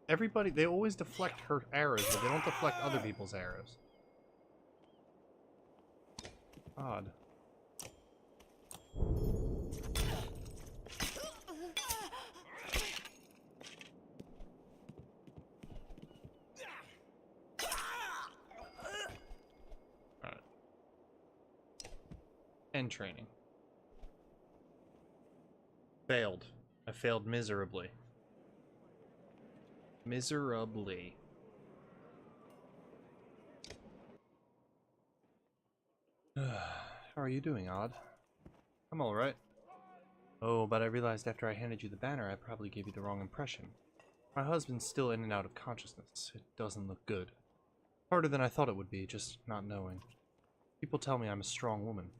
Everybody, they always deflect her arrows, but they don't deflect other people's arrows. Odd. Alright. End training. Failed. I failed miserably. Miserably. How are you doing, Odd? I'm alright. Oh, but I realized after I handed you the banner, I probably gave you the wrong impression. My husband's still in and out of consciousness. It doesn't look good. Harder than I thought it would be, just not knowing. People tell me I'm a strong woman.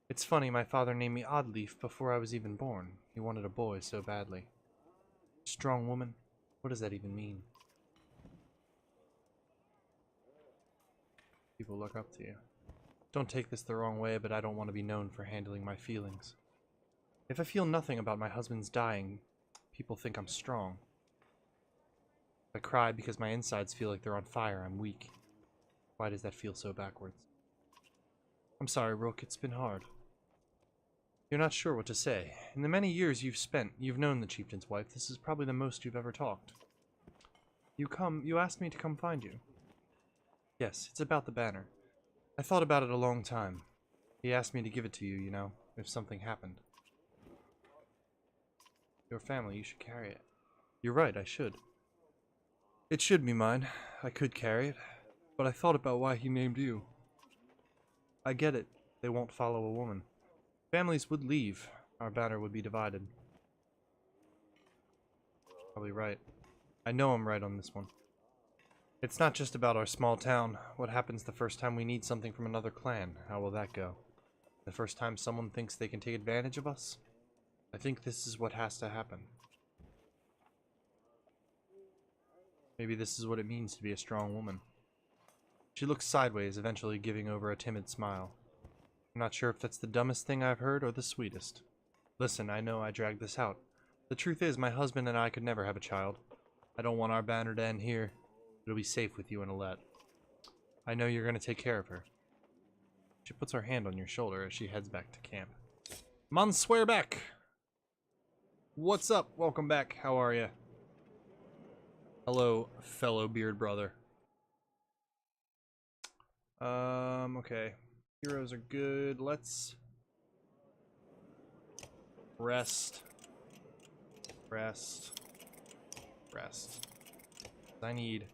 It's funny, my father named me Oddleaf before I was even born. He wanted a boy so badly. Strong woman? What does that even mean? People look up to you. Don't take this the wrong way, but I don't want to be known for handling my feelings. If I feel nothing about my husband's dying, people think I'm strong. If I cry because my insides feel like they're on fire, I'm weak. Why does that feel so backwards? I'm sorry, Rook, it's been hard. You're not sure what to say. In the many years you've known the chieftain's wife, this is probably the most you've ever talked. You asked me to come find you. Yes, it's about the banner. I thought about it a long time. He asked me to give it to you, you know, if something happened. Your family, you should carry it. You're right, I should. It should be mine. I could carry it. But I thought about why he named you. I get it. They won't follow a woman. Families would leave. Our banner would be divided. Probably right. I know I'm right on this one. It's not just about our small town. What happens the first time we need something from another clan? How will that go? The first time someone thinks they can take advantage of us? I think this is what has to happen. Maybe this is what it means to be a strong woman. She looks sideways, eventually giving over a timid smile. I'm not sure if that's the dumbest thing I've heard or the sweetest. Listen, I know I dragged this out. The truth is, my husband and I could never have a child. I don't want our banner to end here. It'll be safe with you and Alette. I know you're gonna take care of her. She puts her hand on your shoulder as she heads back to camp. Monswearbeck! What's up? Welcome back. How are you? Hello, fellow beard brother. Okay. Heroes are good. Let's rest. Rest. Rest. I need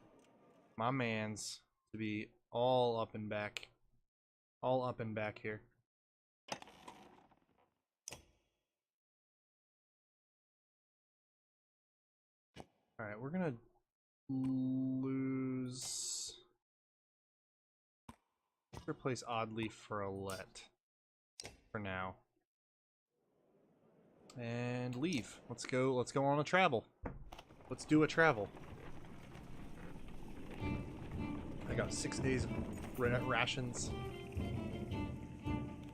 my mans to be all up and back. All up and back here. Alright, we're gonna lose... Let's replace Oddleaf for Alette. For now. And leave. Let's go on a travel. Let's do a travel. I got 6 days of rations.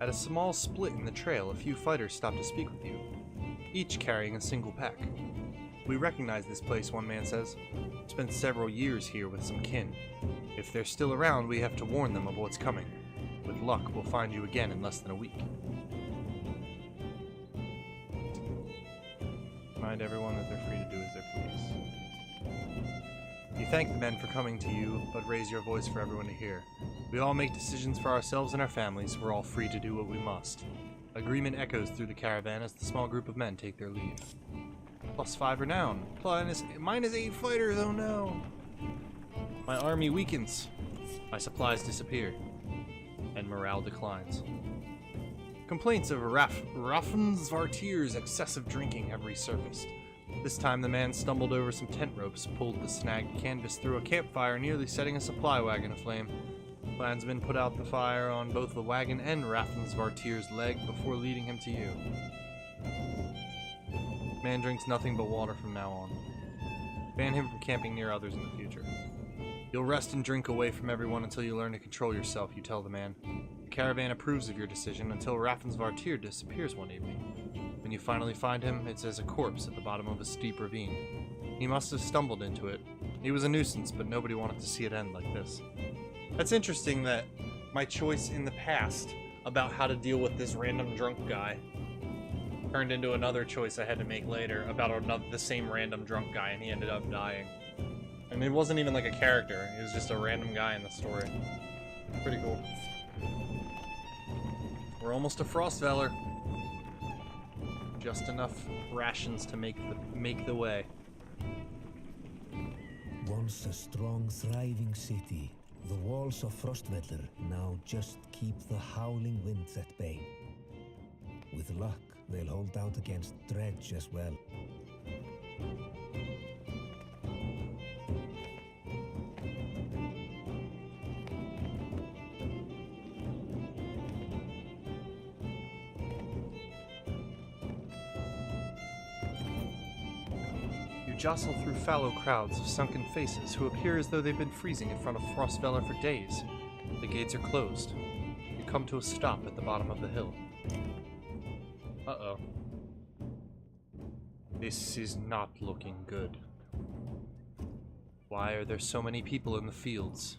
At a small split in the trail, a few fighters stopped to speak with you, each carrying a single pack. We recognize this place, one man says. Spent several years here with some kin. If they're still around, we have to warn them of what's coming. With luck, we'll find you again in less than a week. Remind everyone that they're free to do as they please. You thank the men for coming to you, but raise your voice for everyone to hear. We all make decisions for ourselves and our families. We're all free to do what we must. Agreement echoes through the caravan as the small group of men take their leave. +5 renown. -8 fighters, oh no! My army weakens. My supplies disappear. And morale declines. Complaints of Raffensvartir's excessive drinking have resurfaced. This time the man stumbled over some tent ropes, pulled the snagged canvas through a campfire, nearly setting a supply wagon aflame. Clansmen put out the fire on both the wagon and Raffensvartir's leg before leading him to you. Man drinks nothing but water from now on. Ban him from camping near others in the future. You'll rest and drink away from everyone until you learn to control yourself, you tell the man. The caravan approves of your decision until Raffensvartir disappears one evening. When you finally find him, it's as a corpse at the bottom of a steep ravine. He must have stumbled into it. He was a nuisance, but nobody wanted to see it end like this. That's interesting that my choice in the past about how to deal with this random drunk guy turned into another choice I had to make later about the same random drunk guy, and he ended up dying. And it wasn't even like a character, it was just a random guy in the story. Pretty cool. We're almost to Frostvalor. Just enough rations to make the way. Once a strong, thriving city, the walls of Frostvalor now just keep the howling winds at bay. With luck, they'll hold out against Dredge as well. You jostle through fallow crowds of sunken faces who appear as though they've been freezing in front of Frostvalor for days. The gates are closed. You come to a stop at the bottom of the hill. Uh-oh. This is not looking good. Why are there so many people in the fields?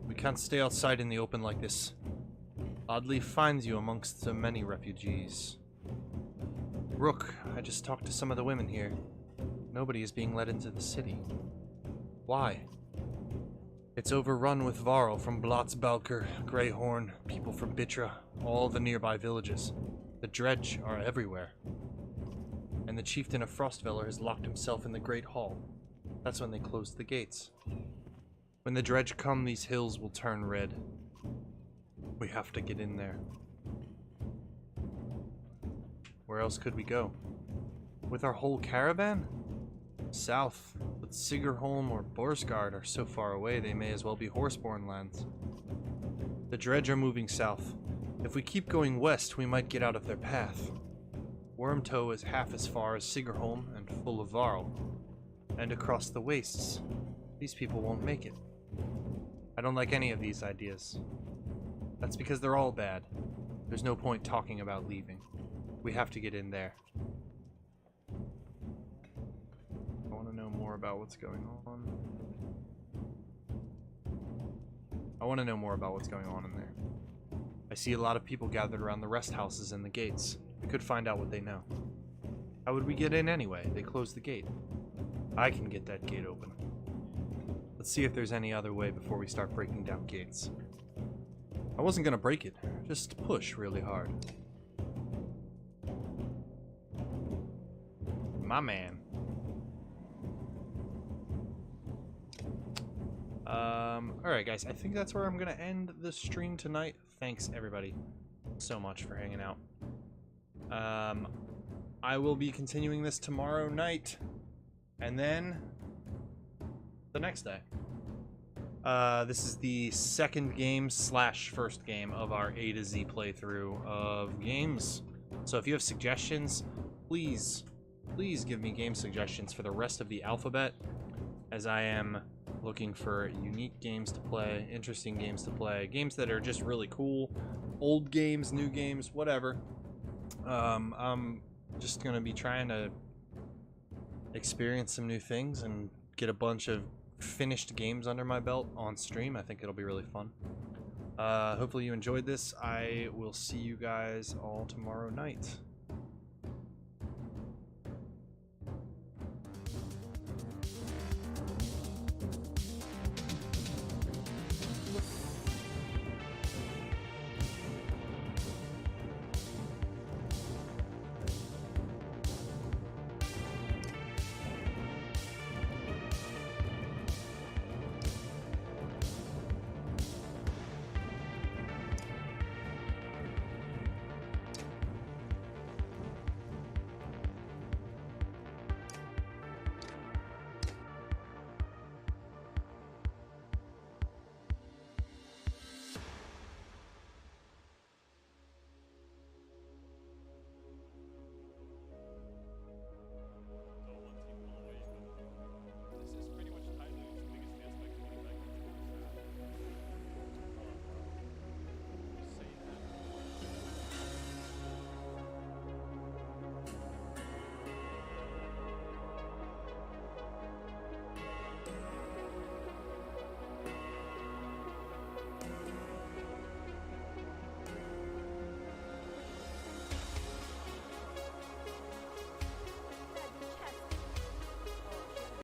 We can't stay outside in the open like this. Oddleaf finds you amongst the many refugees. Rook, I just talked to some of the women here. Nobody is being let into the city. Why? It's overrun with Varl from Blotzbalker, Greyhorn, people from Bitra, all the nearby villages. The Dredge are everywhere. And the chieftain of Frostvalor has locked himself in the Great Hall. That's when they closed the gates. When the Dredge come, these hills will turn red. We have to get in there. Where else could we go? With our whole caravan? South, but Sigerholm or Borsgard are so far away they may as well be horseborn lands. The Dredge are moving south. If we keep going west, we might get out of their path. Wormtoe is half as far as Sigerholm and full of Varl. And across the wastes, these people won't make it. I don't like any of these ideas. That's because they're all bad. There's no point talking about leaving. We have to get in there. I want to know more about what's going on. I want to know more about what's going on in there. I see a lot of people gathered around the rest houses and the gates. We could find out what they know. How would we get in anyway? They closed the gate. I can get that gate open. Let's see if there's any other way before we start breaking down gates. I wasn't gonna break it, just push really hard. My man. Alright guys, I think that's where I'm gonna end the stream tonight. Thanks everybody so much for hanging out. I will be continuing this tomorrow night, and then the next day. This is the second game / first game of our A to Z playthrough of games. So if you have suggestions, please give me game suggestions for the rest of the alphabet, as I am looking for unique games to play, interesting games to play, games that are just really cool, old games, new games, whatever. I'm just gonna be trying to experience some new things and get a bunch of finished games under my belt on stream. I think it'll be really fun. Hopefully you enjoyed this. I will see you guys all tomorrow night.